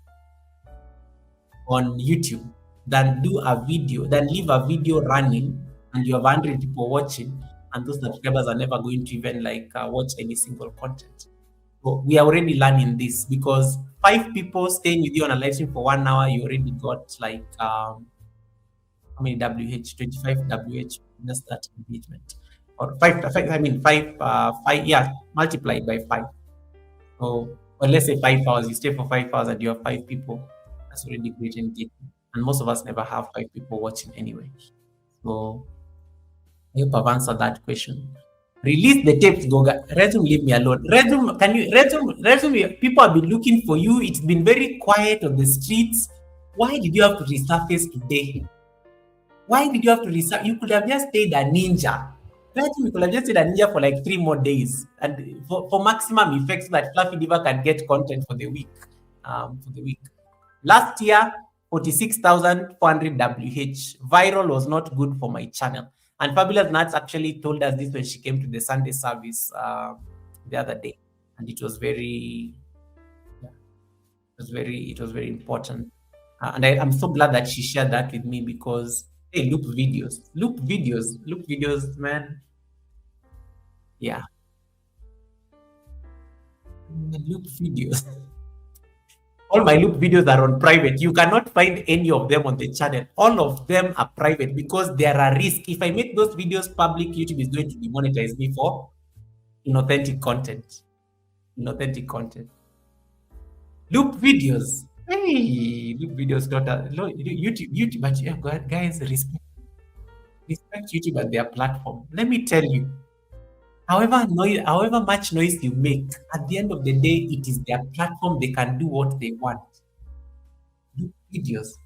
on YouTube than leave a video running and you have 100 people watching, and those subscribers are never going to even watch any single content. So we are already learning this because 5 people staying with you on a live stream for 1 hour, you already got like how many WH? 25 WH minus that engagement. Or I mean five, yeah, multiplied by 5. So, or let's say 5 hours, you stay for 5 hours and you have 5 people. That's already great engagement. And most of us never have 5 people watching anyway. So I hope I've answered that question. Release the tapes, Goga. Resume, leave me alone. Resume, people have been looking for you. It's been very quiet on the streets. Why did you have to resurface today? Why did you have to resurface? You could have just stayed a ninja. Resume, you could have just stayed a ninja for like 3 more days and for maximum effect so that Fluffy Diva can get content for the week. Last year, 46,400 WH. Viral was not good for my channel. And Fabulous Nuts actually told us this when she came to the Sunday service the other day, and it was very important. And I'm so glad that she shared that with me because hey, loop videos, man. Yeah, loop videos. All my loop videos are on private. You cannot find any of them on the channel. All of them are private because there are risks. If I make those videos public, YouTube is going to demonetize me for inauthentic content. Loop videos. Hey, loop videos. YouTube, but yeah, guys, respect YouTube and their platform. Let me tell you, however much noise you make, at the end of the day, it is their platform. They can do what they want. Do videos.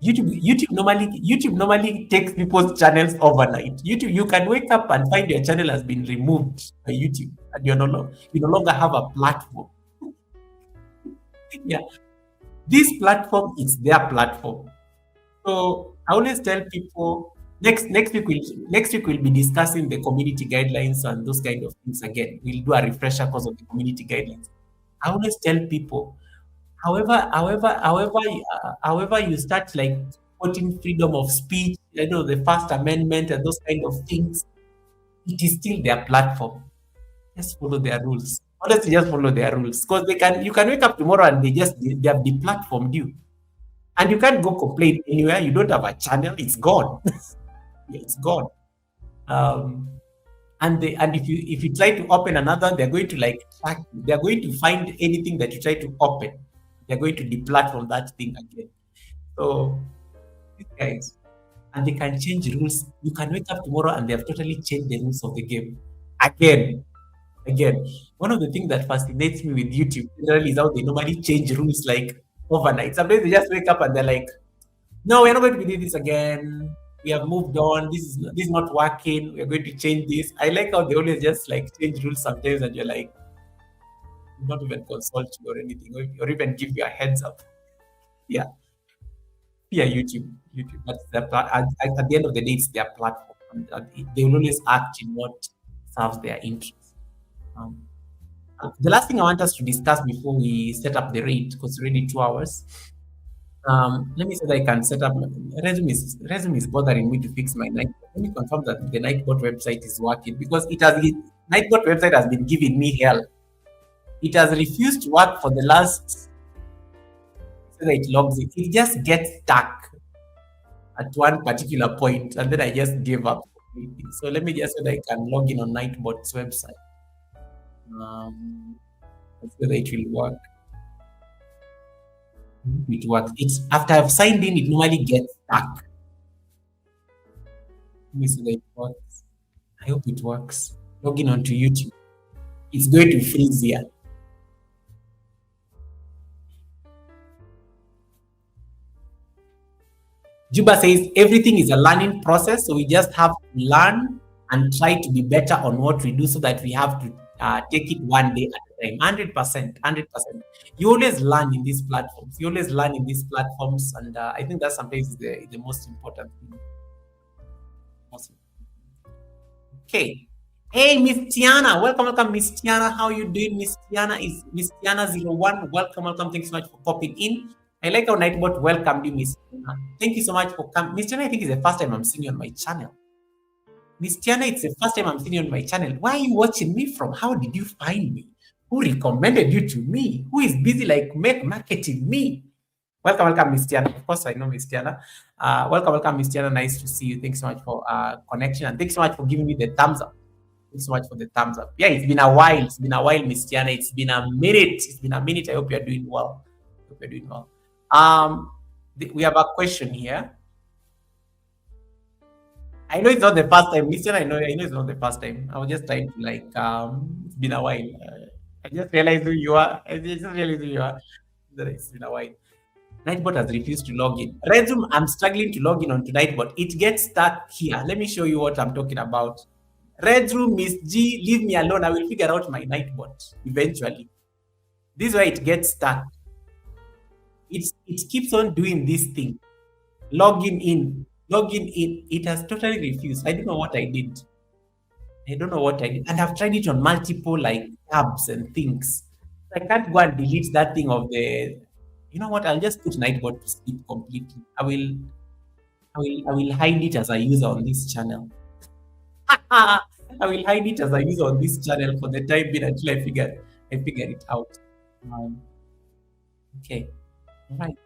YouTube normally takes people's channels overnight. YouTube, you can wake up and find your channel has been removed by YouTube, and you no longer have a platform. Yeah, this platform is their platform. So I always tell people next week we'll be discussing the community guidelines and those kind of things again. We'll do a refresher course of the community guidelines. I always tell people, however you start like putting freedom of speech, the First Amendment and those kind of things, it is still their platform. Just follow their rules. Honestly, just follow their rules because you can wake up tomorrow and they have deplatformed you. And you can't go complain anywhere. You don't have a channel. It's gone. It's gone. And if you try to open another, they're going to they're going to find anything that you try to open. They're going to deplatform that thing again. So these guys, and they can change rules. You can wake up tomorrow and they have totally changed the rules of the game again. One of the things that fascinates me with YouTube generally is how they normally change rules like overnight. Sometimes they just wake up and they're like, no, we're not going to be doing this again. We have moved on. This is not working. We're going to change this. I like how they always just like change rules sometimes and you're like, not even consult you or anything, or even give you a heads up. Yeah. YouTube. But at the end of the day, it's their platform. And they will always act in what serves their interests. The last thing I want us to discuss before we set up the raid, because it's already 2 hours. Let me see that I can set up. Resume is bothering me to fix my Nightbot. Let me confirm that the Nightbot website is working because Nightbot website has been giving me hell. It has refused to work for the last. So that it logs it. It just gets stuck at one particular point, and then I just gave up. So let me just so that I can log in on Nightbot's website. Let's see that it will work. It works. It's after I've signed in, it normally gets stuck. Let me see that it works. I hope it works. Logging onto YouTube. It's going to freeze here. Juba says everything is a learning process, so we just have to learn and try to be better on what we do so that we have to take it one day at a time. 100%. You always learn in these platforms. And I think that sometimes is the most important thing. Okay. Hey, Miss Tiana. Welcome, Miss Tiana. How you doing, Miss Tiana? Is Miss Tiana01. Welcome. Thanks so much for popping in. I like how Nightbot welcomed you, Miss Tiana. Thank you so much for coming. Miss Tiana, I think it's the first time I'm seeing you on my channel. Miss Tiana, it's the first time I'm seeing you on my channel. Where are you watching me from? How did you find me? Who recommended you to me? Who is busy like marketing me? Welcome, Miss Tiana. Of course, I know Miss Tiana. Welcome, Miss Tiana. Nice to see you. Thanks so much for connection, and thanks so much for giving me the thumbs up. Thanks so much for the thumbs up. Yeah, it's been a while. It's been a while, Miss Tiana. It's been a minute. It's been a minute. I hope you're doing well. Hope you're doing well. We have a question here. I know it's not the first time, Miss Tiana. I know it's not the first time. I was just trying to it's been a while. I just realized who you are. It's been a while. Nightbot has refused to log in. Resume, I'm struggling to log in onto Nightbot. It gets stuck here. Let me show you what I'm talking about. Redroom, Miss G, leave me alone. I will figure out my Nightbot eventually. This is where it gets stuck. It keeps on doing this thing. Logging in. It has totally refused. I don't know what I did. And I've tried it on multiple tabs and things. I can't go and delete that thing of the. You know what? I'll just put Nightbot to sleep completely. I will hide it as a user on this channel. I will hide it as a user on this channel for the time being until I figure it out. Okay. All right.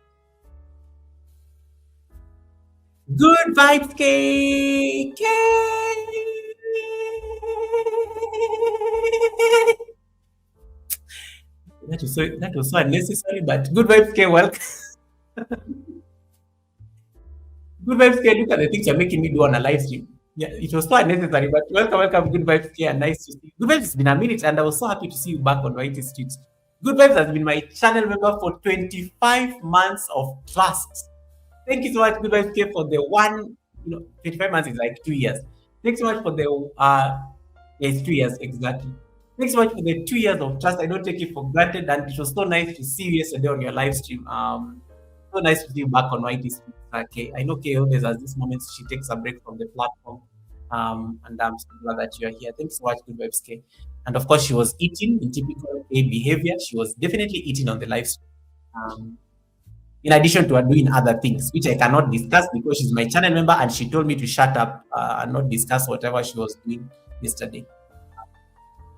Good vibes, cake. That was so unnecessary, but good vibes, K. Welcome. Good vibes, K. Look at the things you're making me do on a live stream. Yeah, it was so unnecessary, but welcome, Good Vibes, K. And nice to see you. Good Vibes, it's been a minute, and I was so happy to see you back on Whitey Streets. Good Vibes has been my channel member for 25 months of trust. Thank you so much, Good Vibes, K, for the 25 months is like 2 years. Thanks so much for the it's 2 years exactly. Thanks so much for the 2 years of trust. I don't take it for granted, and it was so nice to see you yesterday on your live stream. So nice to see you back on YT. Okay, I know K always has this moment she takes a break from the platform. And I'm so glad that you're here. Thanks so much, Good Vibes K. And of course, she was eating in typical K behavior. She was definitely eating on the live stream. In addition to doing other things, which I cannot discuss because she's my channel member and she told me to shut up and not discuss whatever she was doing yesterday.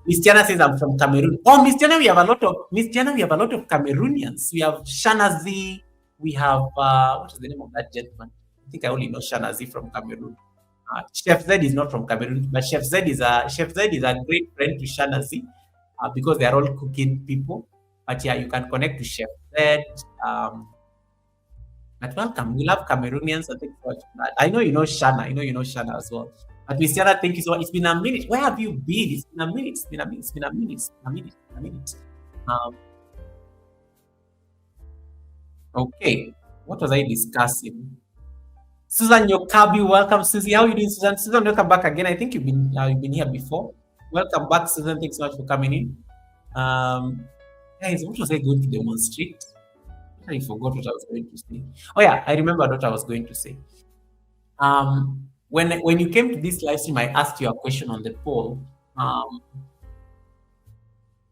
Miss Tiana says I'm from Cameroon. Oh, Miss Tiana, we have a lot of Cameroonians. We have Shanazi. We have what is the name of that gentleman? I think I only know Shanazi from Cameroon. Chef Zed is not from Cameroon, but Chef Zed is a great friend to Shanazi because they are all cooking people. But yeah, you can connect to Chef Zed. But welcome. We love Cameroonians. I think I know you know Shana. I know you know Shana as well. But Miss Tiana, thank you so much. It's been a minute. Where have you been? It's been a minute. Okay. What was I discussing? Susan Yokabi, welcome, Susie. How are you doing, Susan? Susan, welcome back again. I think you've been here before. Welcome back, Susan. Thanks so much for coming in. Guys, what was I going to demonstrate? I forgot what I was going to say. Oh yeah, I remember what I was going to say. When you came to this live stream, I asked you a question on the poll.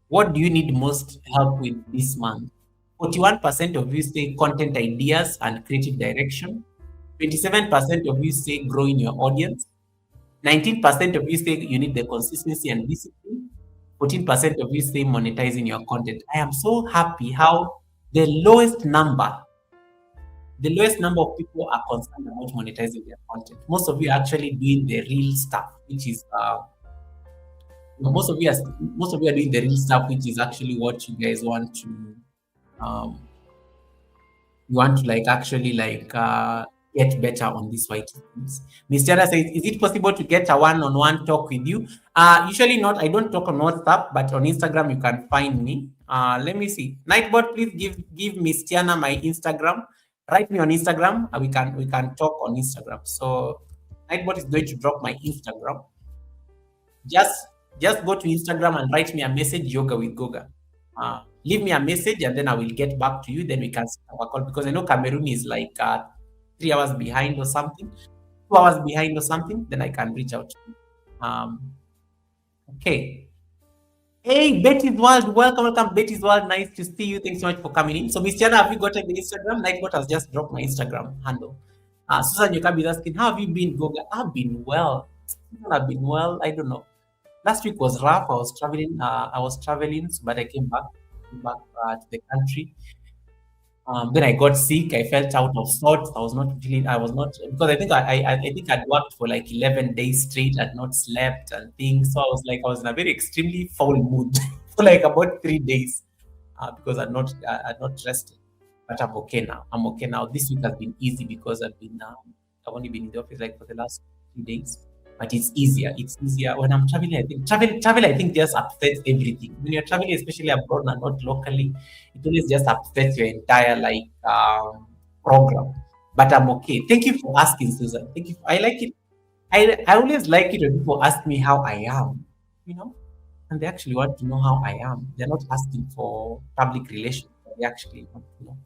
What do you need most help with this month? 41% of you say content ideas and creative direction. 27% of you say growing your audience. 19% of you say you need the consistency and discipline. 14% of you say monetizing your content. I am so happy how the lowest number of people are concerned about monetizing their content. Most of you are actually doing the real stuff, which is most of you are doing the real stuff, which is actually what you guys want to get better on this white things. Miss Tiana says, is it possible to get a one-on-one talk with you? Usually not. I don't talk on WhatsApp, but on Instagram you can find me. Let me see. Nightbot, please give Miss Tiana my Instagram. Write me on Instagram. We can talk on Instagram. So Nightbot is going to drop my Instagram. Just go to Instagram and write me a message, Yoga with Goga. Leave me a message and then I will get back to you. Then we can set up a call because I know Cameroon is like 3 hours behind or something, 2 hours behind or something. Then I can reach out to you. Okay. Hey, Betty's World, welcome, Betty's World. Nice to see you. Thanks so much for coming in. So, Miss Tiana, have you gotten the Instagram? Nightbot has just dropped my Instagram handle. Susan Yokabi is asking, how have you been, Goga? I've been well. I've been well. I don't know. Last week was rough. I was traveling. But I came back to the country. Then I got sick. I felt out of sorts. I was not feeling. I was not because I think I think I'd worked for like 11 days straight. I'd not slept and things. So I was in a very extremely foul mood for like about 3 days because I'd not rested. But I'm okay now. I'm okay now. This week has been easy because I've only been in the office like for the last 3 days. But it's easier. It's easier when I'm traveling. I think travel. I think just upsets everything. When you're traveling, especially abroad and not locally, it always just upsets your entire program. But I'm okay. Thank you for asking, Susan. Thank you. I like it. I always like it when people ask me how I am, you know, and they actually want to know how I am. They're not asking for public relations. They actually want to know.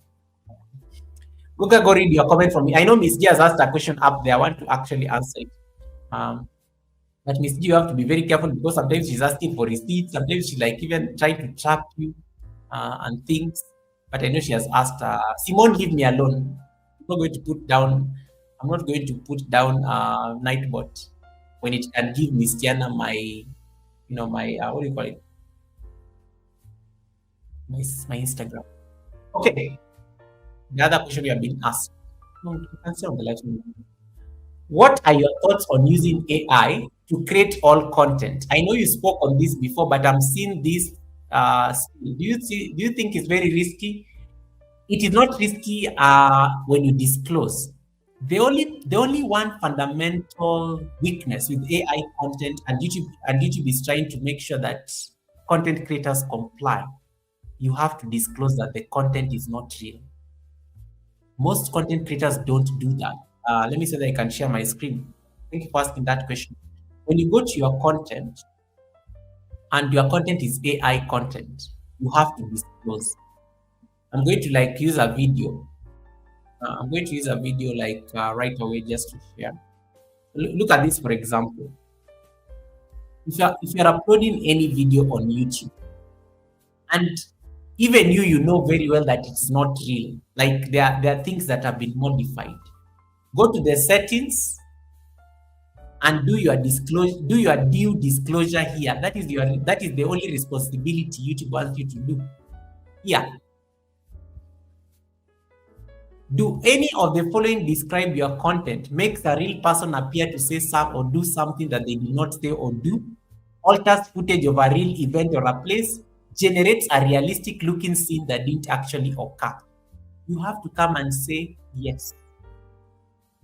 Go read your comment from me. I know Miss G has asked a question up there. I want to actually answer it. Um, but Miss G, you have to be very careful because sometimes she's asking for receipts. Sometimes she like even trying to trap you and things. But I know she has asked. Simone, leave me alone. I'm not going to put down. I'm not going to put down Nightbot when it can give Miss Tiana my what do you call it? My Instagram. Okay. The other question you have been asked. No, you can say on the live stream. What are your thoughts on using AI to create all content? I know you spoke on this before, but I'm seeing this. Do you think it's very risky? It is not risky when you disclose. The only one fundamental weakness with AI content and YouTube is trying to make sure that content creators comply. You have to disclose that the content is not real. Most content creators don't do that. Let me say that I can share my screen. Thank you for asking that question. When you go to your content and your content is AI content, you have to disclose. I'm going to use a video. I'm going to use a video right away just to share. Look at this, for example. If you're uploading any video on YouTube, and even you know very well that it's not real. Like there are things that have been modified. Go to the settings and do your due disclosure here. That is the only responsibility YouTube wants you to do. Here. Do any of the following describe your content? Makes a real person appear to say some or do something that they did not say or do. Alters footage of a real event or a place. Generates a realistic looking scene that didn't actually occur. You have to come and say yes.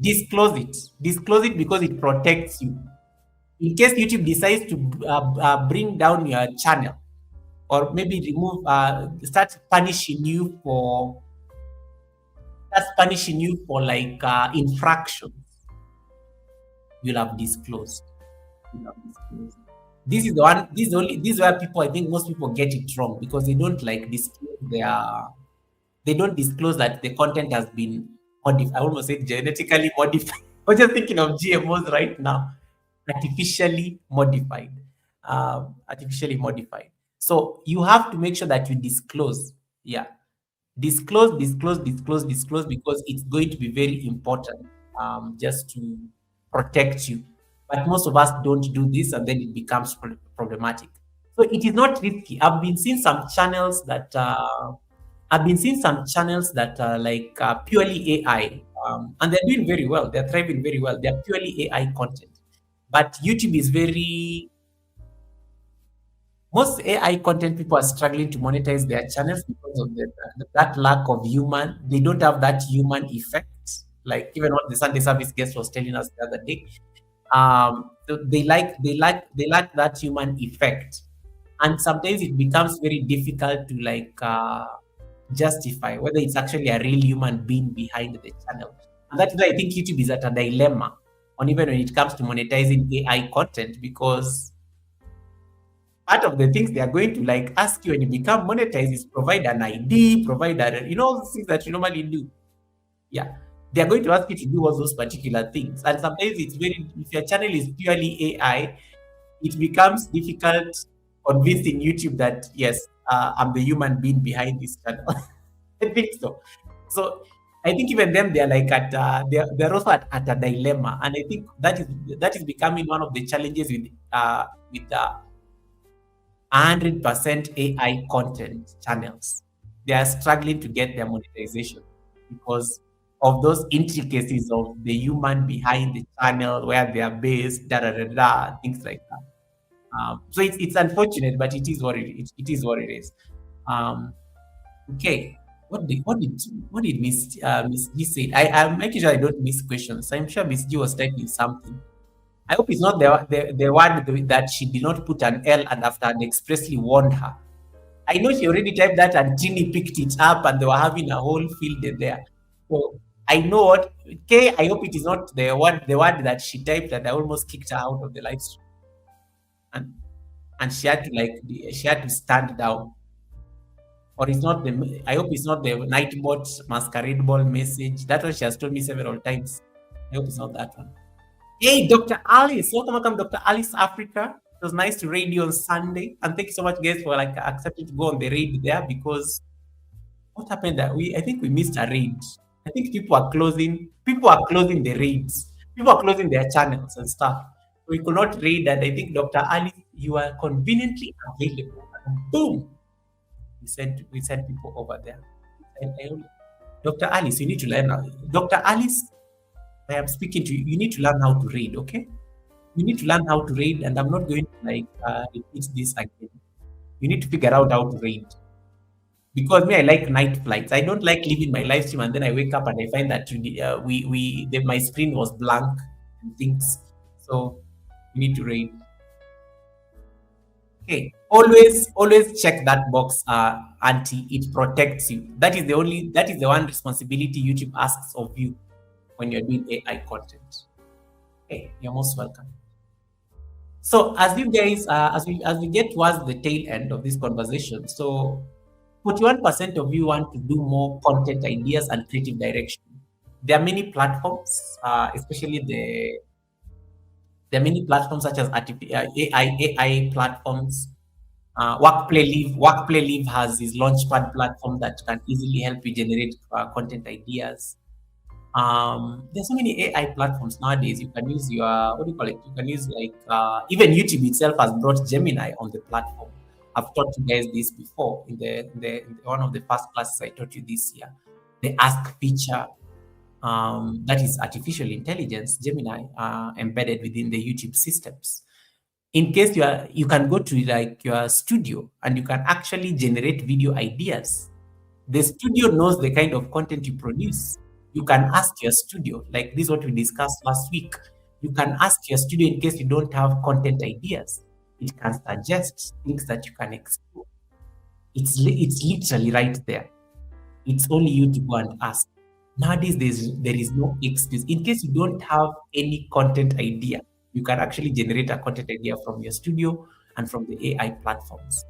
Disclose it. Disclose it because it protects you. In case YouTube decides to bring down your channel or maybe start punishing you for infractions, you'll have disclosed. This is the one. This is where people. I think most people get it wrong because they don't disclose They don't disclose that the content has been modified. I almost said genetically modified. I was just thinking of GMOs right now. Artificially modified. Artificially modified. So you have to make sure that you disclose. Yeah. Disclose because it's going to be very important just to protect you. But most of us don't do this, and then it becomes problematic. So it is not risky. I've been seeing some channels that are purely AI, and they're doing very well. They're thriving very well. They're purely AI content. But YouTube is most AI content people are struggling to monetize their channels because of that lack of human. They don't have that human effect. Like even what the Sunday service guest was telling us the other day. They lack that human effect, and sometimes it becomes very difficult to justify whether it's actually a real human being behind the channel. And that's why I think YouTube is at a dilemma on even when it comes to monetizing AI content, because part of the things they are going to ask you when you become monetized is provide an ID, provide all the things that you normally do. Yeah. They are going to ask you to do all those particular things. And sometimes if your channel is purely AI, it becomes difficult convincing YouTube that, yes, I'm the human being behind this channel. I think so. So I think even them they're like at they're also at a dilemma, and I think that is becoming one of the challenges with 100% AI content channels. They are struggling to get their monetization because of those intricacies of the human behind the channel, where they are based, da da da da, things like that. So it's unfortunate, but it is what it is. Um, okay, what did Miss G say? I'm making sure I don't miss questions. I'm sure Miss G was typing something. I hope it's not the one that she did not put an L and after had expressly warned her. I know she already typed that and Trini picked it up and they were having a whole field day there. So I know what K. I hope it is not the word that she typed that I almost kicked her out of the live stream, and she had to she had to stand down. Or it's not the. I hope it's not the Nightbot masquerade ball message. That one she has told me several times. I hope it's not that one. Hey, Dr. Alice, welcome, Dr. Alice Africa. It was nice to raid you on Sunday, and thank you so much, guys, for accepting to go on the raid there. Because what happened that I think we missed a raid. I think people are closing the raids. People are closing their channels and stuff. We could not raid, and I think Dr. Alice, you are conveniently available. And boom, we sent people over there. Dr. Alice, you need to learn. Dr. Alice, I am speaking to you. You need to learn how to read, okay? You need to learn how to read, and I'm not going to repeat this again. You need to figure out how to read. Because me, I like night flights. I don't like leaving my live stream and then I wake up and I find that my screen was blank and things. So you need to read. Okay, always check that box, Auntie. It protects you. That is the one responsibility YouTube asks of you when you're doing AI content. Okay, you're most welcome. So as you guys, as we get towards the tail end of this conversation, so 41% of you want to do more content ideas and creative direction. There are many platforms, especially there are many platforms such as AI platforms. Workplay Live has his Launchpad platform that can easily help you generate content ideas. There's so many AI platforms nowadays. You can use you can use even YouTube itself has brought Gemini on the platform. I've taught you guys this before in the one of the first classes I taught you this year. The Ask feature, that is artificial intelligence, Gemini, embedded within the YouTube systems. In case you can go to your studio and you can actually generate video ideas. The studio knows the kind of content you produce. You can ask your studio, like this is what we discussed last week. You can ask your studio in case you don't have content ideas. It can suggest things that you can explore. It's literally right there. It's only you to go and ask. Nowadays, there is no excuse. In case you don't have any content idea, you can actually generate a content idea from your studio and from the AI platforms.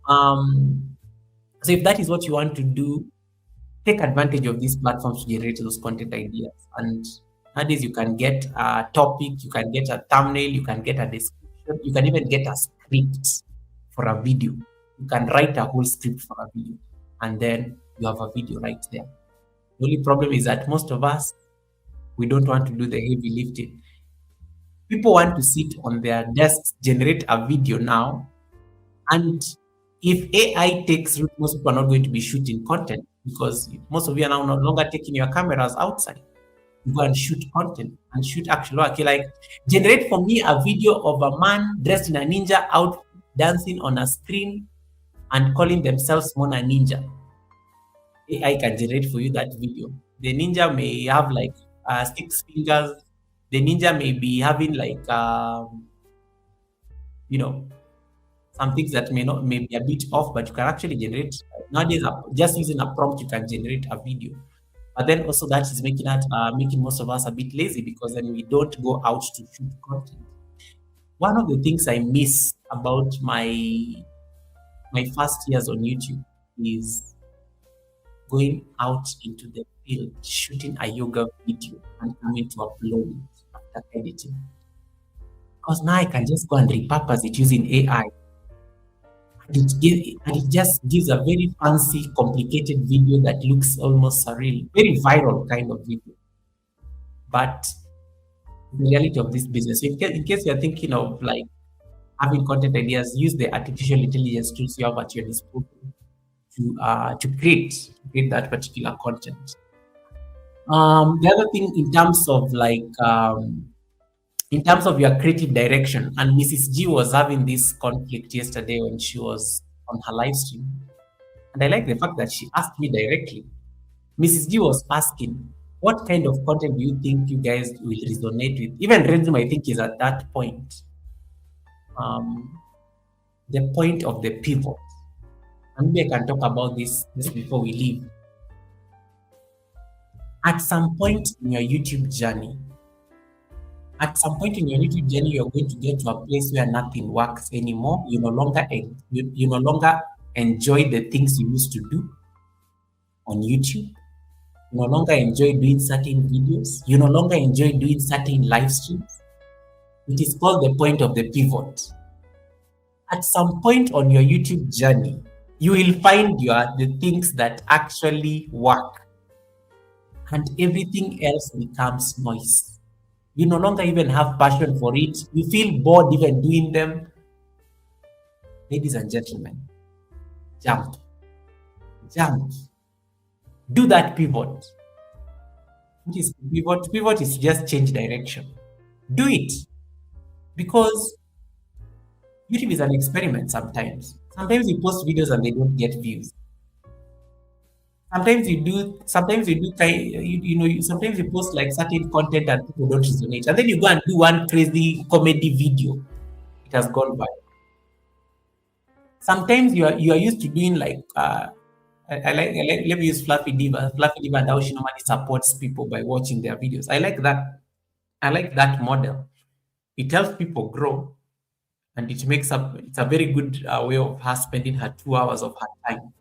So if that is what you want to do, take advantage of these platforms to generate those content ideas. And nowadays, you can get a topic, you can get a thumbnail, you can get a description, you can even get a script for a video. You can write a whole script for a video, and then you have a video right there. The only problem is that most of us, we don't want to do the heavy lifting. People want to sit on their desks, generate a video now, and if AI takes root, most people are not going to be shooting content because most of you are now no longer taking your cameras outside. You go and shoot content and shoot actual work. Like, generate for me a video of a man dressed in a ninja outfit dancing on a screen and calling themselves Mona Ninja. AI can generate for you that video. The ninja may have 6 fingers. The ninja may be having some things that may be a bit off, but you can actually generate. Nowadays, just using a prompt, you can generate a video. But then also that is making most of us a bit lazy because then we don't go out to shoot content. One of the things I miss about my first years on YouTube is going out into the field, shooting a yoga video and coming to upload it after editing. Because now I can just go and repurpose it using AI. It just gives a very fancy, complicated video that looks almost surreal, very viral kind of video. But the reality of this business, in case you're thinking of like having content ideas, use the artificial intelligence tools you have at your disposal to create that particular content. The other thing in terms of in terms of your creative direction, and Mrs. G was having this conflict yesterday when she was on her live stream. And I like the fact that she asked me directly. Mrs. G was asking, what kind of content do you think you guys will resonate with? Even Rhythm, I think, is at that point. The point of the pivot. And maybe I can talk about this before we leave. At some point in your YouTube journey, you're going to get to a place where nothing works anymore. You no longer enjoy the things you used to do on YouTube. You no longer enjoy doing certain videos. You no longer enjoy doing certain live streams. It is called the point of the pivot. At some point on your YouTube journey, you will find the things that actually work, and everything else becomes noise. You no longer even have passion for it. You feel bored even doing them. Ladies and gentlemen, jump. Do that pivot. What is pivot? Pivot is just change direction. Do it. Because YouTube is an experiment sometimes. Sometimes you post videos and they don't get views. Sometimes sometimes you post like certain content and people don't resonate. And then you go and do one crazy comedy video. It has gone viral. Sometimes you are used to doing like let me use Fluffy Diva and how she normally supports people by watching their videos. I like that model. It helps people grow, and it's a very good way of her spending her 2 hours of her time.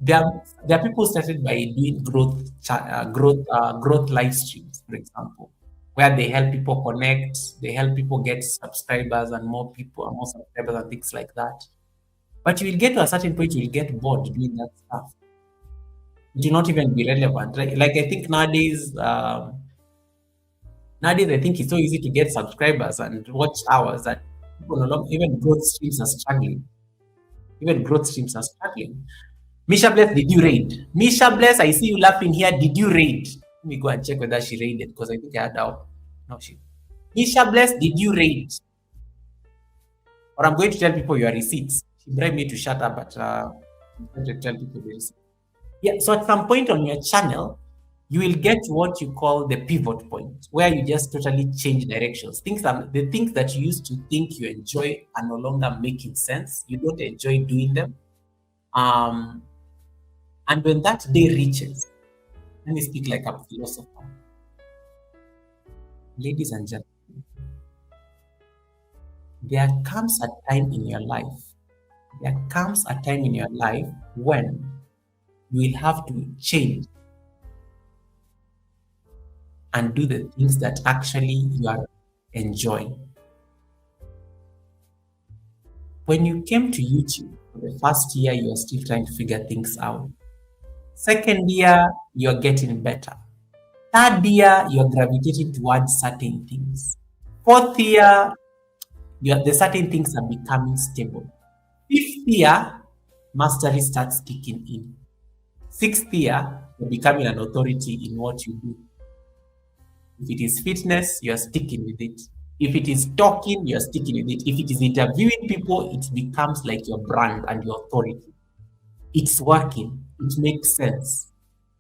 There are people started by doing growth live streams, for example, where they help people connect, they help people get subscribers and more subscribers and things like that. But you will get to a certain point, you will get bored doing that stuff. It will not even be relevant. Like I think nowadays, I think it's so easy to get subscribers and watch hours that people no longer, even growth streams are struggling. Misha Bless, did you raid? Misha Bless, I see you laughing here. Did you raid? Let me go and check whether she raided, because I think I had out. No, Misha Bless, did you raid? Or I'm going to tell people your receipts. She bribed me to shut up, but I'm going to tell people the receipts. Yeah, so at some point on your channel, you will get what you call the pivot point, where you just totally change directions. The things that you used to think you enjoy are no longer making sense. You don't enjoy doing them. And when that day reaches, let me speak like a philosopher. Ladies and gentlemen, there comes a time in your life when you will have to change and do the things that actually you are enjoying. When you came to YouTube, for the first year, you are still trying to figure things out. Second year, you're getting better. Third year, you're gravitating towards certain things. Fourth year, the certain things are becoming stable. Fifth year, mastery starts kicking in. Sixth year, you're becoming an authority in what you do. If it is fitness, you're sticking with it. If it is talking, you're sticking with it. If it is interviewing people, it becomes like your brand and your authority. It's working. It makes sense.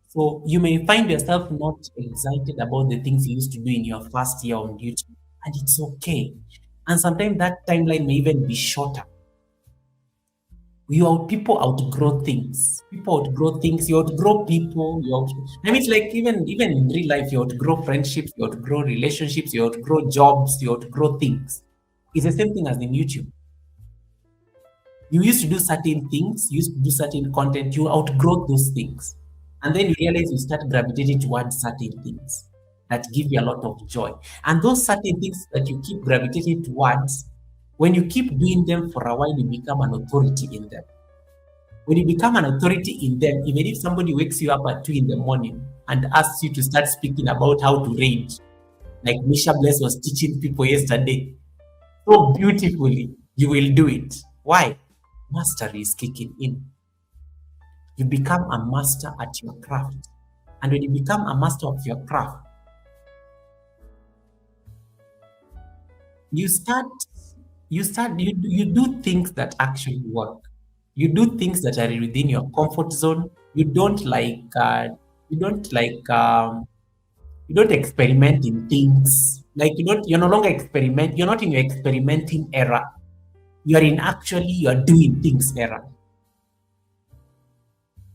So you may find yourself not excited about the things you used to do in your first year on YouTube, and it's okay. And sometimes that timeline may even be shorter. People outgrow things. You outgrow people. It's like even in real life, you outgrow friendships, you outgrow relationships, you outgrow jobs, you outgrow things. It's the same thing as in YouTube. You used to do certain things, you used to do certain content, you outgrow those things. And then you realize you start gravitating towards certain things that give you a lot of joy. And those certain things that you keep gravitating towards When you keep doing them for a while, you become an authority in them. When you become an authority in them, even if somebody wakes you up at 2 in the morning and asks you to start speaking about how to rage, like Misha Bless was teaching people yesterday, so beautifully, you will do it. Why? Mastery is kicking in. You become a master at your craft. And when you become a master of your craft, you do things that actually work. You do things that are within your comfort zone. You don't experiment in things. Like you're no longer experiment, you're not in your experimenting era. You're doing things era.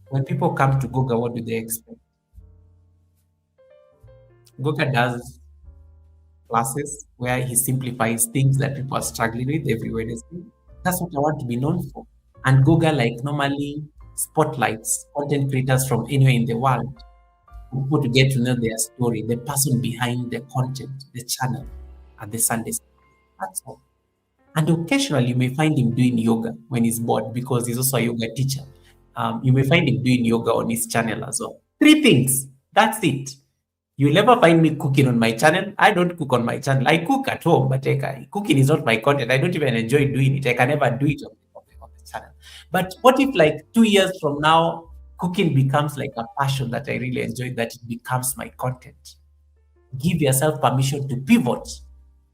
When people come to Goga, what do they expect? Goga does classes where he simplifies things that people are struggling with every Wednesday. That's what I want to be known for. And Goga, like, normally spotlights content creators from anywhere in the world, people to get to know their story, the person behind the content, the channel, at the Sundays. That's all. And occasionally you may find him doing yoga when he's bored, because he's also a yoga teacher. You may find him doing yoga on his channel as well. 3 things. That's it. You'll never find me cooking on my channel. I don't cook on my channel. I cook at home, but cooking is not my content. I don't even enjoy doing it. I can never do it on the channel. But what if, like, 2 years from now, cooking becomes like a passion that I really enjoy, that it becomes my content? Give yourself permission to pivot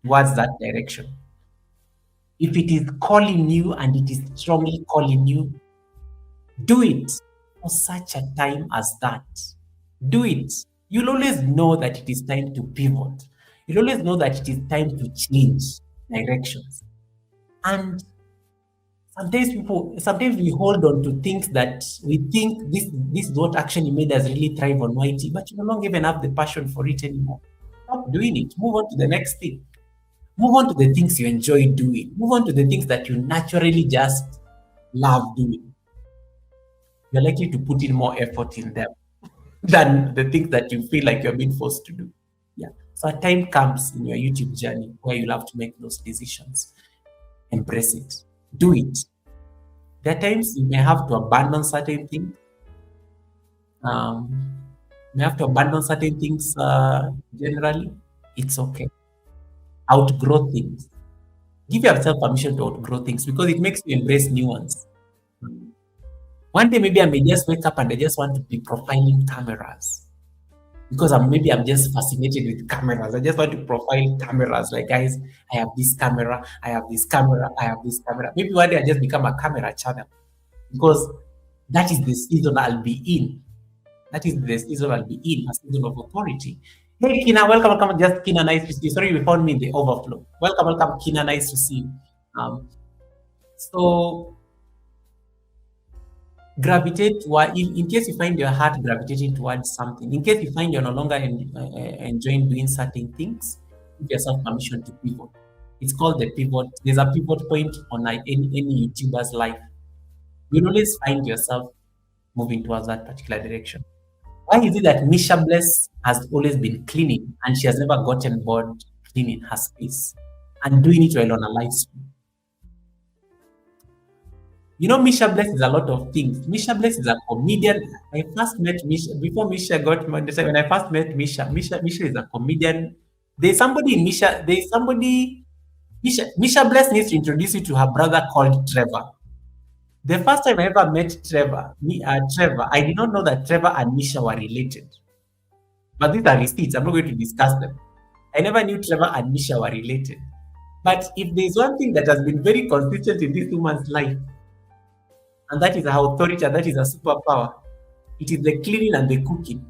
towards that direction. If it is calling you and it is strongly calling you, do it for such a time as that. Do it. You'll always know that it is time to pivot. You'll always know that it is time to change directions. And sometimes we hold on to things that we think this is what actually made us really thrive on YT, but you no longer even have the passion for it anymore. Stop doing it. Move on to the next thing. Move on to the things you enjoy doing. Move on to the things that you naturally just love doing. You're likely to put in more effort in them than the things that you feel like you're being forced to do. Yeah. So a time comes in your YouTube journey where you'll have to make those decisions. Embrace it. Do it. There are times you may have to abandon certain things. Generally. It's okay. Outgrow things. Give yourself permission to outgrow things, because it makes you embrace new ones. One day, maybe I may just wake up and I just want to be profiling cameras, because I'm just fascinated with cameras. I just want to profile cameras. Like, guys, I have this camera, I have this camera, I have this camera. Maybe one day I just become a camera channel, because that is the season I'll be in. That is the season I'll be in, a season of authority. Hey, Kina, welcome. Just Kina, nice to see you. Sorry, you found me in the overflow. Welcome, Kina, nice to see you. So gravitate toward, in case you find your heart gravitating towards something, in case you find you're no longer enjoying doing certain things, give yourself permission to pivot. It's called the pivot. There's a pivot point on any YouTuber's life. You'll always find yourself moving towards that particular direction. Why is it that Misha Bless has always been cleaning and she has never gotten bored cleaning her space and doing it while on a live stream? You know, Misha Bless is a lot of things. Misha Bless is a comedian. I first met Misha before Misha got monetized. When I first met Misha is a comedian. Misha Bless needs to introduce you to her brother called Trevor. The first time I ever met Trevor, I did not know that Trevor and Misha were related. But these are receipts. I'm not going to discuss them. I never knew Trevor and Misha were related. But if there's one thing that has been very consistent in this woman's life, and that is her authority, and that is her superpower, it is the cleaning and the cooking.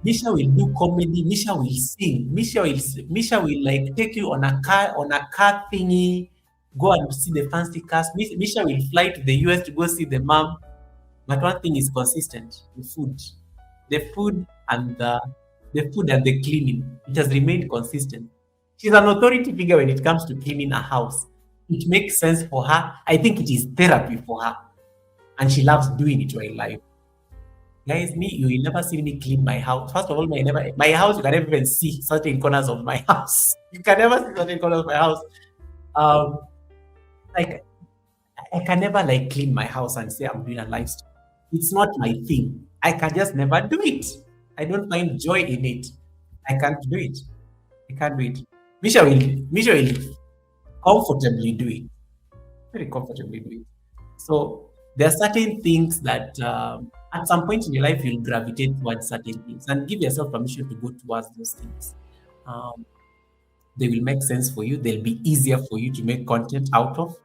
Misha will do comedy. Misha will sing. Misha will like take you on a car thingy, go and see the fancy cars. Misha will fly to the US to go see the mom. But one thing is consistent: the food and the cleaning. It has remained consistent. She's an authority figure when it comes to cleaning a house. It makes sense for her. I think it is therapy for her, and she loves doing it while live. Guys, you will never see me clean my house. First of all, my house, you can never even see certain corners of my house. You can never see certain corners of my house. Like I can never like clean my house and say I'm doing a lifestyle. It's not my thing. I can just never do it. I don't find joy in it. I can't do it. I can't do it. Misha will comfortably do it. Very comfortably do it. So there are certain things that at some point in your life you'll gravitate towards certain things and give yourself permission to go towards those things. Um, they will make sense for you. They'll be easier for you to make content out of,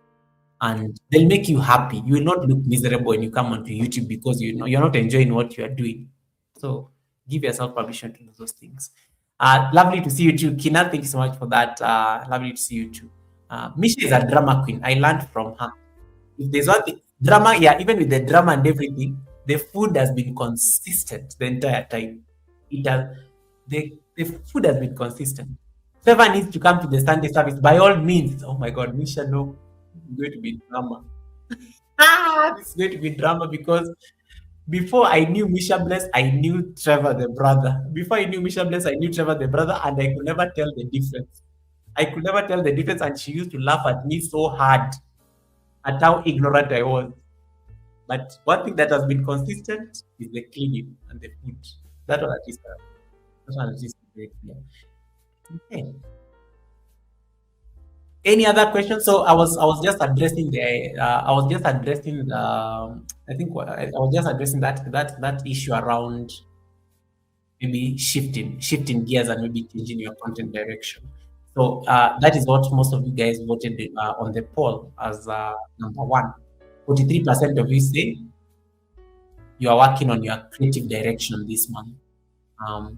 and they'll make you happy. You will not look miserable when you come onto YouTube because you know you're not enjoying what you are doing. So give yourself permission to do those things. Lovely to see you too, Kina. Thank you so much for that. Lovely to see you too. Misha is a drama queen. I learned from her. If there's one thing, drama, yeah, even with the drama and everything, the food has been consistent the entire time. It has the food has been consistent. Whoever needs to come to the Sunday service, by all means. Oh my God, Misha, no, it's going to be drama. It's going to be drama because before I knew Misha Bless, I knew Trevor the brother. Before I knew Misha Bless, I knew Trevor the brother, and I could never tell the difference. I could never tell the difference, and she used to laugh at me so hard at how ignorant I was. But one thing that has been consistent is the cleaning and the food. That one at least, that one at least is very clear. Okay. Any other questions? So I was just addressing the I was just addressing the I think I was just addressing that issue around maybe shifting gears and maybe changing your content direction. So that is what most of you guys voted on the poll as number one. 43% of you say you are working on your creative direction this month. Um,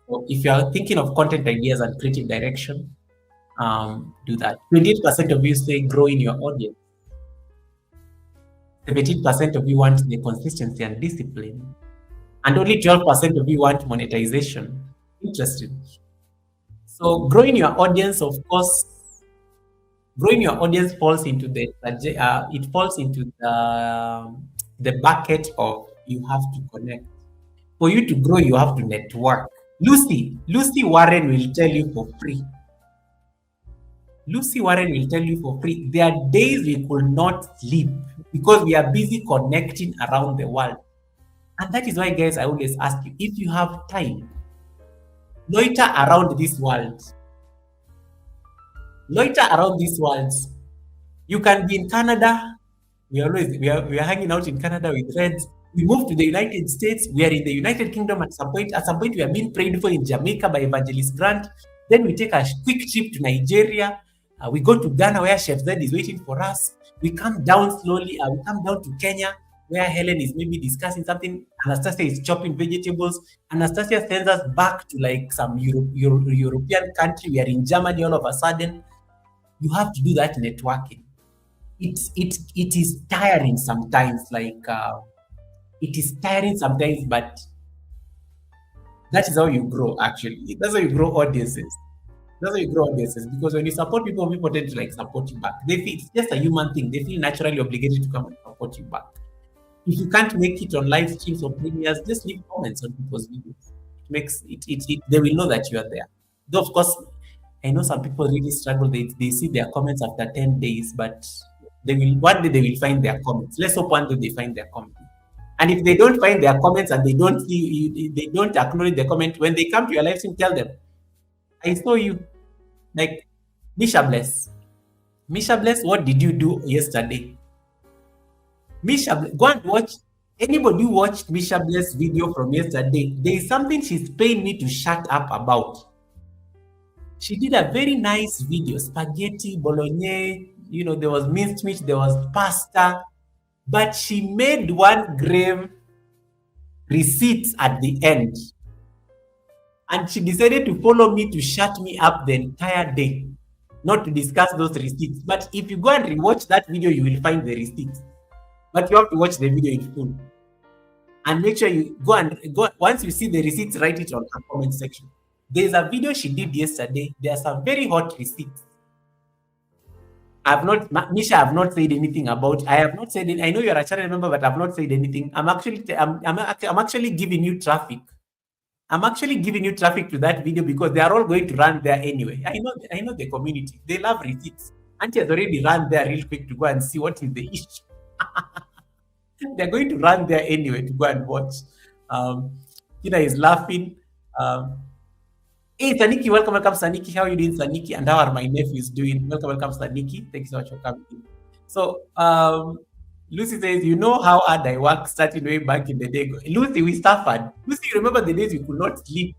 so if you are thinking of content ideas and creative direction, do that. 28% of you say grow in your audience. 17% of you want the consistency and discipline. And only 12% of you want monetization. Interesting. So growing your audience, of course, growing your audience falls into it falls into the bucket of you have to connect. For you to grow, you have to network. Lucy Warren will tell you for free. Lucy Warren will tell you for free. There are days we could not sleep because we are busy connecting around the world. And that is why, guys, I always ask you, if you have time, loiter around this world. Loiter around these worlds. You can be in Canada. We are hanging out in Canada with Reds. We move to the United States. We are in the United Kingdom at some point. At some point, we are being prayed for in Jamaica by Evangelist Grant. Then we take a quick trip to Nigeria. We go to Ghana where Chef Zed is waiting for us. We come down slowly. We come down to Kenya where Helen is maybe discussing something. Anastasia is chopping vegetables. Anastasia sends us back to like some European country. We are in Germany all of a sudden. You have to do that networking. It is tiring sometimes. It is tiring sometimes, but that is how you grow. Actually, that's how you grow audiences. That's how you grow audiences because when you support people tend to like support you back. They feel it's just a human thing. They feel naturally obligated to come and support you back. If you can't make it on live streams or premieres, just leave comments on people's videos. It makes it they will know that you are there. Though of course, I know some people really struggle. They see their comments after 10 days, but one day they will find their comments. Let's hope one day they find their comments. And if they don't find their comments and they don't acknowledge the comment, when they come to your live stream, tell them, I saw you. Like Misha Bless. Misha Bless, what did you do yesterday? Misha Bless, go and watch. Anybody who watched Misha Bless video from yesterday, there is something she's paying me to shut up about. She did a very nice video, spaghetti, bolognese, there was minced meat, there was pasta, but she made one grave receipt at the end. And she decided to follow me to shut me up the entire day, not to discuss those receipts. But if you go and rewatch that video, you will find the receipts. But you have to watch the video in full. And make sure you go once you see the receipts, write it on her comment section. There's a video she did yesterday. There are some very hot receipts. Misha, I've not said anything about. I have not said it. I know you're a channel member, but I've not said anything. I'm actually giving you traffic. I'm actually giving you traffic to that video because they are all going to run there anyway. I know the community. They love receipts. Auntie has already run there real quick to go and see what is the issue. They're going to run there anyway to go and watch. Tina is laughing. Um, hey, Saniki, welcome, welcome, Saniki. How are you doing, Saniki? And how are my nephews doing? Welcome, welcome, Saniki. Thank you so much for coming in. So, Lucy says, you know how hard I work starting way back in the day. Lucy, we suffered. Lucy, you remember the days you could not sleep?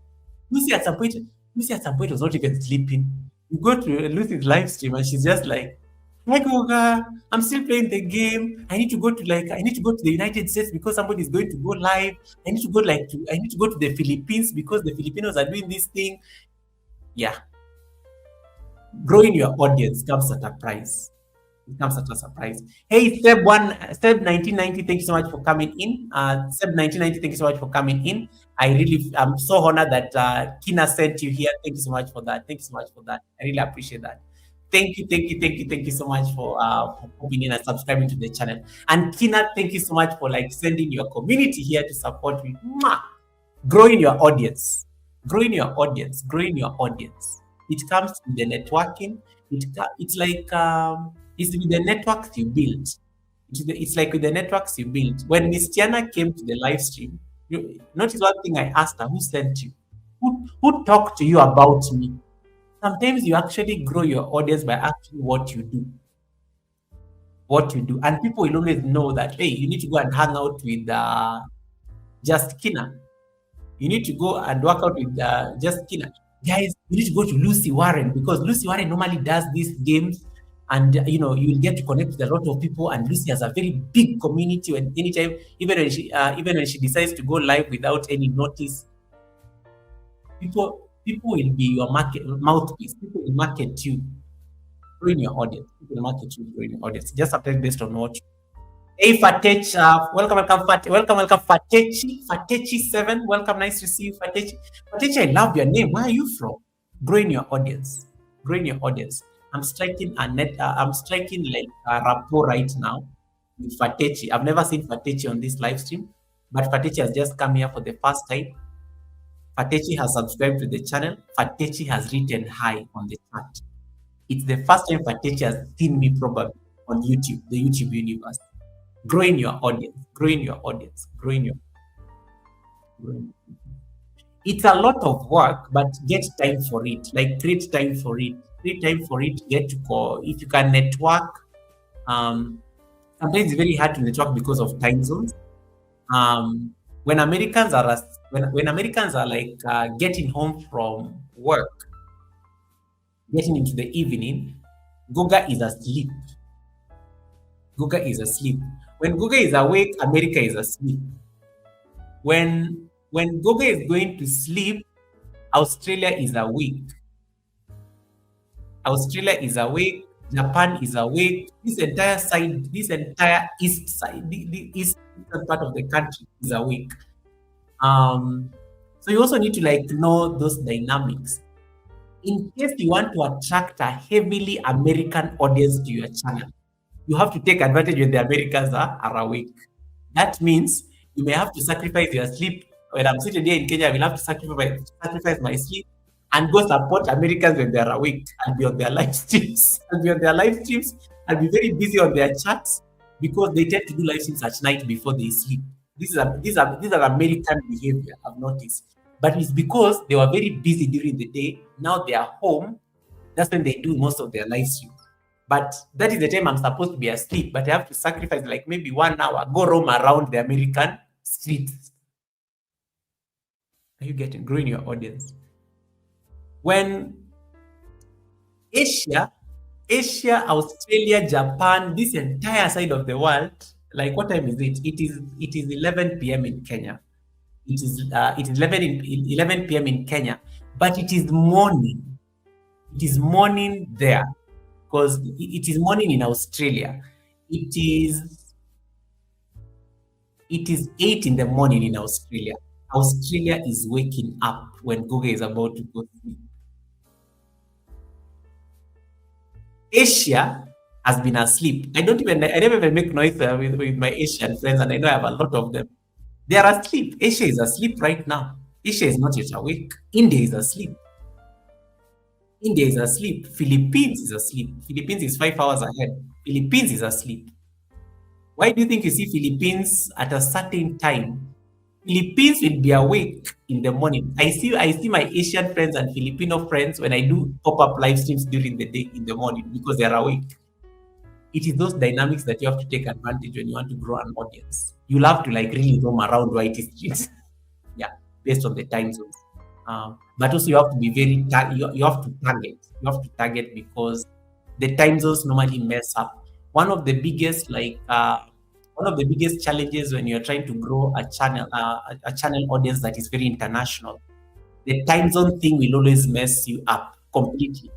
Lucy at some point, was not even sleeping. You go to Lucy's live stream and she's just like, "Hi Goga, I'm still playing the game. I need to go to the United States because somebody is going to go live. I need to go to the Philippines because the Filipinos are doing this thing." Yeah. Growing your audience comes at a price. It comes at a surprise. Hey, Seb 1990, thank you so much for coming in. Seb 1990, thank you so much for coming in. I'm so honored that Kina sent you here. Thank you so much for that. Thank you so much for that. I really appreciate that. Thank you so much for popping in and subscribing to the channel. And Kina, thank you so much for sending your community here to support me. Growing your audience. Growing your audience. Growing your audience. It comes with the networking. It's like it's with the networks you build. It's like with the networks you build. When Miss Tiana came to the live stream, you notice one thing I asked her: who sent you? Who talked to you about me? Sometimes you actually grow your audience by actually what you do. What you do. And people will always know that, hey, you need to go and hang out with Just Kina. You need to go and work out with Just Kina. Guys, you need to go to Lucy Warren because Lucy Warren normally does these games. And you'll get to connect with a lot of people. And Lucy has a very big community. And anytime, even when she decides to go live without any notice, people will be your mouthpiece. People will market you, growing your audience. People will market you, growing your audience. Just sometimes based on what. Hey, Fatech, welcome, Fatechi7. Welcome, nice to see you, Fatechi. Fatechi, I love your name. Where are you from? Growing your audience. Growing your audience. I'm striking like a rapport right now with Fatechi. I've never seen Fatechi on this live stream, but Fatechi has just come here for the first time. Fatechi has subscribed to the channel. Fatechi has written hi on the chat. It's the first time Fatechi has seen me probably on YouTube, the YouTube universe. Growing your audience, growing your audience, growing your. It's a lot of work, but get time for it. Create time for it. Create time for it. Get to call. If you can network, sometimes it's very hard to network because of time zones. When Americans are getting home from work, getting into the evening, Goga is asleep. Goga is asleep. When Goga is awake, America is asleep. When Goga is going to sleep, Australia is awake. Australia is awake. Japan is awake. This entire east side, the eastern part of the country is awake. So you also need to know those dynamics. In case you want to attract a heavily American audience to your channel, you have to take advantage when the Americans are awake. That means you may have to sacrifice your sleep. When I'm sitting here in Kenya, I will have to sacrifice my sleep and go support Americans when they're awake and be on their live streams. I'll be very busy on their chats because they tend to do live streams at night before they sleep. These are American behavior, I've noticed. But it's because they were very busy during the day. Now they are home. That's when they do most of their live streams. But that is the time I'm supposed to be asleep. But I have to sacrifice maybe 1 hour, go roam around the American streets. Are you getting? Growing your audience. When Asia, Australia, Japan, this entire side of the world, what time is it? It is 11 p.m. in Kenya. It is 11 p.m. in Kenya, but it is morning. It is morning there because it is morning in Australia. It is 8 in the morning in Australia. Australia is waking up when Goga is about to go to sleep. Asia has been asleep. I never even make noise with my Asian friends, and I know I have a lot of them. They are asleep. Asia is asleep right now. Asia is not yet awake. India is asleep. India is asleep. Philippines is asleep. Philippines is 5 hours ahead. Philippines is asleep. Why do you think you see Philippines at a certain time? Philippines will be awake in the morning. I see my Asian friends and Filipino friends when I do pop-up live streams during the day in the morning because they're awake. It is those dynamics that you have to take advantage when you want to grow an audience. You'll have to like really roam around white streets. Yeah, based on the time zones. But also you have to be you have to target. You have to target because the time zones normally mess up. One of the biggest challenges when you're trying to grow a channel audience that is very international, the time zone thing will always mess you up completely.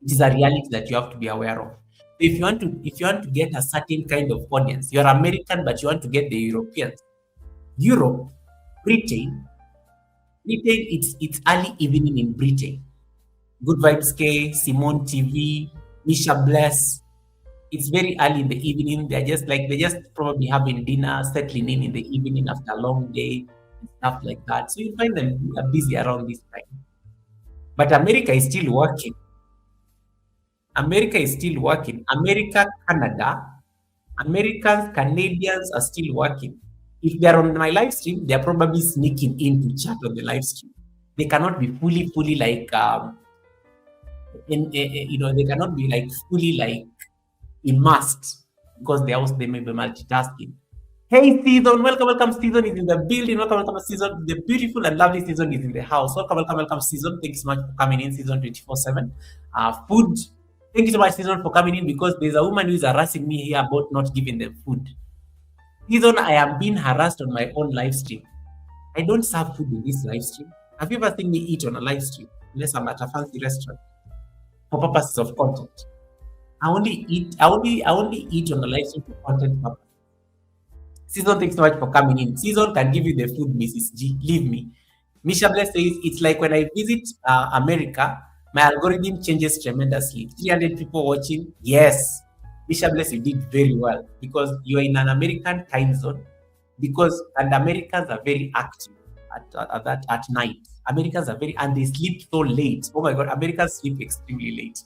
It is a reality that you have to be aware of. If you want to get a certain kind of audience, you're American, but you want to get the Europeans. Europe, Britain, it's early evening in Britain. Good Vibes K, Simone TV, Misha Bless. It's very early in the evening. They're just probably having dinner, settling in the evening after a long day and stuff like that. So you find them busy around this time. But America is still working. America is still working. America, Canada, Americans, Canadians are still working. If they're on my live stream, they're probably sneaking in to chat on the live stream. They cannot be fully like they cannot be like fully like immersed because they may be multitasking. Hey Season, welcome. Season is in the building. Welcome, Season. The beautiful and lovely Season is in the house. Welcome, Season. Thank you so much for coming in, Season 24/7. Food. Thank you so much, Season, for coming in because there's a woman who is harassing me here about not giving them food. Season, I am being harassed on my own live stream. I don't serve food in this live stream. Have you ever seen me eat on a live stream? Unless I'm at a fancy restaurant for purposes of content. I only eat on the live stream for content purpose. Season, thanks so much for coming in. Season can give you the food, Mrs. G. Leave me. Misha Bless says it's like when I visit America, my algorithm changes tremendously. 300 people watching. Yes. Misha Bless, you did very well because you are in an American time zone. And Americans are very active at night. Americans are and they sleep so late. Oh my God, Americans sleep extremely late.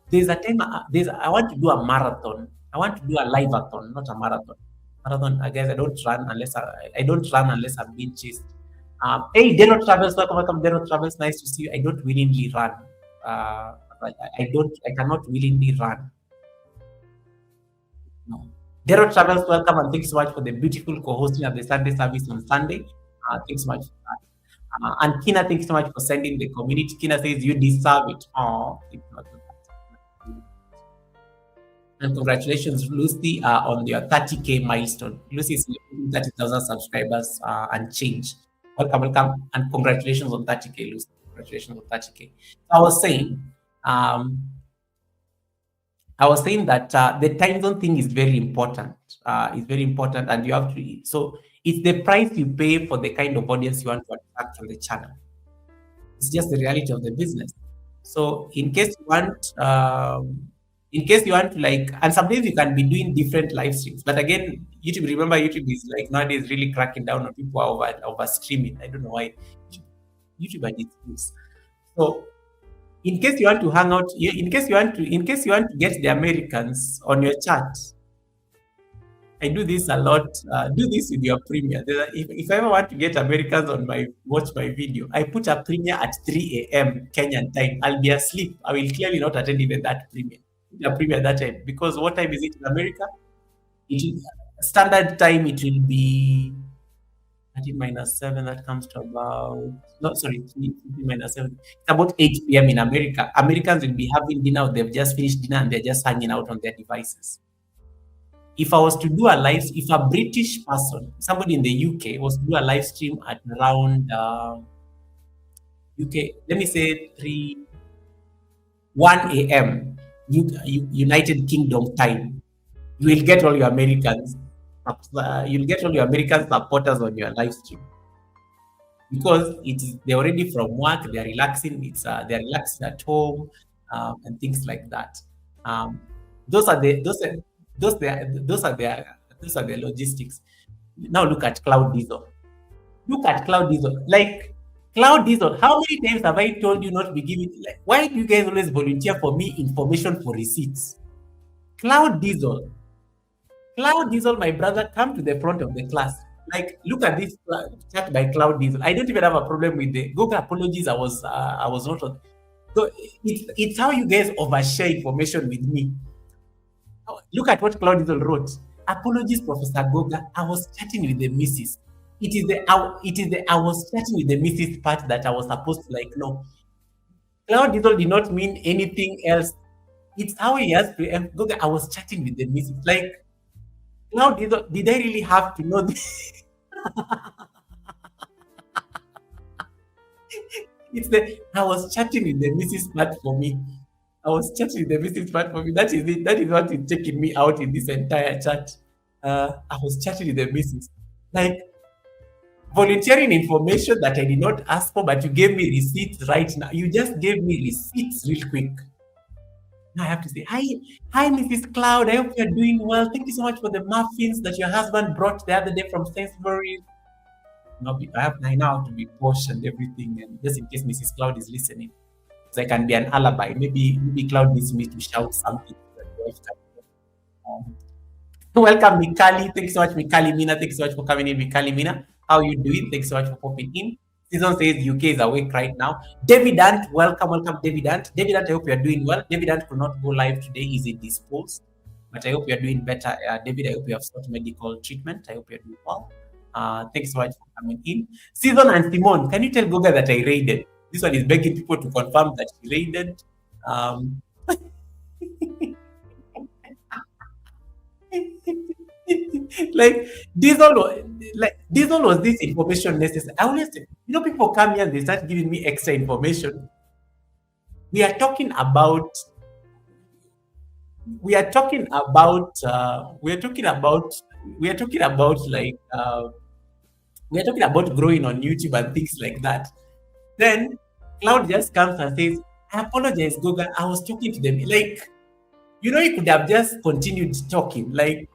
There's a time. I want to do a marathon. I want to do a live-a-thon, not a marathon. Marathon, guys. I don't run unless I'm being chased. Hey, Deno Travels, welcome. Deno Travels, nice to see you. I don't willingly run. I cannot willingly run. No. Deno Travels, welcome, and thanks so much for the beautiful co-hosting of the Sunday service on Sunday. Thanks so much for that. And Kina, thanks so much for sending the community. Kina says you deserve it. Oh, and congratulations, Lucy, on your 30K milestone. Lucy is 30,000 subscribers and change. Welcome, and congratulations on 30K, Lucy. Congratulations on 30K. I was saying that the time zone thing is very important. And you have to. So it's the price you pay for the kind of audience you want to attract on the channel. It's just the reality of the business. So in case you want to like, and sometimes you can be doing different live streams, but again, YouTube is like nowadays really cracking down on people over streaming. I don't know why. YouTube are these. So in case you want to hang out, in case you want to get the Americans on your chat, I do this a lot. Do this with your premiere. If I ever want to get Americans on watch my video, I put a premiere at 3 a.m. Kenyan time. I'll be asleep. I will clearly not attend even that premiere. The premiere that time, because what time is it in America? It is standard time. It will be 13 minus 7. That comes to about 3 minus 7. It's about 8 p.m. in America. Americans will be having dinner. They've just finished dinner and they're just hanging out on their devices. If I was to do if a British person, somebody in the UK, was to do a live stream at around UK, let me say 1 a.m. United Kingdom time, you will get all your Americans. You'll get all your American supporters on your live stream because they're already from work. They're relaxing. They're relaxing at home and things like that. Those are the logistics. Now look at Cloud Diesel. Like Cloud Diesel, how many times have I told you not to be giving? Like, why do you guys always volunteer for me information for receipts? Cloud Diesel, Cloud Diesel, my brother, come to the front of the class. Like, look at this chat by Cloud Diesel. I don't even have a problem with the Google apologies. I was not on. So it's how you guys overshare information with me. Look at what Cloud Diesel wrote. Apologies, Professor Goga. I was chatting with the missus. I was chatting with the missus part that I was supposed to like no. Cloud Diesel did not mean anything else. It's how he has to Goga. I was chatting with the missus. Like Cloud Diesel, did I really have to know this? It's the I was chatting with the missus part for me. I was chatting with the missus part for me. That is it. That is what is taking me out in this entire chat. I was chatting with the missus. Like volunteering information that I did not ask for, but you gave me receipts right now. You just gave me receipts real quick. Now I have to say, hi, Mrs. Cloud. I hope you're doing well. Thank you so much for the muffins that your husband brought the other day from Sainsbury's. I now have to be posh and everything, and just in case Mrs. Cloud is listening, so I can be an alibi. Maybe Cloud needs me to shout something. Welcome, Mikali. Thanks so much, Mikali Mina. Thanks so much for coming in, Mikali Mina. How are you doing? Thanks so much for popping in. Season says UK is awake right now. David Ant, welcome, David Ant. David Ant, I hope you are doing well. David Ant could not go live today. He's indisposed, but I hope you are doing better. David, I hope you have sought medical treatment. I hope you are doing well. Thanks so much for coming in. Season and Simone, can you tell Goga that I raided? This one is begging people to confirm that she raided. like Diesel was this information necessary. I always say, people come here and they start giving me extra information. We are talking about like we are talking about growing on YouTube and things like that. Then Cloud just comes and says, I apologize, Goga. I was talking to them. Like, you could have just continued talking. Like,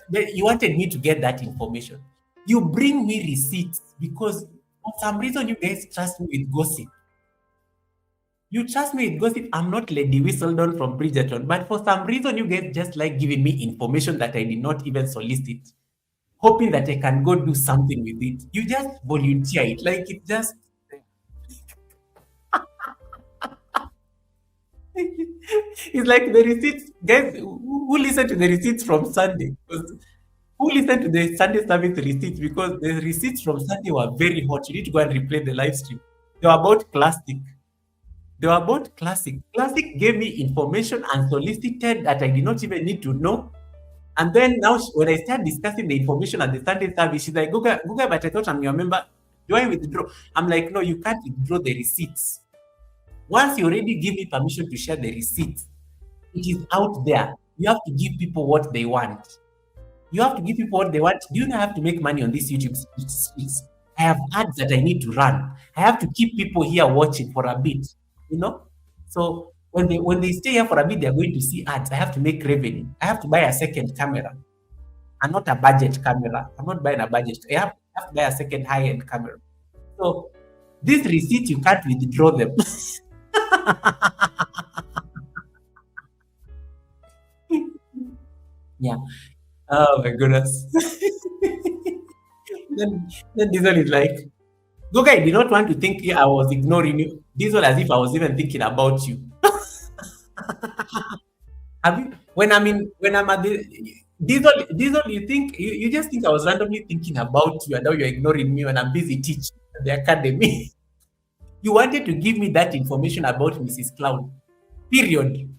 but you wanted me to get that information. You bring me receipts because for some reason you guys trust me with gossip. You trust me with gossip. I'm not Lady Whistledown from Bridgerton, but for some reason you guys just like giving me information that I did not even solicit, hoping that I can go do something with it. You just volunteer it. Like it just it's like the receipts, guys. Who listen to the receipts from Sunday? Who listened to the Sunday service receipts? Because the receipts from Sunday were very hot. You need to go and replay the live stream. They were about classic. Classic gave me information unsolicited that I did not even need to know. And then now, when I start discussing the information at the Sunday service, she's like, Guga, but I thought I'm your member. Do I withdraw? I'm like, no, you can't withdraw the receipts. Once you already give me permission to share the receipts, it is out there. You have to give people what they want. Do you know I have to make money on this YouTube streets? I have ads that I need to run. I have to keep people here watching for a bit, So when they stay here for a bit, they're going to see ads. I have to make revenue. I have to buy a second camera and not a budget camera. I'm not buying a budget. I have to buy a second high-end camera. So these receipts, you can't withdraw them. Yeah. Oh my goodness. then Diesel is like, Goga, I did not want to think I was ignoring you. Diesel as if I was even thinking about you. When I'm at the Diesel, you just think I was randomly thinking about you and now you're ignoring me when I'm busy teaching at the academy. You wanted to give me that information about Mrs. Cloud. Period.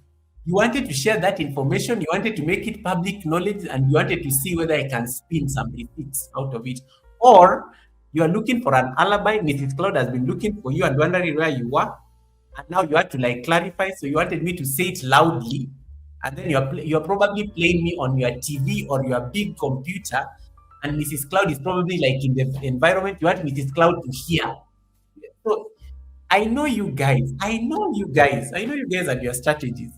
You wanted to share that information, you wanted to make it public knowledge, and you wanted to see whether I can spin some receipts out of it. Or you are looking for an alibi. Mrs. Cloud has been looking for you and wondering where you are. And now you have to clarify. So you wanted me to say it loudly. And then you're probably playing me on your TV or your big computer. And Mrs. Cloud is probably in the environment you want Mrs. Cloud to hear. So I know you guys. I know you guys and your strategies.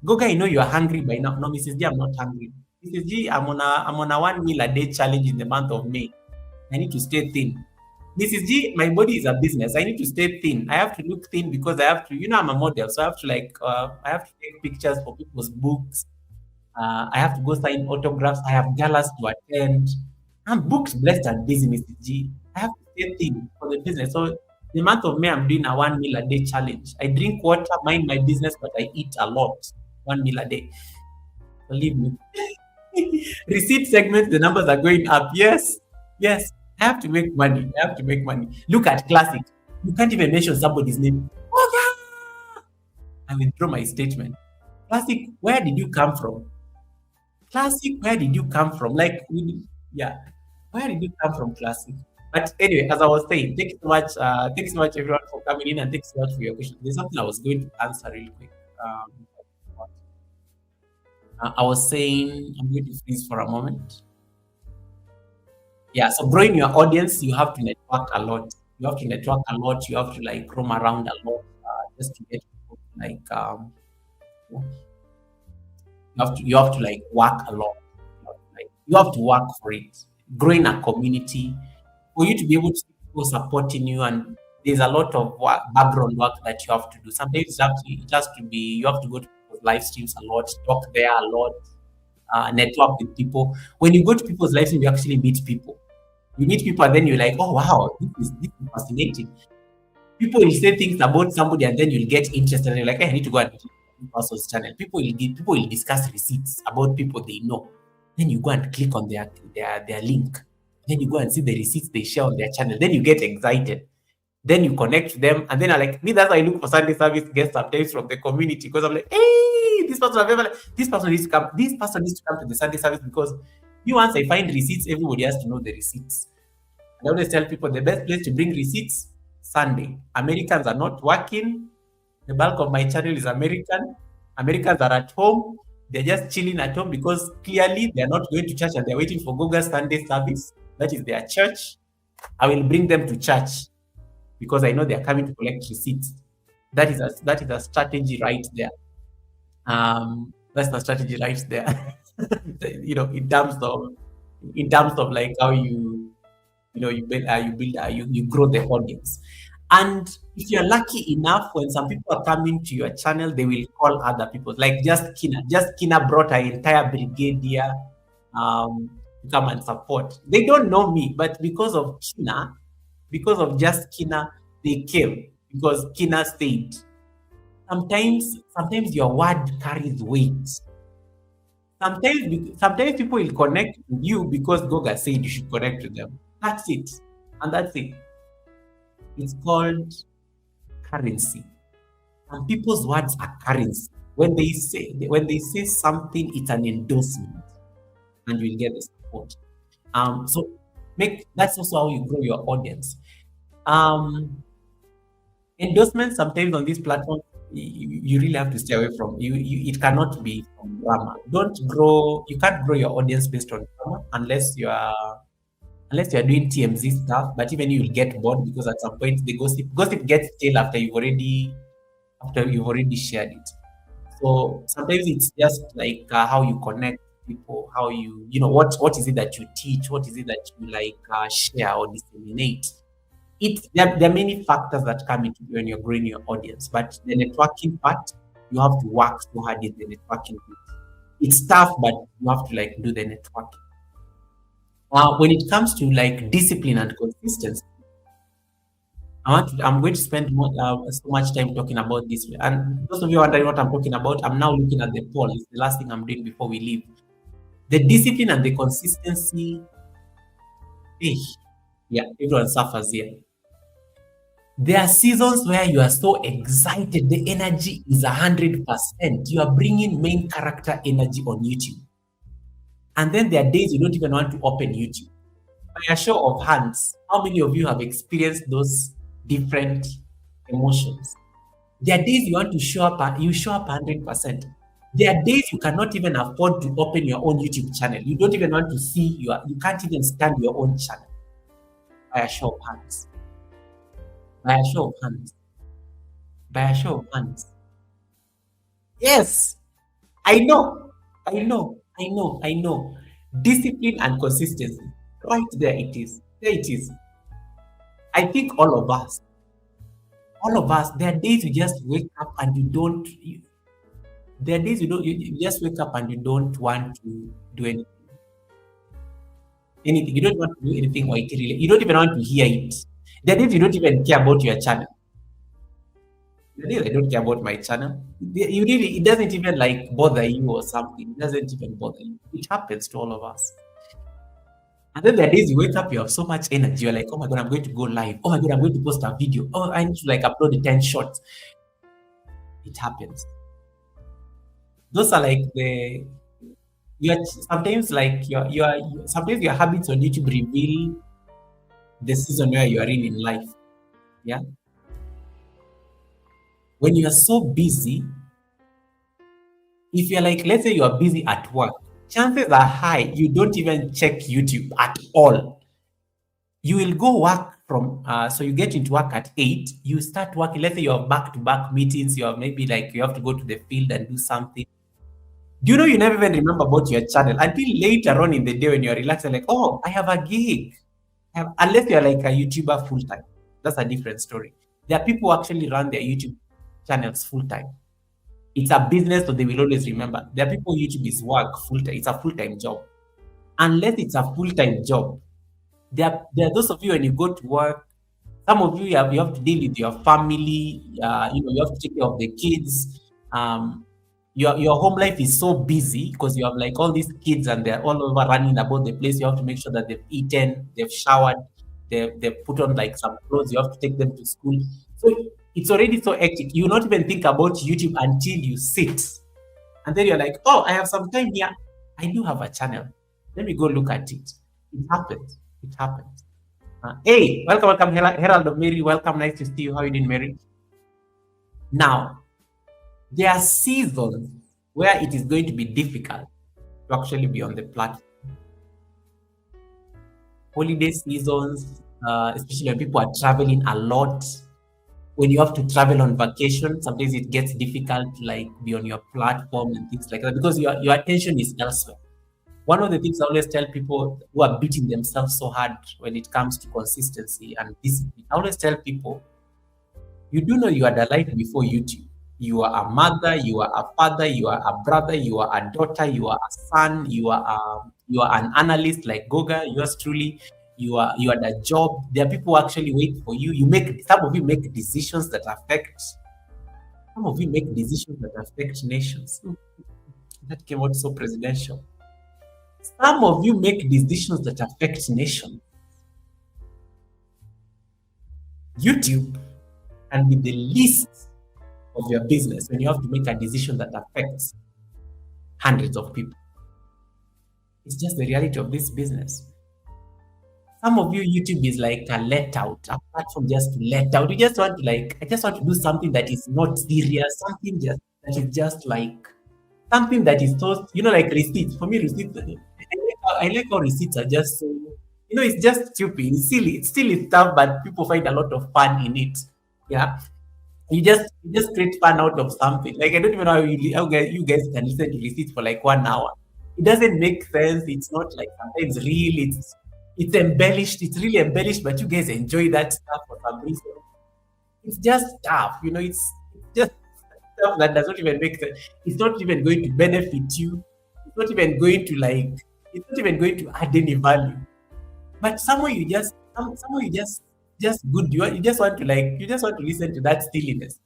Goga, I know you are hungry by now. No, Mrs. G, I'm not hungry. Mrs. G, I'm on a 1 meal a day challenge in the month of May. I need to stay thin. Mrs. G, my body is a business. I need to stay thin. I have to look thin because I have to, I'm a model. So I have to I have to take pictures for people's books. I have to go sign autographs. I have galas to attend. I'm booked, blessed, and busy, Mrs. G. I have to stay thin for the business. So the month of May, I'm doing a 1 meal a day challenge. I drink water, mind my business, but I eat a lot. 1 meal a day. Believe me. Receipt segment, the numbers are going up. Yes, yes. I have to make money. I have to make money. Look at Classic. You can't even mention somebody's name. I withdraw my statement. Classic, where did you come from? Classic, where did you come from? Yeah, where did you come from, Classic? But anyway, as I was saying, thanks so much everyone for coming in, and thanks so much for your questions. There's something I was going to answer really quick. I was saying, I'm going to freeze for a moment. Yeah, so growing your audience, you have to network a lot. You have to network a lot. You have to like roam around a lot just to get people you have to like work a lot. You have to work for it. Growing a community for you to be able to see people supporting you, and there's a lot of background work that you have to do. Sometimes you have to go to people's live streams a lot, talk there a lot, network with people. When you go to people's live streams, you actually meet people. You meet people, and then you're like, oh wow, this is fascinating. People will say things about somebody, and then you'll get interested, and you're like, hey, I need to go and person's channel. People will discuss receipts about people they know. Then you go and click on their link. Then you go and see the receipts they share on their channel. Then you get excited. Then you connect to them, and then I like me. That's why I look for Sunday service guests sometimes from the community, because I'm like, hey, this person needs to come. This person needs to come to the Sunday service, because once I find receipts, everybody has to know the receipts. And I always tell people the best place to bring receipts, Sunday. Americans are not working. The bulk of my channel is American. Americans are at home. They're just chilling at home because clearly they're not going to church and they're waiting for Goga's Sunday service. That is their church. I will bring them to church because I know they're coming to collect receipts. That is a strategy right there. That's the strategy right there. In terms of like how you grow the audience. And if you're lucky enough, when some people are coming to your channel, they will call other people. Like Just Kina brought her entire brigade here to come and support. They don't know me, but because of Just Kina, they came because Kina stayed. Sometimes your word carries weight. Sometimes people will connect with you because Goga said you should connect with them. That's it. And that's it. It's called currency. And people's words are currency. When they say something, it's an endorsement, and you will get the support. So that's also how you grow your audience. Endorsements sometimes on this platform, you really have to stay away from. It cannot be from drama. You can't grow your audience based on drama unless you are doing TMZ stuff. But even you'll get bored because at some point the gossip gets stale after you've already shared it. So sometimes it's just like how you connect people, how what is it that you teach, what is it that you share or disseminate. There are many factors that come into when you're growing your audience, but the networking part, you have to work so hard in the networking bit. It's tough, but you have to do the networking. When it comes to discipline and consistency, I'm going to spend so much time talking about this. And those of you wondering what I'm talking about, I'm now looking at the poll. It's the last thing I'm doing before we leave. The discipline and the consistency. Yeah, everyone suffers here. There are seasons where you are so excited, the energy is 100%. You are bringing main character energy on YouTube. And then there are days you don't even want to open YouTube. By a show of hands, how many of you have experienced those different emotions? There are days you want to show up 100%. There are days you cannot even afford to open your own YouTube channel. You don't even want to see you can't even stand your own channel. By a show of hands. By a show of hands. By a show of hands. Yes, I know. Discipline and consistency. Right there it is. There it is. I think all of us, there are days you just wake up and you don't. There are days you just wake up and you don't want to do anything. You don't want to do anything or you don't even want to hear it. There are days you don't even care about your channel. There are days I don't care about my channel. You really, it doesn't even like bother you or something. It doesn't even bother you. It happens to all of us. And then there are days you wake up, you have so much energy. You're like, oh my God, I'm going to go live. Oh my God, I'm going to post a video. Oh, I need to like upload 10 shots. It happens. Those are like you're sometimes like sometimes your habits on YouTube reveal the season where you are in life. Yeah. When you are so busy, if you're like, let's say you are busy at work, chances are high you don't even check YouTube at all. You will go work from so you get into work at 8, you start working. Let's say you have back-to-back meetings, you have maybe like you have to go to the field and do something. Do you know you never even remember about your channel until later on in the day when you're relaxed, like, oh, I have a gig. Unless you're like a YouTuber full time. That's a different story. There are people who actually run their YouTube channels full time. It's a business, so they will always remember. There are people who YouTube is work full time. It's a full time job. Unless it's a full time job, there are those of you when you go to work. Some of you have to deal with your family. You have to take care of the kids. Your home life is so busy because you have like all these kids and they're all over running about the place. You have to make sure that they've eaten, they've showered, they've put on like some clothes. You have to take them to school. So it's already so hectic. You not even think about YouTube until you sit. And then you're like, oh, I have some time here. I do have a channel. Let me go look at it. It happens. It happens. Hey, welcome, Herald of Mary. Welcome, nice to see you. How you doing, Mary? Now, there are seasons where it is going to be difficult to actually be on the platform. Holiday seasons, especially when people are traveling a lot. When you have to travel on vacation, sometimes it gets difficult to like be on your platform and things like that because your attention is elsewhere. One of the things I always tell people who are beating themselves so hard when it comes to consistency and discipline, I always tell people, you do know you are the life before YouTube. You are a mother, you are a father, you are a brother, you are a daughter, you are a son, you are an analyst like Goga, yours truly. You are the job. There are people who actually wait for you. Some of you make decisions that affect. Some of you make decisions that affect nations. That came out so presidential. Some of you make decisions that affect nations. YouTube can be the least of your business when you have to make a decision that affects hundreds of people. It's just the reality of this business. Some of you, YouTube is like a let out, a platform just to let out. You just want to like, I just want to do something that is not serious, something just that is just like something that is so, like receipts. For me, receipts, I like how receipts are just so, it's just stupid. It's silly. It's silly stuff, but people find a lot of fun in it. Yeah. You just create fun out of something. Like I don't even know how you guys can listen to receipts for like 1 hour. It doesn't make sense. It's not like sometimes real. It's embellished. It's really embellished, but you guys enjoy that stuff for some reason. It's just stuff. It's just stuff that does not even make sense. It's not even going to benefit you. It's not even going to like. It's not even going to add any value. But somehow you just good. You just want to listen to that silliness.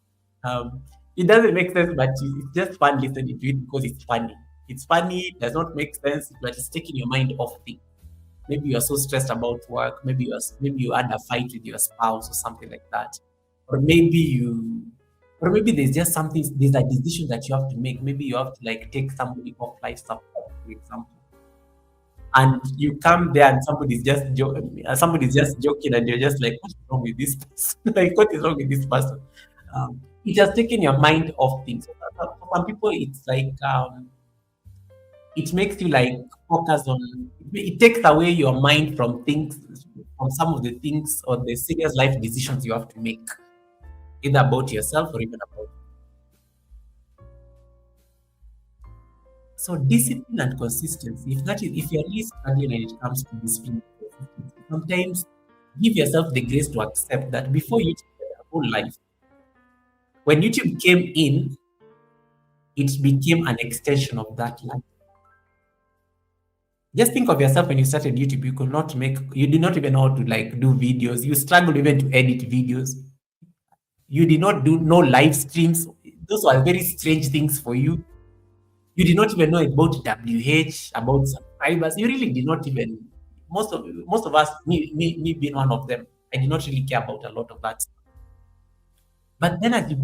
It doesn't make sense, but it's just fun listening to it because it's funny. It's funny. It does not make sense, but it's taking your mind off things. Maybe you are so stressed about work. Maybe you had a fight with your spouse or something like that, or maybe there's just something. There's a decision that you have to make. Maybe you have to like take somebody off life support, for example, and you come there and somebody's just joking and you're just like, what's wrong with this person? Like, what is wrong with this person? It has taken your mind off things. For some people, it's like it makes you like focus on. It takes away your mind from some of the things or the serious life decisions you have to make, either about yourself or even about. So discipline and consistency. If you're really struggling when it comes to discipline, and consistency, sometimes give yourself the grace to accept that before YouTube had a whole life, when YouTube came in, it became an extension of that life. Just think of yourself when you started YouTube. You did not even know how to like do videos. You struggled even to edit videos. You did not do no live streams. Those were very strange things for you. You did not even know about WH, about subscribers. You really did not even. Most of us, me being one of them, I did not really care about a lot of that. But then as you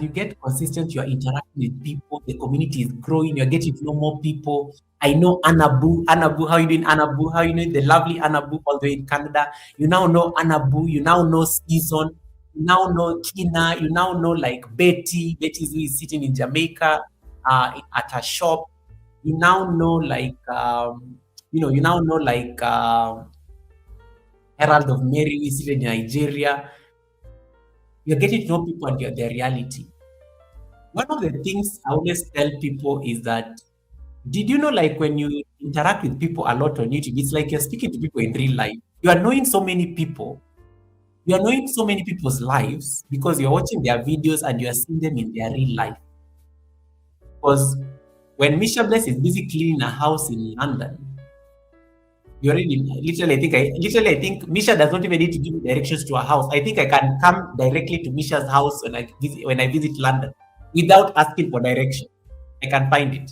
get consistent, you are interacting with people, the community is growing, you're getting to know more people. I know Anabu. Anabu, how you doing, Anabu? How you know the lovely Anabu all the way in Canada? You now know Anabu, you now know Season, you now know Kina, you now know like Betty. Betty is sitting in Jamaica at her shop. You now know like you now know like Herald of Mary who is sitting in Nigeria. You're getting to know people and their reality. One of the things I always tell people is that, did you know, like when you interact with people a lot on YouTube, it's like you're speaking to people in real life. You are knowing so many people. You are knowing so many people's lives because you're watching their videos and you are seeing them in their real life. Because when Misha Bless is busy cleaning a house in London, you already literally I think Misha does not even need to give me directions to a house. I think I can come directly to Misha's house when I visit London without asking for direction. I can find it.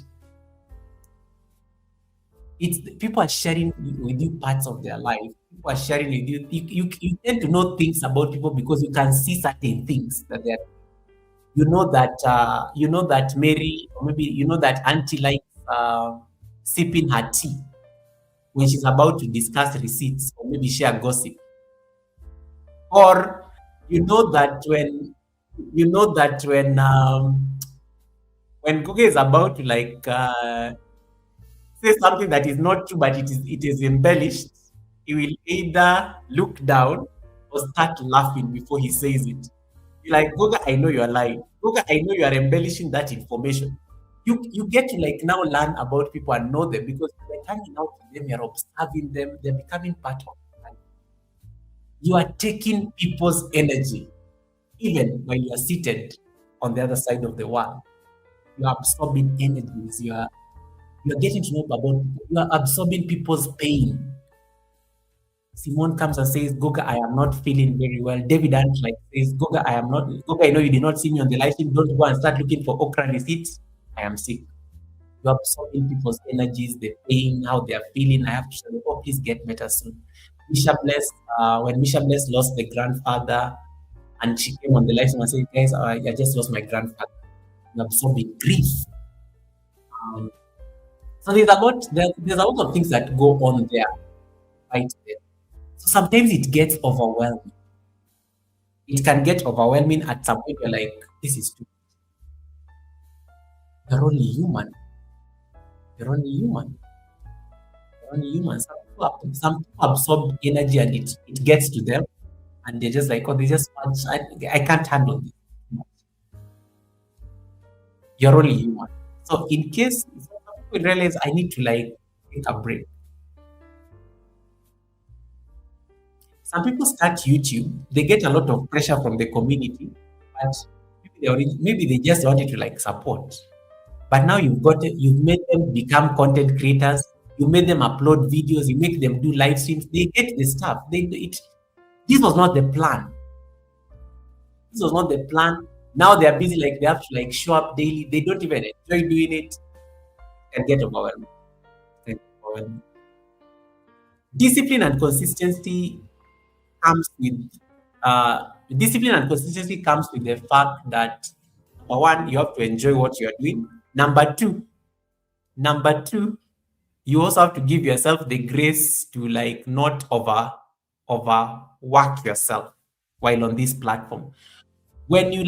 It's people are sharing with you parts of their life. People are sharing with you. You tend to know things about people because you can see certain things that they're. You know that Mary, or maybe you know that Auntie likes sipping her tea when she's about to discuss receipts or maybe share gossip. Or you know that when Google is about to like say something that is not true but it is embellished, he will either look down or start laughing before he says it. You're like, Google, I know you are lying. Google, I know you are embellishing that information. You get to like now learn about people and know them because you're like hanging out with them, you're observing them, they're becoming part of you. You are taking people's energy, even when you are seated on the other side of the world. You are absorbing energies. You are getting to know about people. You are absorbing people's pain. Simone comes and says, Goga, I am not feeling very well. David Ant like says, Goga, I am not. Goga, I know you did not see me on the live stream. Don't go and start looking for okra receipts. I am sick. You're absorbing people's energies, the pain, how they are feeling. I have to say, oh, please get better soon. Misha Bless, when Misha Bless lost the grandfather, and she came on the live stream and said, guys, I just lost my grandfather. You're absorbing grief. So there's a lot of things that go on there, right there. So sometimes it gets overwhelming. It can get overwhelming at some point. You're like, this is too much. You're only human. You're only human. You're only human. Some people absorb energy and it gets to them. And they're just like, oh, they just want, I can't handle this. You're only human. So in case some people realize I need to like take a break. Some people start YouTube, they get a lot of pressure from the community, but maybe they just wanted to like support. But now you've made them become content creators, you made them upload videos, you make them do live streams, they get the stuff. This was not the plan. This was not the plan. Now they are busy, like they have to like show up daily. They don't even enjoy doing it and get overwhelmed. Discipline and consistency comes with the fact that number one, you have to enjoy what you are doing. Number two, you also have to give yourself the grace to like not overwork yourself while on this platform. When you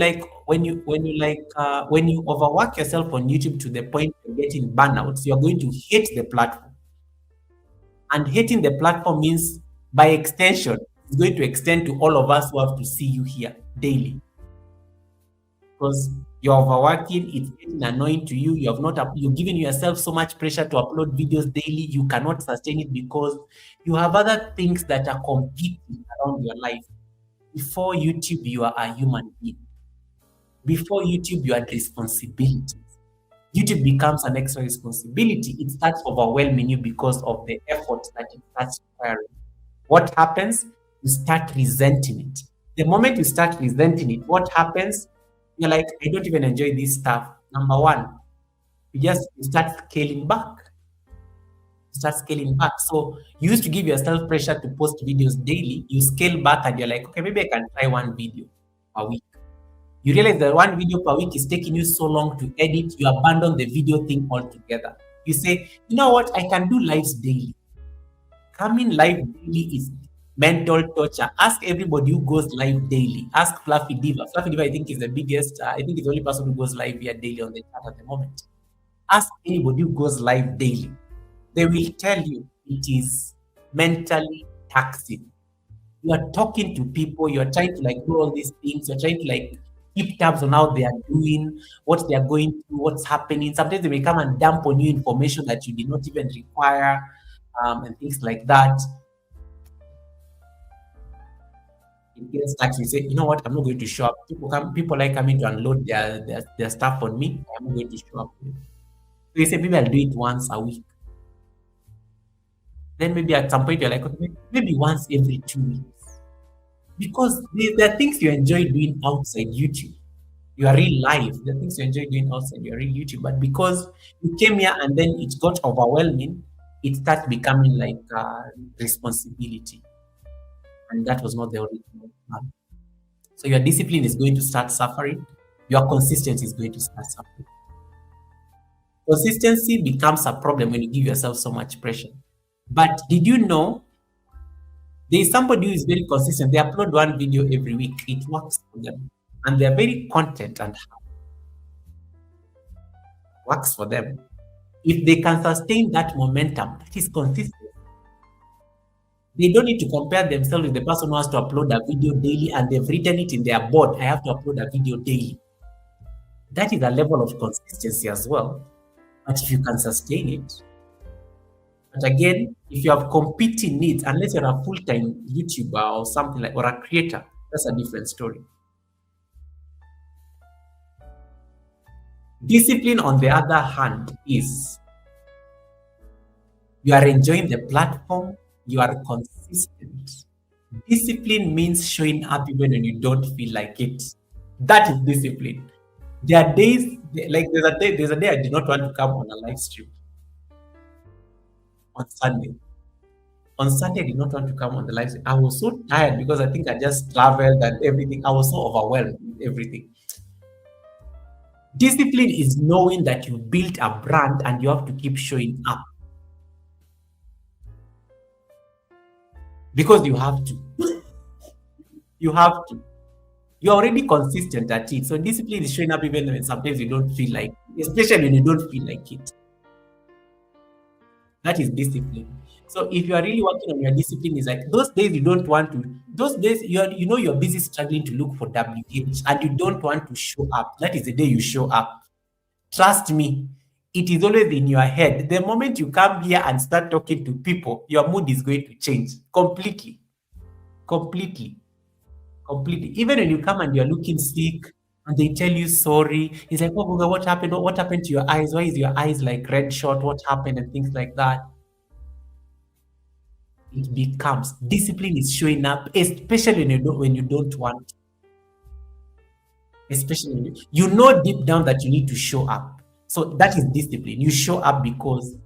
overwork yourself on YouTube to the point of getting burnouts, you're going to hate the platform. And hating the platform means, by extension, it's going to extend to all of us who have to see you here daily. because you're overworking, it's getting annoying to you. You're giving yourself so much pressure to upload videos daily. You cannot sustain it because you have other things that are competing around your life. Before YouTube, you are a human being. Before YouTube, you had responsibilities. YouTube becomes an extra responsibility. It starts overwhelming you because of the effort that it starts requiring. What happens? You start resenting it. The moment you start resenting it, what happens? You're like, I don't even enjoy this stuff. Number one, you start scaling back. Start scaling back. So you used to give yourself pressure to post videos daily. You scale back and you're like, okay, maybe I can try one video a week. You realize that one video per week is taking you so long to edit, you abandon the video thing altogether. You say, you know what, I can do lives daily. Coming live daily is mental torture. Ask everybody who goes live daily. Ask Fluffy Diva. Fluffy Diva, I think, is the biggest, I think, is the only person who goes live here daily on the chat at the moment. Ask anybody who goes live daily. They will tell you it is mentally taxing. You are talking to people, you're trying to do all these things, you're trying to keep tabs on how they are doing, what they are going through, what's happening. Sometimes they may come and dump on you information that you did not even require, and things like that. It gets taxing. You say, you know what, I'm not going to show up. People like coming to unload their stuff on me. I'm not going to show up. So you say, maybe I'll do it once a week. Then maybe at some point you're like, okay, maybe once every 2 weeks. Because there are things you enjoy doing outside YouTube. You are real life. There are things you enjoy doing outside your real YouTube. But because you came here and then it got overwhelming, it starts becoming like a responsibility. And that was not the original plan. So your discipline is going to start suffering. Your consistency is going to start suffering. Consistency becomes a problem when you give yourself so much pressure. But did you know there is somebody who is very consistent? They upload one video every week. It works for them. And they're very content and works for them. If they can sustain that momentum, that is consistent. They don't need to compare themselves with the person who has to upload a video daily and they've written it in their board. I have to upload a video daily. That is a level of consistency as well. But if you can sustain it, but again, if you have competing needs, unless you're a full-time YouTuber or something or a creator, that's a different story. Discipline, on the other hand, is you are enjoying the platform, you are consistent. Discipline means showing up even when you don't feel like it. That is discipline. There are days, there's a day I did not want to come on a live stream. On Sunday. On Sunday, I did not want to come on the live stream. I was so tired because I think I just traveled and everything. I was so overwhelmed with everything. Discipline is knowing that you built a brand and you have to keep showing up. Because you have to. You have to. You're already consistent at it. So discipline is showing up even when sometimes you don't feel like it, especially when you don't feel like it. That is discipline. So if you are really working on your discipline, is like those days you don't want to, those days you're busy struggling to look for WH and you don't want to show up. That is the day you show up. Trust me, it is always in your head. The moment you come here and start talking to people, your mood is going to change completely. Completely. Even when you come and you're looking sick and they tell you sorry, it's like, oh, Google, what happened? What happened to your eyes? Why is your eyes like red shot? What happened? And things like that. It becomes discipline is showing up, especially when you don't want to. Especially when you know deep down that you need to show up. So that is discipline. You show up because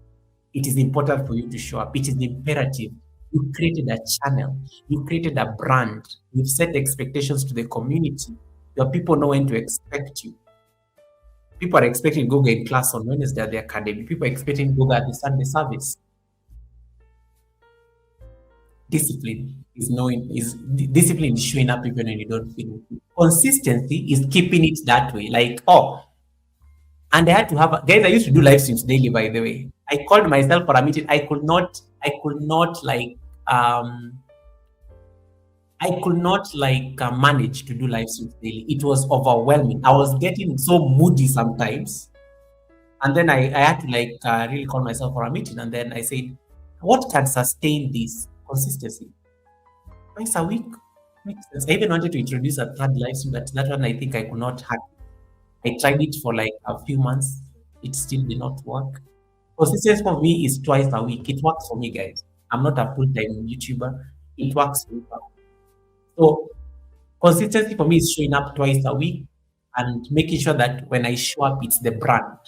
it is important for you to show up. It is imperative. You created a channel. You created a brand. You've set expectations to the community. Your people know when to expect you. People are expecting Goga in class on Wednesday at the academy. People are expecting Goga at the Sunday service. Discipline is showing up even when you don't feel it. Consistency is keeping it that way. And I had to have guys. I used to do live streams daily. By the way, I called myself for a meeting. I I could not like manage to do live streams daily. It was overwhelming. I was getting so moody sometimes. And then I had to like really call myself for a meeting. And then I said, what can sustain this consistency? Twice a week makes sense. I even wanted to introduce a third live stream, but that one I think I could not hack. I tried it for like a few months. It still did not work. Consistency for me is twice a week. It works for me, guys. I'm not a full-time YouTuber. It works for me. So consistency for me is showing up twice a week and making sure that when I show up, it's the brand,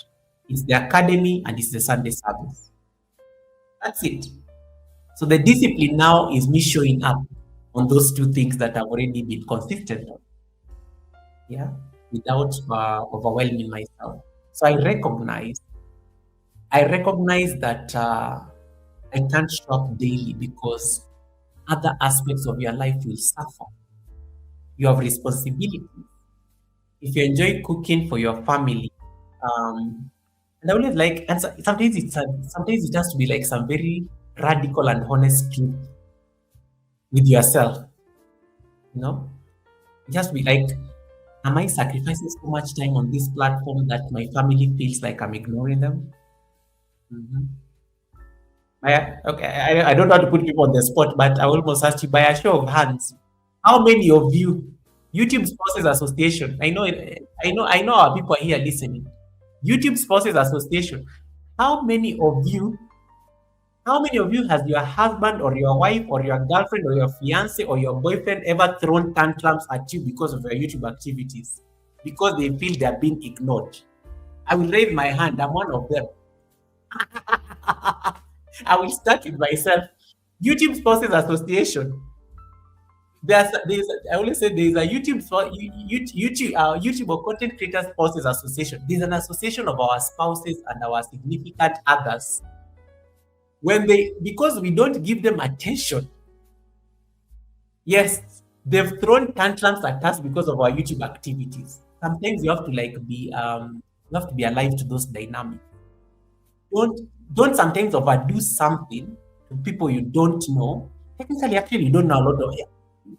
it's the academy, and it's the Sunday service. That's it. So the discipline now is me showing up on those two things that I've already been consistent on. Yeah, without overwhelming myself. So I recognize that I can't show up daily because other aspects of your life will suffer. You have responsibility. If you enjoy cooking for your family, and I always like, and sometimes it has to be like some very radical and honest truth with yourself. You know, it has to be like, am I sacrificing so much time on this platform that my family feels like I'm ignoring them? Mhm. Okay, I don't know how to put people on the spot, but I will almost ask you by a show of hands, how many of you, YouTube Spouses Association, I know our people are here listening. YouTube Spouses Association, how many of you, how many of you has your husband or your wife or your girlfriend or your fiance or your boyfriend ever thrown tantrums at you because of your YouTube activities? Because they feel they're being ignored. I will raise my hand. I'm one of them. I will start with myself. YouTube Spouses Association. I always say there's a YouTube or Content Creators Spouses Association. There's an association of our spouses and our significant others. Because we don't give them attention. Yes, they've thrown tantrums at us because of our YouTube activities. Sometimes you have to be alive to those dynamics. Don't sometimes overdo something to people you don't know. Technically, actually, you don't know a lot of it.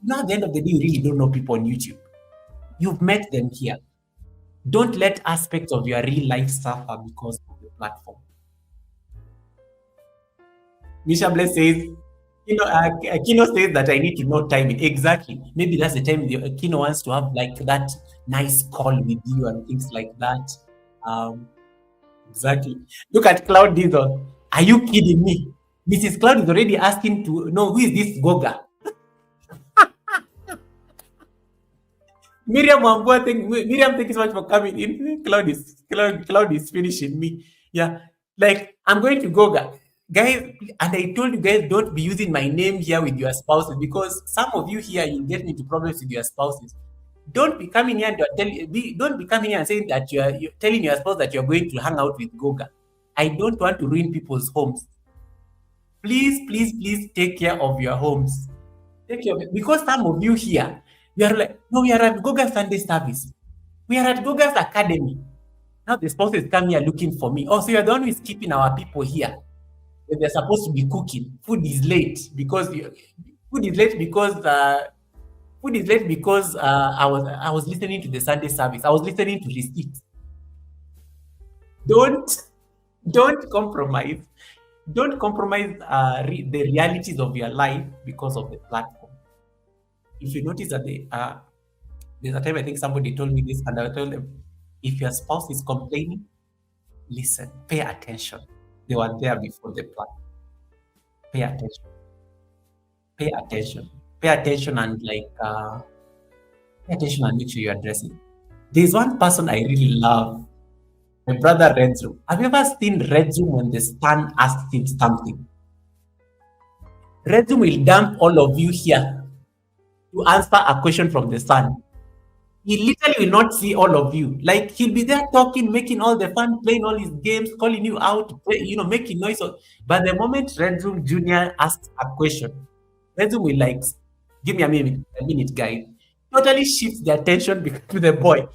Now, at the end of the day, you really don't know people on YouTube. You've met them here. Don't let aspects of your real life suffer because of the platform. Misha Bless says, Kino says that I need to know timing. Exactly. Maybe that's the time Kino wants to have like that nice call with you and things like that. Exactly. Look at Cloud Diesel. Are you kidding me? Mrs. Cloud is already asking to know who is this Goga. Miriam Wambua, thank you so much for coming in. Cloud is finishing me. Yeah. Like, I'm going to Goga. Guys, and I told you guys, don't be using my name here with your spouses because some of you here, you'll get into problems with your spouses. Don't be coming here and don't be coming here and saying that you're telling your spouse that you're going to hang out with Goga. I don't want to ruin people's homes. Please take care of your homes. Take care of it. Because some of you here, you are like, no, we are at Goga Sunday service. We are at Goga's Academy. Now the spouses come here looking for me. Oh, so you're the one who is keeping our people here. When they're supposed to be cooking. Food is late because I was listening to the Sunday service. I was listening to receipts. Don't compromise. Don't compromise the realities of your life because of the platform. If you notice that there's a time I think somebody told me this, and I told them, if your spouse is complaining, listen, pay attention. They were there before the plan. Pay attention. Pay attention. Pay attention and pay attention and make sure you address it. There's one person I really love. My brother Redzoom. Have you ever seen Redzoom when the Sun asks him something? Redzoom will dump all of you here to answer a question from the Sun. He literally will not see all of you. Like, he'll be there talking, making all the fun, playing all his games, calling you out, making noise. But the moment Redzoom Jr. asks a question, Redzoom will like, give me a minute, guys. Totally shifts the attention to the boy.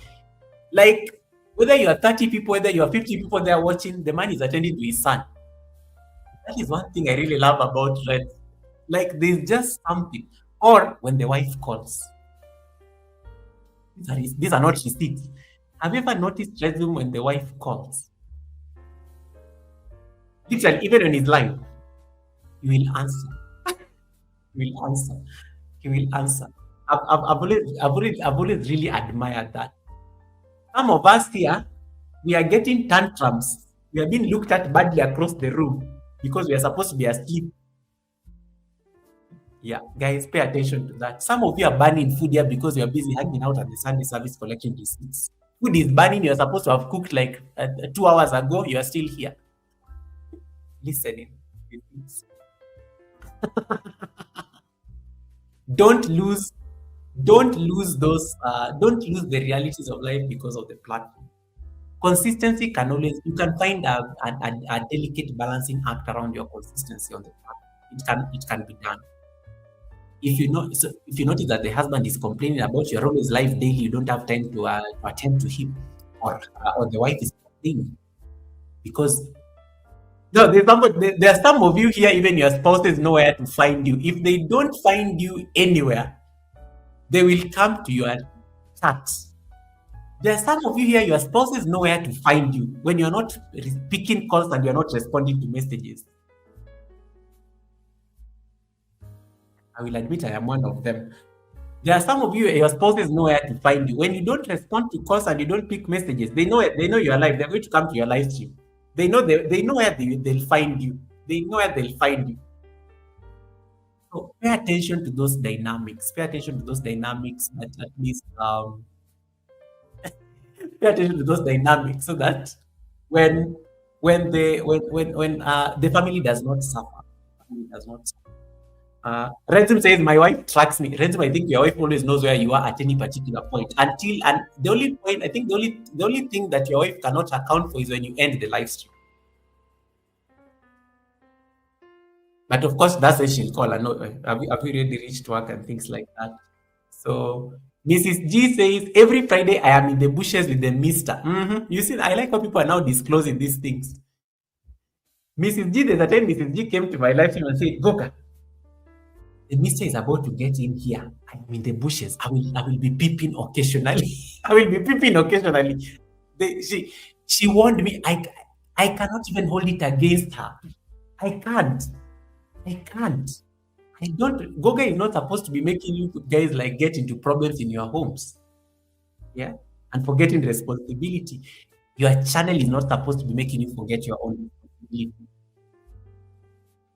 Like, whether you are 30 people, whether you are 50 people there watching, the man is attending to his son. That is one thing I really love about Red. Like, there's just something. or when the wife calls. These are not receipts. Have you ever noticed resume when the wife calls? Literally, even when he's live, he will answer. He will answer. He will answer. I've always really admired that. Some of us here, we are getting tantrums. We are being looked at badly across the room because we are supposed to be asleep. Yeah, guys, pay attention to that. Some of you are burning food here because you are busy hanging out at the Sunday service collecting receipts. Food is burning. You're supposed to have cooked like 2 hours ago. You are still here listening. Don't lose those. Don't lose the realities of life because of the platform. Consistency can always, you can find a delicate balancing act around your consistency on the platform. It can be done. If you notice that the husband is complaining about you're always live daily, you don't have time to attend to him, or the wife is complaining because no, there are some of you here, even your spouses know where to find you. If they don't find you anywhere, they will come to your chat. There are some of you here, your spouses know where to find you when you're not picking calls and you're not responding to messages. I will admit I am one of them. There are some of you, your spouses know where to find you. When you don't respond to calls and you don't pick messages, they know you're alive. They're going to come to your live stream. They know where they'll find you. They know where they'll find you. So pay attention to those dynamics. Pay attention to those dynamics at least. Pay attention to those dynamics so that when the family does not suffer. Renzim says, my wife tracks me. Renzim, I think your wife always knows where you are at any particular point. And the only point, I think the only thing that your wife cannot account for is when you end the live stream. But of course, that's when she'll call. And have you already reached work and things like that? So Mrs. G says, every Friday I am in the bushes with the mister. You see, I like how people are now disclosing these things. Mrs. G, there's a time Mrs. G came to my live stream and said, Goka, the mister is about to get in here. I'm in the bushes. I will be peeping occasionally. I will be peeping occasionally. She warned me. I cannot even hold it against her. I can't. Goga is not supposed to be making you guys like get into problems in your homes. Yeah. And forgetting responsibility. Your channel is not supposed to be making you forget your own responsibility.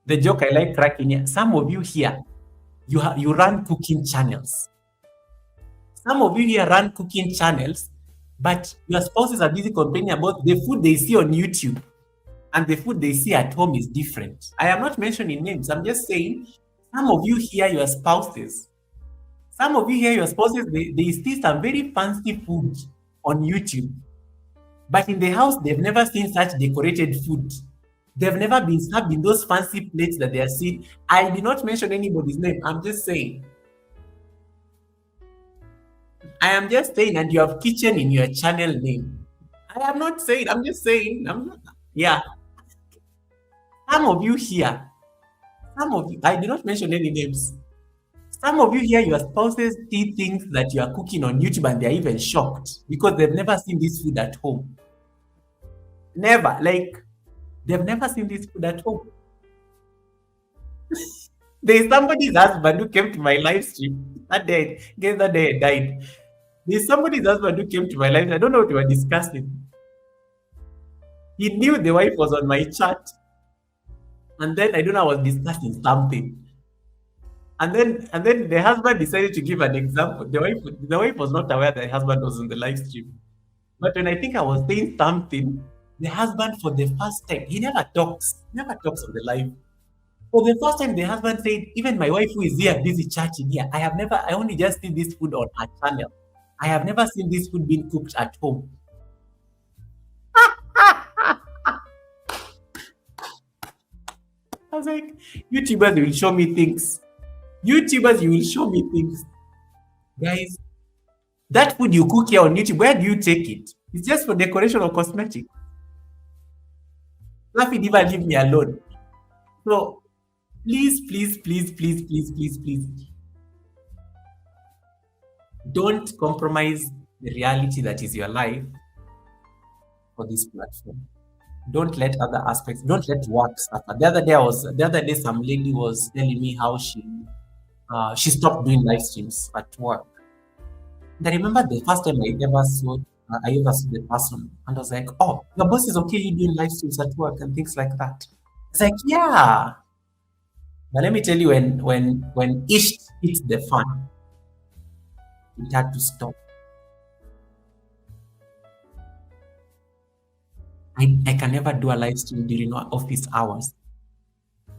The joke I like cracking here. Some of you here, you run cooking channels. Some of you here run cooking channels, but your spouses are busy complaining about the food they see on YouTube, and the food they see at home is different. I am not mentioning names. I'm just saying, some of you here, your spouses, they see some very fancy food on YouTube, but in the house, they've never seen such decorated food. They've never been served in those fancy plates that they are seeing. I did not mention anybody's name. I'm just saying. And you have kitchen in your channel name. I am not saying, I'm just saying. Yeah. Some of you here, I did not mention any names. Some of you here, your spouses see things that you are cooking on YouTube and they're even shocked because they've never seen this food at home. Never. They've never seen this food at home. There's somebody's husband who came to my live stream. That day I died. There's somebody's husband who came to my live stream. I don't know what we were discussing. He knew the wife was on my chat. And then I don't know, I was discussing something. And then the husband decided to give an example. The wife was not aware that the husband was on the live stream. But when I think I was saying something, the husband, for the first time, he never talks on the live. For the first time, the husband said, even my wife who is here busy chatting here, I only just see this food on her channel. I have never seen this food being cooked at home. I was like, YouTubers, you will show me things. YouTubers, you will show me things. Guys, that food you cook here on YouTube, where do you take it? It's just for decoration or cosmetic. Fluffy never leave me alone. So please, Don't compromise the reality that is your life for this platform. Don't let other aspects, don't let work suffer. The other day some lady was telling me how she stopped doing live streams at work. And I remember the first time I ever saw the person, and I was like, "Oh, your boss is okay you doing live streams at work and things like that." It's like, yeah, but let me tell you, when ish hit the fan, it had to stop. I can never do a live stream during our office hours.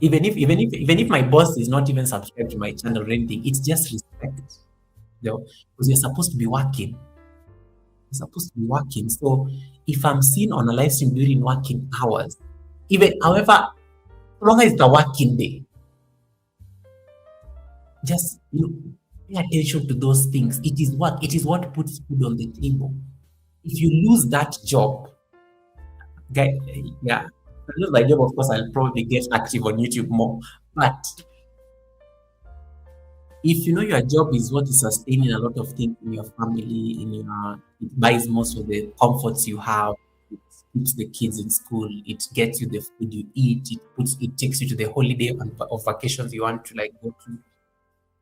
Even if my boss is not even subscribed to my channel or anything, it's just respect. Because you're supposed to be working. You're supposed to be working. So if I'm seen on a live stream during working hours, even however, so long as it's a working day, just pay attention to those things. It is work. It is what puts food on the table. If you lose that job, guy, yeah, if I lose my job, of course, I'll probably get active on YouTube more. But if you know your job is what is sustaining a lot of things in your family, it buys most of the comforts you have, it keeps the kids in school, it gets you the food you eat, it takes you to the holiday or vacations you want to like go to.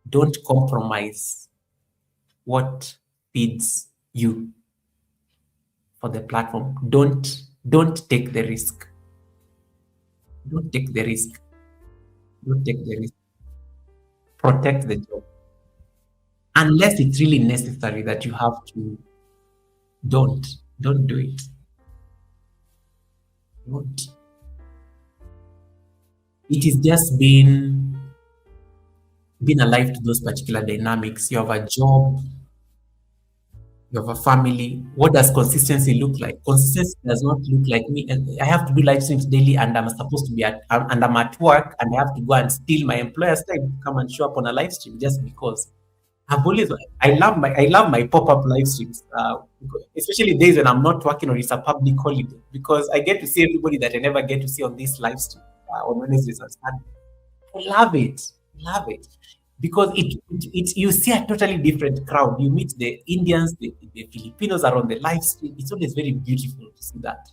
Don't compromise what feeds you for the platform. Don't take the risk. Don't take the risk. Don't take the risk. Protect the job. Unless it's really necessary that you have to, don't do it. Don't. It is just being alive to those particular dynamics. You have a job, you have a family. What does consistency look like? Consistency does not look like me. And I have to do live streams daily, and I'm supposed to be and I'm at work, and I have to go and steal my employer's time to come and show up on a live stream just because. I love my pop-up live streams, especially days when I'm not working or it's a public holiday, because I get to see everybody that I never get to see on this live stream on Wednesdays and Sundays. I love it, because you see a totally different crowd. You meet the Indians, the Filipinos are on the live stream. It's always very beautiful to see that.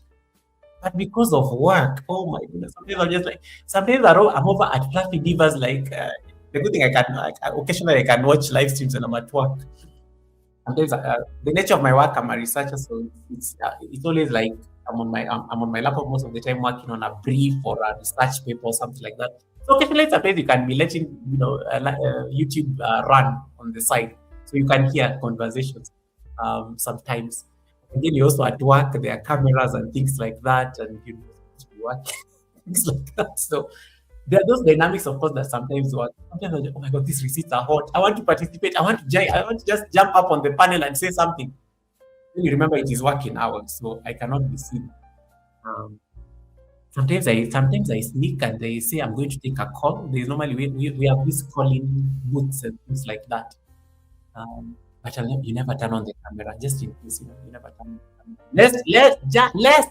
But because of work, oh my goodness, sometimes I'm just like, sometimes I'm over at Fluffy Divas. Like, the good thing occasionally I can watch live streams when I'm at work. Sometimes the nature of my work, I'm a researcher, so it's always like I'm on my laptop most of the time working on a brief or a research paper or something like that. So occasionally, sometimes you can be letting YouTube run on the side, so you can hear conversations sometimes. Again, you also at work, there are cameras and things like that, and you work things like that. So there are those dynamics, of course, that sometimes work. Sometimes I'm like, oh my god, these receipts are hot. I want to participate. I want to just jump up on the panel and say something. Then you remember it is working hours, so I cannot be seen. Um, sometimes I sneak and they say I'm going to take a call. There's normally we have these calling booths and things like that. But you never turn on the camera, just in case you never turn on the camera.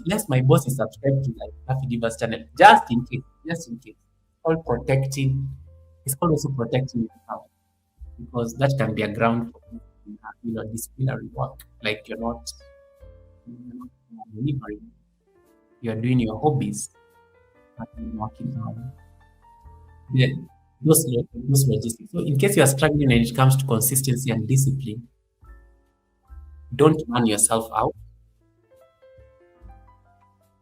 Lest my boss is subscribed to like Happy Divas channel, just in case. All protecting, it's called also protecting your account, because that can be a ground for disciplinary work. Like you're not delivering, you're doing your hobbies, but you're working hard. Yeah, those logistics. So in case you are struggling when it comes to consistency and discipline, don't run yourself out.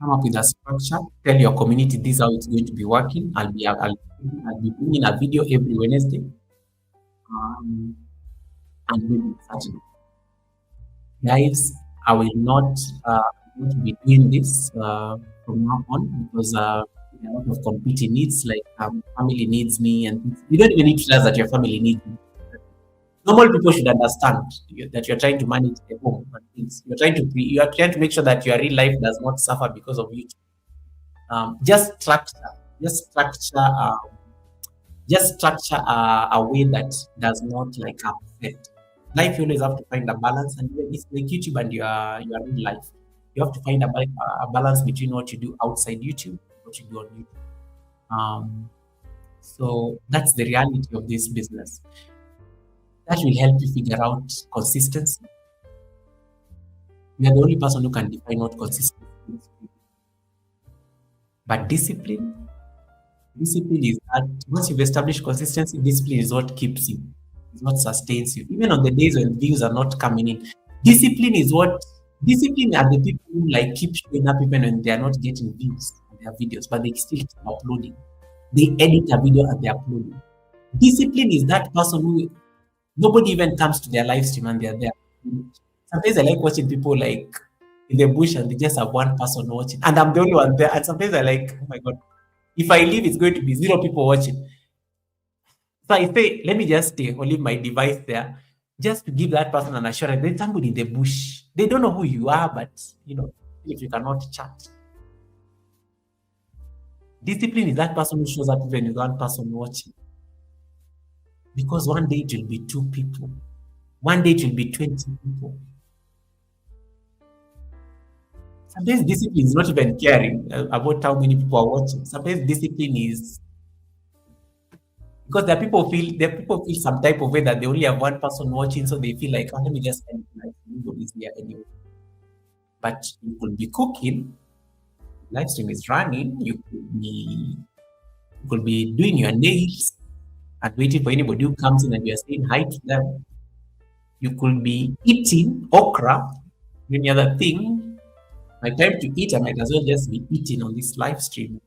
Come up with a structure. Tell your community this is how it's going to be working. I'll be bringing a video every Wednesday, and maybe Saturday. Guys, I will not going to be doing this from now on, because there are a lot of competing needs, like family needs me, and you don't even need to realize that your family needs you. Normal people should understand that you're trying to manage the home and things. You are trying to make sure that your real life does not suffer because of you. Just structure, just structure, just structure a way that does not like upset. Life, you always have to find a balance, and it's like YouTube and your real life. You have to find a balance between what you do outside YouTube, what you do on YouTube. So that's the reality of this business. That will help you figure out consistency. You are the only person who can define what consistency is. But discipline is that once you've established consistency, discipline is what keeps you, is what sustains you. Even on the days when views are not coming in, discipline are the people who like keep showing up even when they are not getting views on their videos, but they still keep uploading. They edit a video and they upload it. Discipline is that person who nobody even comes to their live stream and they're there. Sometimes I like watching people like in the bush and they just have one person watching, and I'm the only one there. And sometimes I like, oh my god, if I leave, it's going to be 0 people watching. So I say, let me just stay or leave my device there, just to give that person an assurance. There's somebody in the bush. They don't know who you are, but if you cannot chat. Discipline is that person who shows up even with one person watching. Because one day it will be 2 people. One day it will be 20 people. Sometimes discipline is not even caring about how many people are watching. Sometimes discipline is because there are people feel some type of way that they only have one person watching, so they feel like, let me just end life. Nobody's there anyway. But you could be cooking, live stream is running, you could be doing your nails and waiting for anybody who comes in and you're saying hi to them. You could be eating okra, any other thing. My time to eat, I might as well just be eating on this live stream.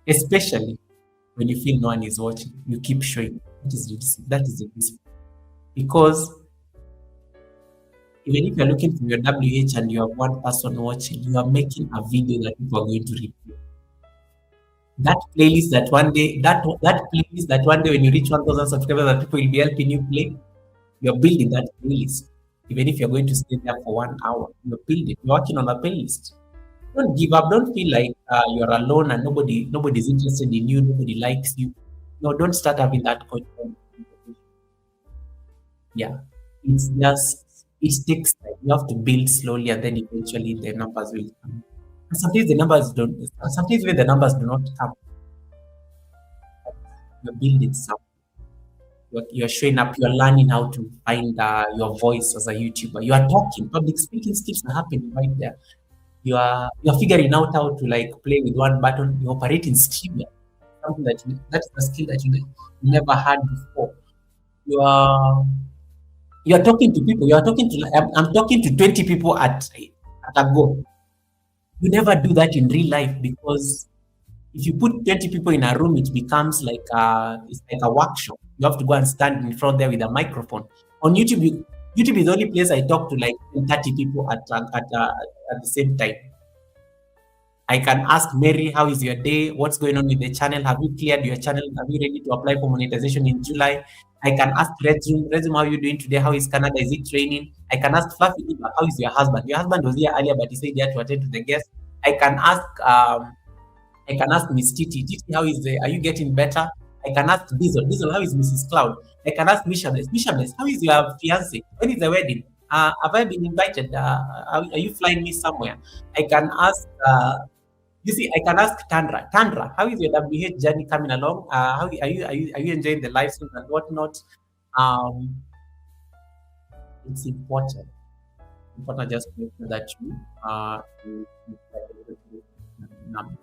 Especially when you feel no one is watching, you keep showing. That is the discipline. Because even if you're looking for your WH and you have one person watching, you are making a video that people are going to replay. That playlist that one day, when you reach 1,000 subscribers, that people will be helping you play, you're building that playlist. Even if you're going to stay there for 1 hour, you're working on a playlist. Don't give up. Don't feel like you're alone and nobody's interested in you, nobody likes you. No, don't start having that content. Yeah, it takes time. You have to build slowly, and then eventually the numbers will come. And sometimes the numbers don't. Sometimes when the numbers do not come, you're building something. You're showing up. You're learning how to find your voice as a YouTuber. You are talking. Public speaking skills are happening right there. You're figuring out how to like play with one button. You operate in StreamYard, something that's a skill that you never had before. You're talking to people. I'm talking to 20 people at a go. You never do that in real life because if you put 20 people in a room, it becomes like it's like a workshop. You have to go and stand in front there with a microphone. On YouTube, YouTube is the only place I talk to like 30 people at the same time. I can ask Mary, how is your day? What's going on with the channel? Have you cleared your channel? Are you ready to apply for monetization in July? I can ask Resume, how are you doing today? How is Canada? Is it raining? I can ask Fluffy, how is your husband? Your husband was here earlier, but he said he had to attend to the guest. I can ask Miss Titi, how is are you getting better? I can ask Diesel, how is Mrs. Cloud? I can ask Misha Bless, how is your fiance? When is the wedding? Have I been invited? Are you flying me somewhere? I can ask, I can ask Tandra. Tandra, how is your WH journey coming along? How are you enjoying the live stream and whatnot? It's important. Just make sure that you numbers.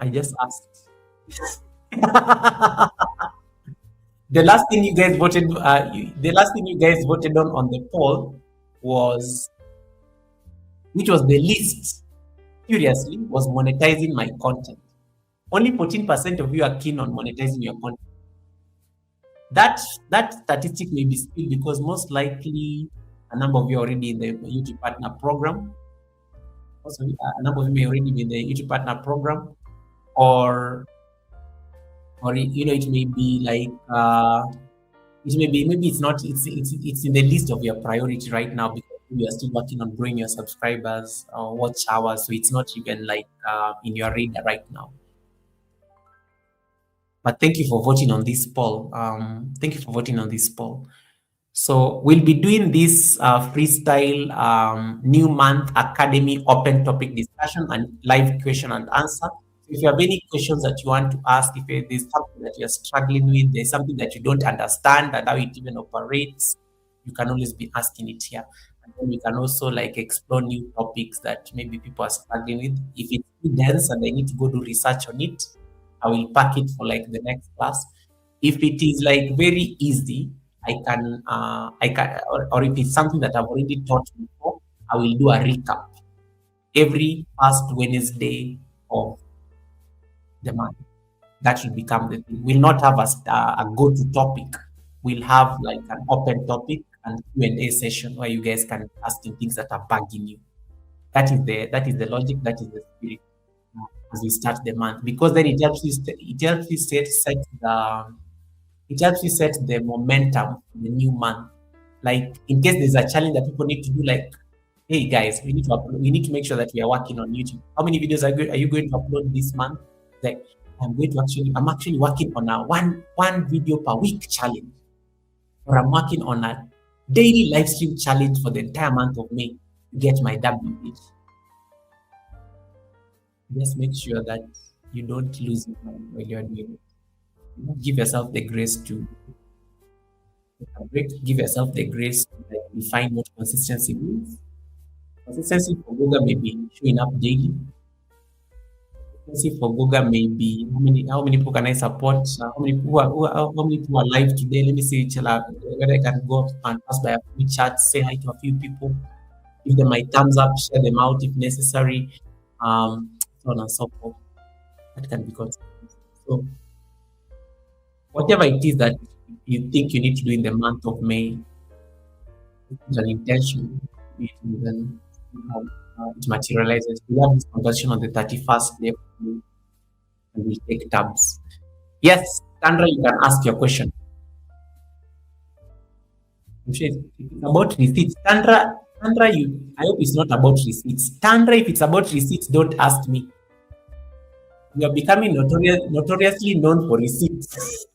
I just asked. The last thing you guys voted, on the poll was, which was the least, curiously, was monetizing my content. Only 14% of you are keen on monetizing your content. That statistic may be skewed because most likely a number of you are already in the YouTube Partner Program. Also, a number of you may already be in the YouTube Partner Program, or it may be like maybe it's not. It's in the list of your priority right now because you are still working on growing your subscribers or watch hours, so it's not even like in your radar right now. But thank you for voting on this poll. So we'll be doing this freestyle new month academy open topic discussion and live question and answer. So if you have any questions that you want to ask, if there's something that you're struggling with, there's something that you don't understand and how it even operates, you can always be asking it here. And then we can also like explore new topics that maybe people are struggling with. If it's too dense and I need to go do research on it, I will pack it for like the next class. If it is like very easy, or if it's something that I've already taught before, I will do a recap every first Wednesday of the month. That should become the thing. We'll not have a go-to topic. We'll have like an open topic and Q&A session where you guys can ask things that are bugging you. That is the logic. That is the spirit as we start the month, because then it helps you set the momentum for the new month. Like in case there's a challenge that people need to do, like, hey guys, we need to make sure that we are working on YouTube. How many videos are you going to upload this month? Like I'm actually working on a one video per week challenge, or I'm working on a daily live stream challenge for the entire month of May to get my WH. Just make sure that you don't lose your mind while you're doing it. Give yourself the grace to give yourself the grace to like, define what consistency means. Consistency for Google may be showing up daily. Consistency for Google may be how many people can I support? How many people are live today? Let me see whether I can go up and pass by a few chats, say hi to a few people, give them my thumbs up, share them out if necessary, so on and so forth. That can be consistency. So whatever it is that you think you need to do in the month of May, it's an intention, then it materializes. We have this conversation on the 31st day of May, and we'll take tabs. Yes, Sandra, you can ask your question. I'm sure it's about receipts. Sandra, I hope it's not about receipts. Sandra, if it's about receipts, don't ask me. You are becoming notoriously known for receipts.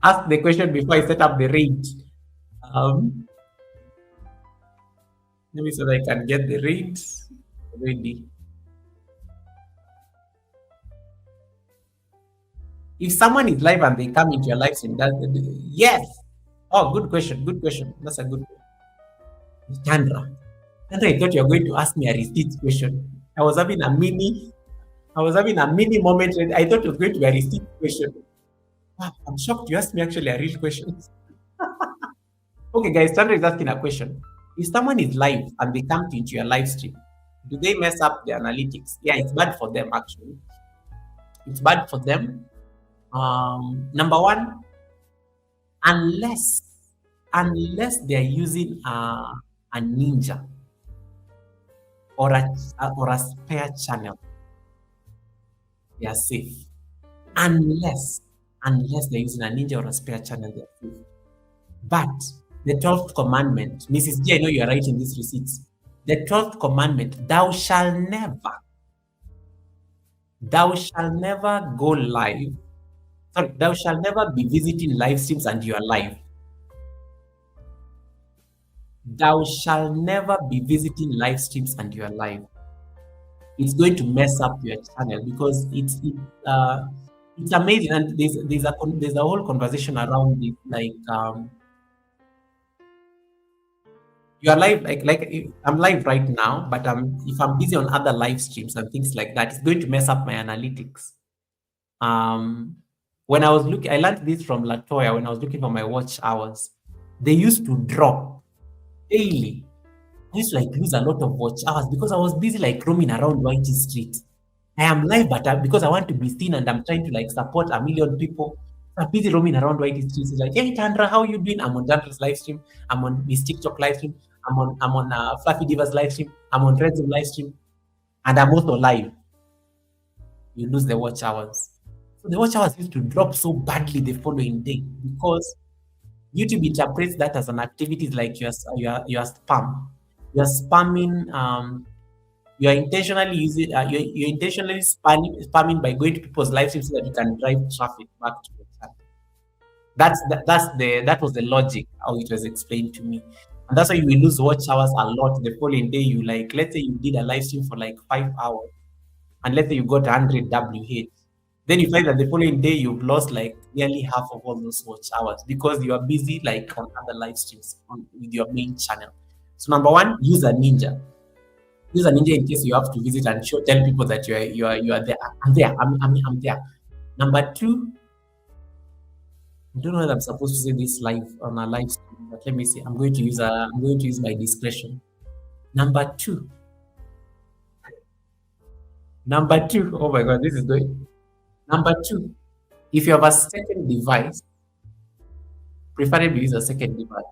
Ask the question before I set up the rate. Maybe so that I can get the rates ready. If someone is live and they come into your live stream, yes. Oh, good question. Good question. That's a good question. Chandra, I thought you were going to ask me a receipt question. I was having a mini moment. I thought it was going to be a receipt question. Wow, I'm shocked you asked me actually a real question. Okay, guys, Chandra is asking a question. If someone is live and they come into your live stream, do they mess up the analytics? Yeah, it's bad for them actually. It's bad for them. Number one, unless they're using a ninja or a spare channel, they are safe. Unless they're using a ninja or a spare channel, they're safe. But the 12th commandment, Mrs. G, I know you are writing these receipts. The 12th commandment, thou shalt never go live. Sorry, thou shalt never be visiting live streams and you are live. Thou shalt never be visiting live streams and you are live. It's going to mess up your channel because it's amazing, and there's a whole conversation around it, like you are live, like I'm live right now, but if I'm busy on other live streams and things like that, it's going to mess up my analytics. When I was looking, I learned this from Latoya when I was looking for my watch hours. They used to drop daily. I used to like lose a lot of watch hours because I was busy like roaming around Whitey Street. I am live, but because I want to be seen and I'm trying to like support a million people, I'm busy roaming around Whitey Street. It's like, hey Chandra, how are you doing? I'm on Chandra's live stream. I'm on Miss TikTok live stream. I'm on Fluffy Divas live stream. I'm on Redzone live stream, and I'm also live. You lose the watch hours. So the watch hours used to drop so badly the following day because YouTube interprets that as an activity like you are spam. You are spamming. You are intentionally using. You're intentionally spamming by going to people's live streams so that you can drive traffic back to your channel. That was the logic how it was explained to me. And that's why you will lose watch hours a lot the following day. You like, let's say you did a live stream for like 5 hours, and let's say you got 100 WH. Then you find that the following day you've lost like nearly half of all those watch hours because you are busy like on other live streams with your main channel. So number one, use a ninja. Use a ninja in case you have to visit and tell people that you are there. I'm there. I'm there. Number two, I don't know whether I'm supposed to say this live on a live stream, but let me see. I'm going to use my discretion. Number two. Number two. Oh my god, this is going. Number two. If you have a second device, preferably use a second device.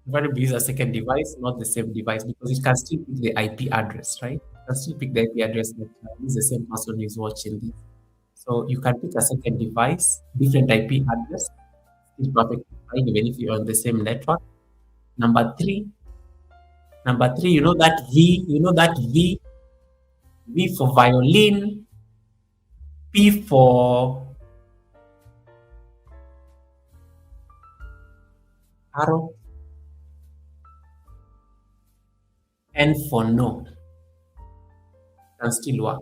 Preferably use a second device, not the same device, because it can still pick the IP address, right? It can still pick the IP address that is the same person who is watching this. So you can pick a second device, different IP address, still perfectly fine, even if you're on the same network. Number three, you know that V for violin, P for arrow, N for no, can still work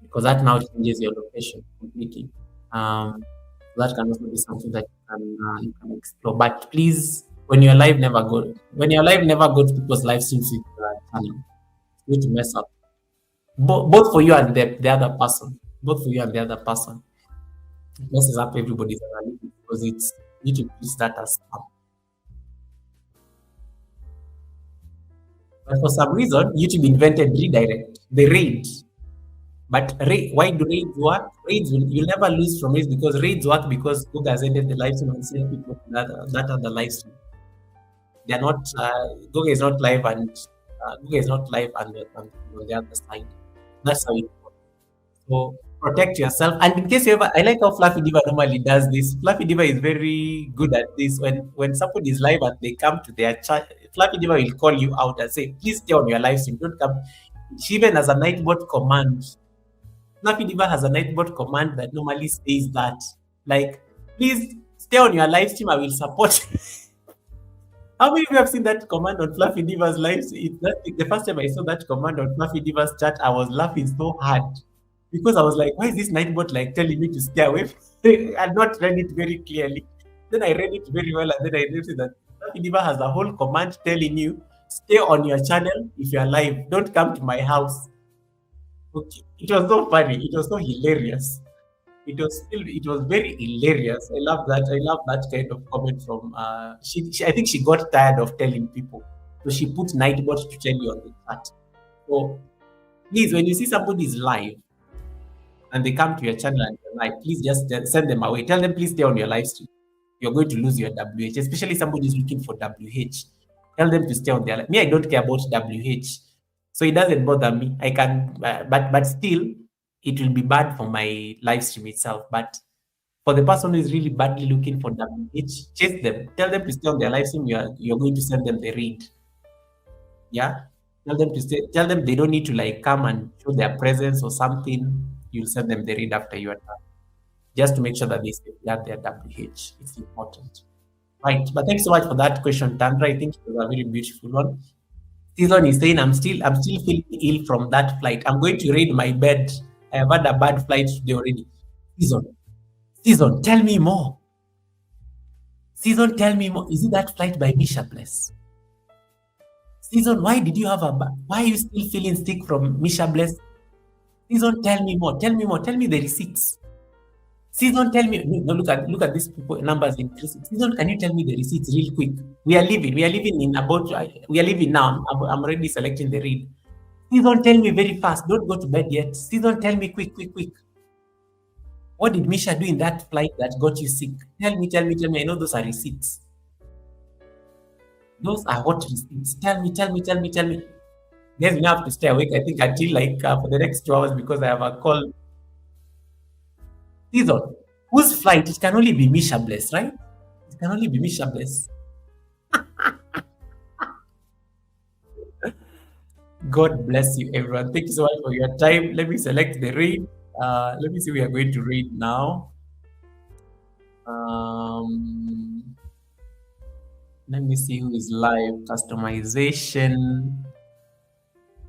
because that now changes your location completely. That can also be something that you can explore. But please, when you're live, never go. When you're live, never go to people's live streams with your channel. It's going to mess up. Both for you and the other person. Both for you and the other person. It messes up everybody's analytics because it's YouTube treats that as spam. But for some reason, YouTube invented redirect, the raid. But why do raids work? You'll never lose from raids because raids work because Google has ended the live stream and sent people to that other live stream. They're not, Google is not live and Google is not live on the other side. That's how it works. So protect yourself. And in case you ever, I like how Fluffy Diva normally does this. Fluffy Diva is very good at this. When somebody is live and they come to their chat, Fluffy Diva will call you out and say, please stay on your live stream. Don't come. She even has a Nightbot command. Fluffy Diva has a Nightbot command that normally says that, like, please stay on your live stream. I will support you. How many of you have seen that command on Fluffy Diva's live? The first time I saw that command on Fluffy Diva's chat, I was laughing so hard because I was like, why is this Nightbot like telling me to stay away? I had not read it very clearly. Then I read it very well, and then I noticed that Fluffy Diva has a whole command telling you, stay on your channel if you are live. Don't come to my house. Okay. It was so funny. It was so hilarious. It was very hilarious. I love that. I love that kind of comment from she I think she got tired of telling people. So she put Nightbot to tell you on the chat. So please, when you see somebody is live and they come to your channel and you're live, please just send them away. Tell them please stay on your live stream. You're going to lose your WH, especially somebody who's looking for WH. Tell them to stay on their live. Me, I don't care about WH. So it doesn't bother me. I can, but still, it will be bad for my live stream itself. But for the person who is really badly looking for WH, chase them. Tell them to stay on their live stream. You're going to send them the read. Yeah. Tell them to stay. Tell them they don't need to like come and show their presence or something. You'll send them the read after you are done. Just to make sure that they have their WH. It's important. Right. But thanks so much for that question, Tandra. I think it was a very beautiful one. Season is saying I'm still feeling ill from that flight. I'm going to raid my bed. I have had a bad flight today already. Season, tell me more. Season, tell me more. Is it that flight by Misha Bless? Season, why did you have why are you still feeling sick from Misha Bless? Season, tell me more. Tell me more. Tell me the receipts. Season, tell me. No, look at these people numbers increasing. Season, can you tell me the receipts real quick? We are leaving now. I'm already selecting the read. Season, tell me very fast. Don't go to bed yet. Season, tell me quick. What did Misha do in that flight that got you sick? Tell me. I know those are receipts. Those are what receipts? Tell me. Guys, we now have to stay awake, I think, until like for the next 2 hours because I have a call. Season, whose flight? It can only be Misha Bless, right? It can only be Misha Bless. God bless you, everyone. Thank you so much for your time. Let me select the read. Let me see we are going to read now. Let me see who is live. Customization,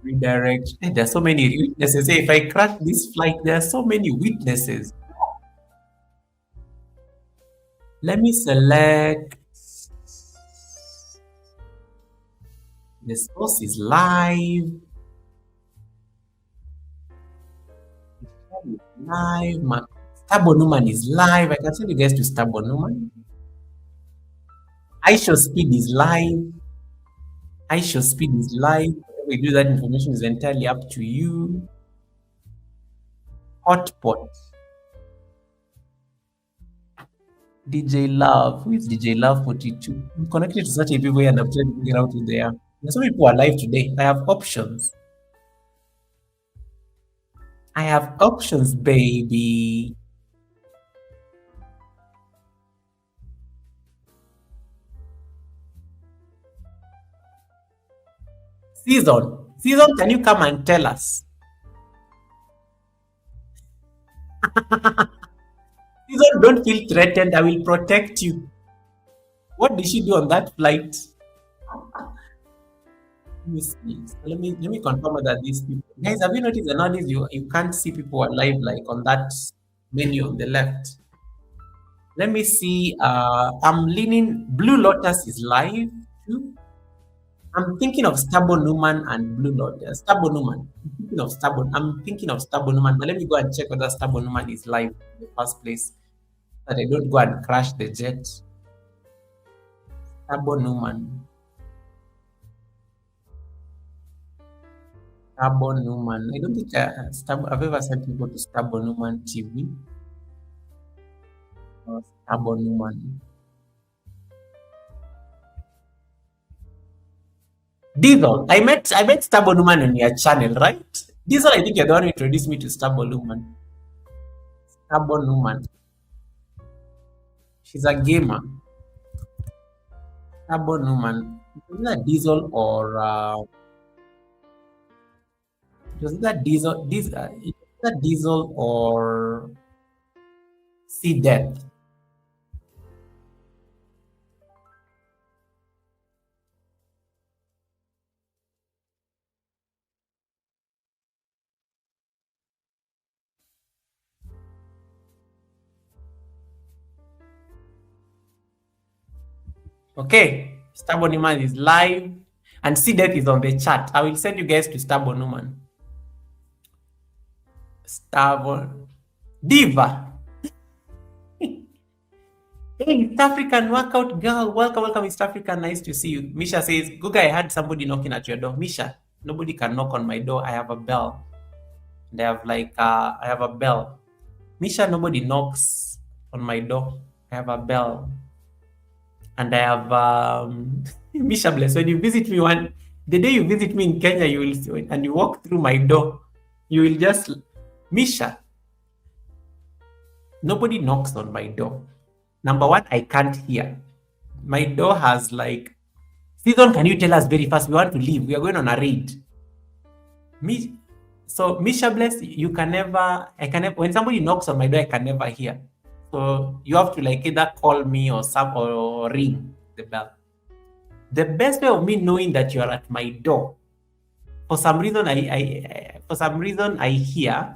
redirect. Hey, there's so many witnesses. Hey, if I crash this flight, there are so many witnesses. Let me select. The source is live. Live. Stabo Numan is live. I can send you guys to Stabo Numan. iShow Speed is live. iShow Speed is live. Whatever you do, that information is entirely up to you. Hotpot. DJ Love. Who is DJ Love 42? I'm connected to such a people and I'm trying to figure out who they are. There's so many people are live today. I have options. I have options, baby. Season, can you come and tell us? Season, don't feel threatened. I will protect you. What did she do on that flight? Let me see. Let me confirm that these people. Guys, have you noticed that nowadays you can't see people alive like on that menu on the left? Let me see. I'm leaning. Blue Lotus is live too. I'm thinking of Stabo Numan and Blue Lotus. Stabo Numan. I'm thinking of Stabo Numan, but let me go and check whether Stabo Numan is live in the first place. So that I don't go and crash the jet. Stabo Numan. Stabo Numan. I don't think I've ever sent people to Stabo Numan TV. Or Stabo Numan. Diesel. I met Stabo Numan on your channel, right? Diesel, I think you're the one who introduced me to Stabo Numan. Stabo Numan. She's a gamer. Stabo Numan. Is that Diesel or is that Diesel or C Death? Okay, Stabo Numan is live and C Death is on the chat. I will send you guys to Stabo Numan. Stabo Diva. Hey, East African workout girl. Welcome, East African. Nice to see you. Misha says, Guga, I had somebody knocking at your door. Misha, nobody can knock on my door. I have a bell. They have I have a bell. Misha, nobody knocks on my door. I have a bell. And I have Misha bless. When you visit me the day you visit me in Kenya, you will see, and you walk through my door, you will just Misha. Nobody knocks on my door. Number one, I can't hear. My door has Season, can you tell us very fast? We want to leave. We are going on a raid. So Misha bless, when somebody knocks on my door, I can never hear. So you have to either call me or ring the bell. The best way of me knowing that you are at my door, for some reason I hear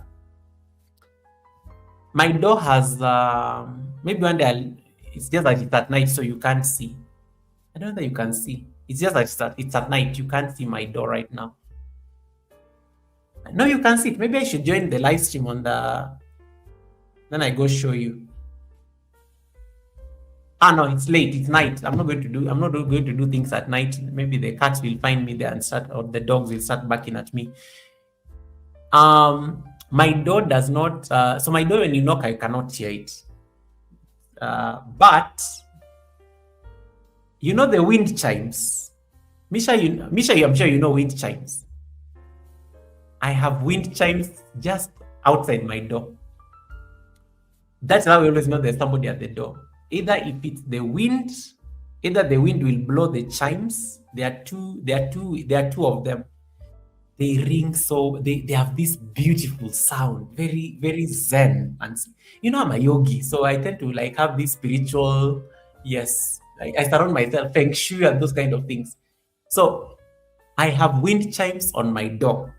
my door has maybe one day it's just that it's at night, so you can't see. I don't know that you can see. It's just that it's at night. You can't see my door right now. No, you can see it. Maybe I should join the live stream then I go show you. No, it's late. It's night. I'm not going to do things at night. Maybe the cats will find me there or the dogs will start barking at me. My door does not. So my door, when you knock, I cannot hear it. But you know the wind chimes. Misha, I'm sure you know wind chimes. I have wind chimes just outside my door. That's how we always know there's somebody at the door. Either if it's the wind, either the wind will blow the chimes. There are two of them. They ring, so they have this beautiful sound, very, very zen. And I'm a yogi, so I tend to have this spiritual Yes, I surround myself, feng shui and those kind of things. So I have wind chimes on my door.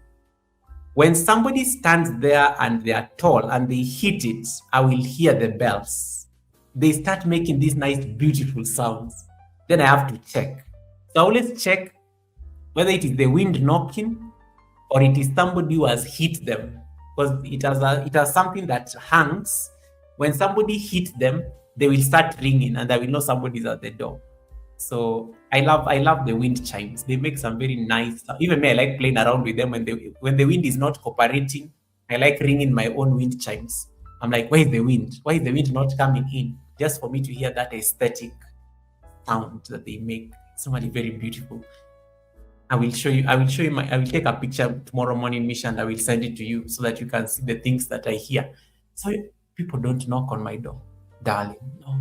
When somebody stands there and they are tall and they hit it, I will hear the bells. They start making these nice, beautiful sounds. Then I have to check. So I always check whether it is the wind knocking or it is somebody who has hit them, because it has something that hangs. When somebody hit them, they will start ringing and I will know somebody's at the door. So I love the wind chimes. They make some very nice. Even me, I like playing around with them when the wind is not cooperating. I like ringing my own wind chimes. I'm like, where is the wind? Why is the wind not coming in? Just for me to hear that aesthetic sound that they make. It's somebody very beautiful. I will show you. I will show you my. I will take a picture tomorrow morning, Misha, and I will send it to you so that you can see the things that I hear. So people don't knock on my door, darling. No,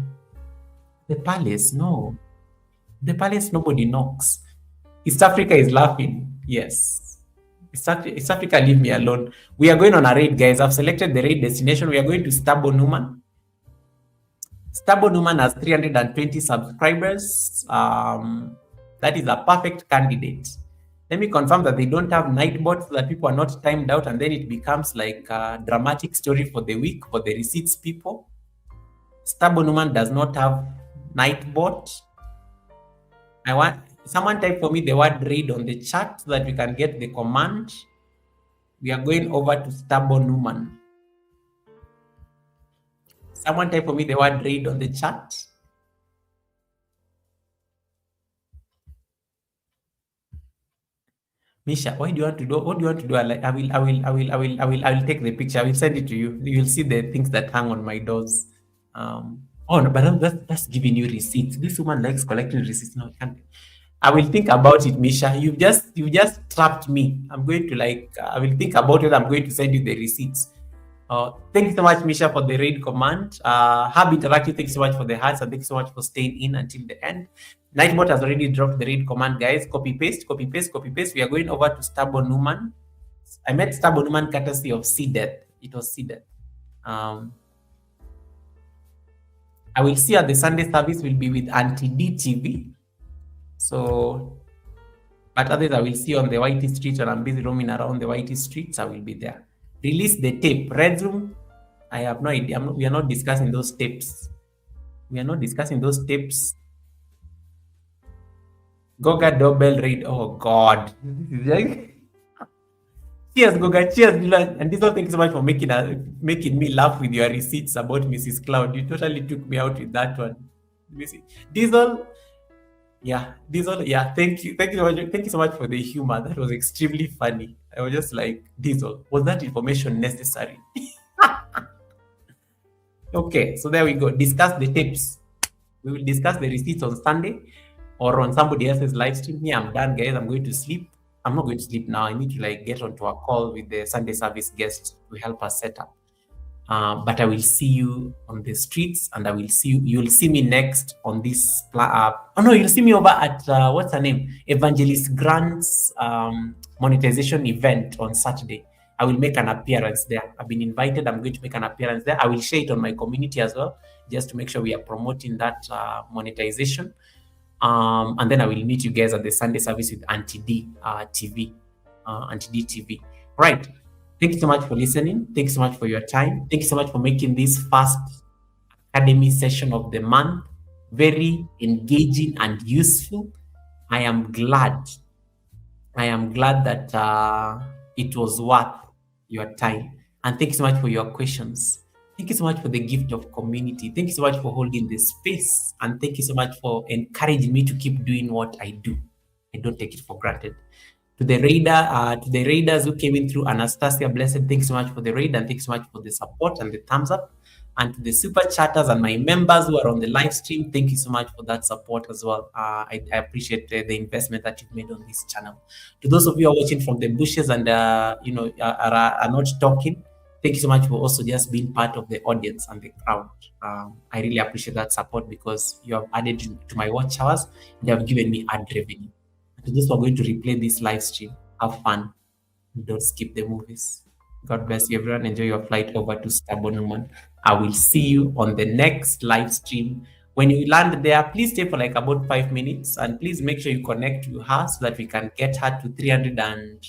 the palace. No, the palace. Nobody knocks. East Africa is laughing. Yes. East Africa, leave me alone. We are going on a raid, guys. I've selected the raid destination. We are going to Stabo Numan. Stabo Numan has 320 subscribers. That is a perfect candidate. Let me confirm that they don't have Nightbot so that people are not timed out and then it becomes like a dramatic story for the week for the receipts people. Stabo Numan does not have Nightbot. I want someone type for me the word raid on the chat so that we can get the command. We are going over to Stabo Numan. Someone type for me the word raid on the chat. Misha, why do you want to do? What do you want to do? I will take the picture. I will send it to you. You will see the things that hang on my doors. Oh no, but that's giving you receipts. This woman likes collecting receipts. No, I can't. I will think about it, Misha. You just trapped me. I'm going to I will think about it. I'm going to send you the receipts. Thank you so much, Misha, for the raid command. Hub Interactive, thank you so much for the hearts and thank you so much for staying in until the end. Nightbot has already dropped the raid command, guys. Copy paste, copy paste, copy paste. We are going over to Stabo Numan. I met Stabo Numan courtesy of CDEath. It was CDEath. I will see at the Sunday service will be with Auntie DTV. So, but others I will see on the Whitey Street when I'm busy roaming around the Whitey Streets. I will be there. Release the tape. Red Room, I have no idea. We are not discussing those tapes. We are not discussing those tapes. Goga doorbell raid. Oh God. Cheers, Goga. Cheers, Dylan. And Diesel, thank you so much for making me laugh with your receipts about Mrs. Cloud. You totally took me out with that one. Diesel. Yeah, Diesel. Yeah, thank you. Thank you so much. Thank you so much for the humor. That was extremely funny. I was just like, Diesel, was that information necessary? Okay, so there we go. Discuss the tips. We will discuss the receipts on Sunday or on somebody else's live stream. Yeah, I'm done, guys. I'm going to sleep. I'm not going to sleep now. I need to get onto a call with the Sunday service guest to help us set up. But I will see you on the streets, and I will see you. You'll see me next on this. Oh no, you'll see me over at what's her name, Evangelist Grant's monetization event on Saturday. I will make an appearance there. I've been invited. I'm going to make an appearance there. I will share it on my community as well, just to make sure we are promoting that monetization. And then I will meet you guys at the Sunday service with Auntie D TV, Auntie D TV. Right. Thank you so much for listening. Thank you so much for your time. Thank you so much for making this first Academy session of the month very engaging and useful. I am glad that it was worth your time. And thank you so much for your questions. Thank you so much for the gift of community. Thank you so much for holding the space. And thank you so much for encouraging me to keep doing what I do. I don't take it for granted. To the raiders who came in through Anastasia, blessed, thanks so much for the raid and thanks so much for the support and the thumbs up. And to the super chatters and my members who are on the live stream, thank you so much for that support as well. I appreciate the investment that you've made on this channel. To those of you who are watching from the bushes and are not talking, thank you so much for also just being part of the audience and the crowd. I really appreciate that support because you have added to my watch hours and you have given me ad revenue. To those who are going to replay this live stream, have fun. Don't skip the movies. God bless you, everyone. Enjoy your flight over to Stabo Numan. I will see you on the next live stream When you land there, please stay for like about 5 minutes, and please make sure you connect to her so that we can get her to 300 and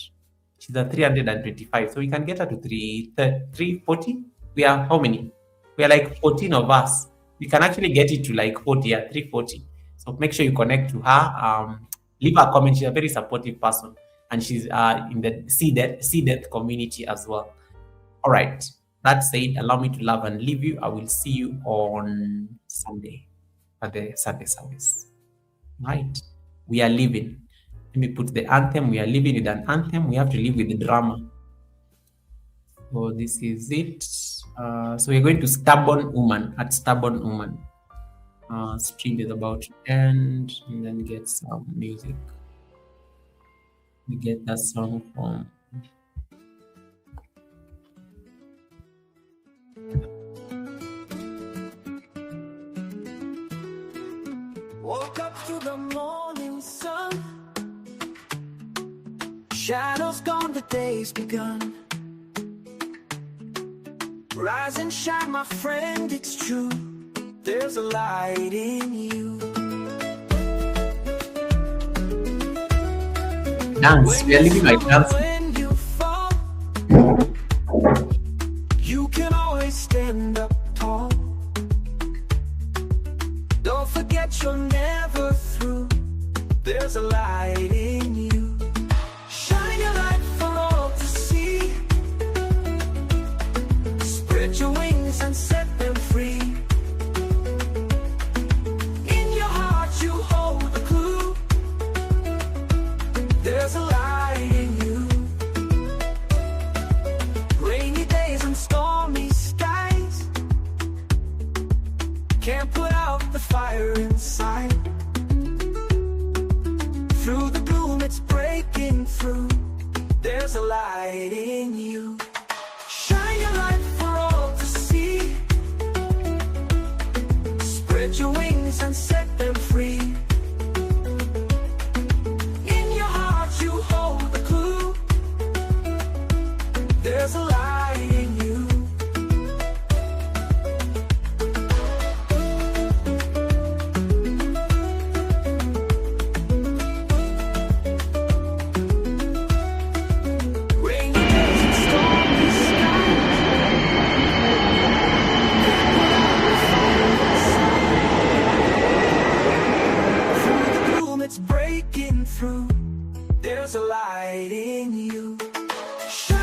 she's at 325. So we can get her to 340. We are how many? We are like 14 of us. We can actually get it to like 40, yeah, 340. So make sure you connect to her. Leave her a comment. She's a very supportive person, and she's in the see death community as well. All right. That said, allow me to love and leave you. I will see you on Sunday at the Sunday service. Right. We are living. Let me put the anthem. We are living with an anthem. We have to live with the drama. So this is it. So we're going to Stubborn Woman at Stubborn Woman. Stream is about to end, and then get some music. We get that song from woke up to the morning sun. Shadows gone, the day's begun. Rise and shine, my friend, it's true. There's a light in you. dance. We are living like dance. When you fall, you can always stand up tall. Don't forget you're never through. There's a light in you. Shine your light for all to see. Spread your wings and set them free. In your heart you hold a clue. There's a light in you. Rainy days and stormy skies can't put out the fire inside. Through the gloom it's breaking through. There's a light in you. Shine your light for all to see. Spread your wings and set them free. In your heart you hold the clue. There's a light in you. Rainy days and stormy skies through the gloom it's breaking through. There's a light in you. Shine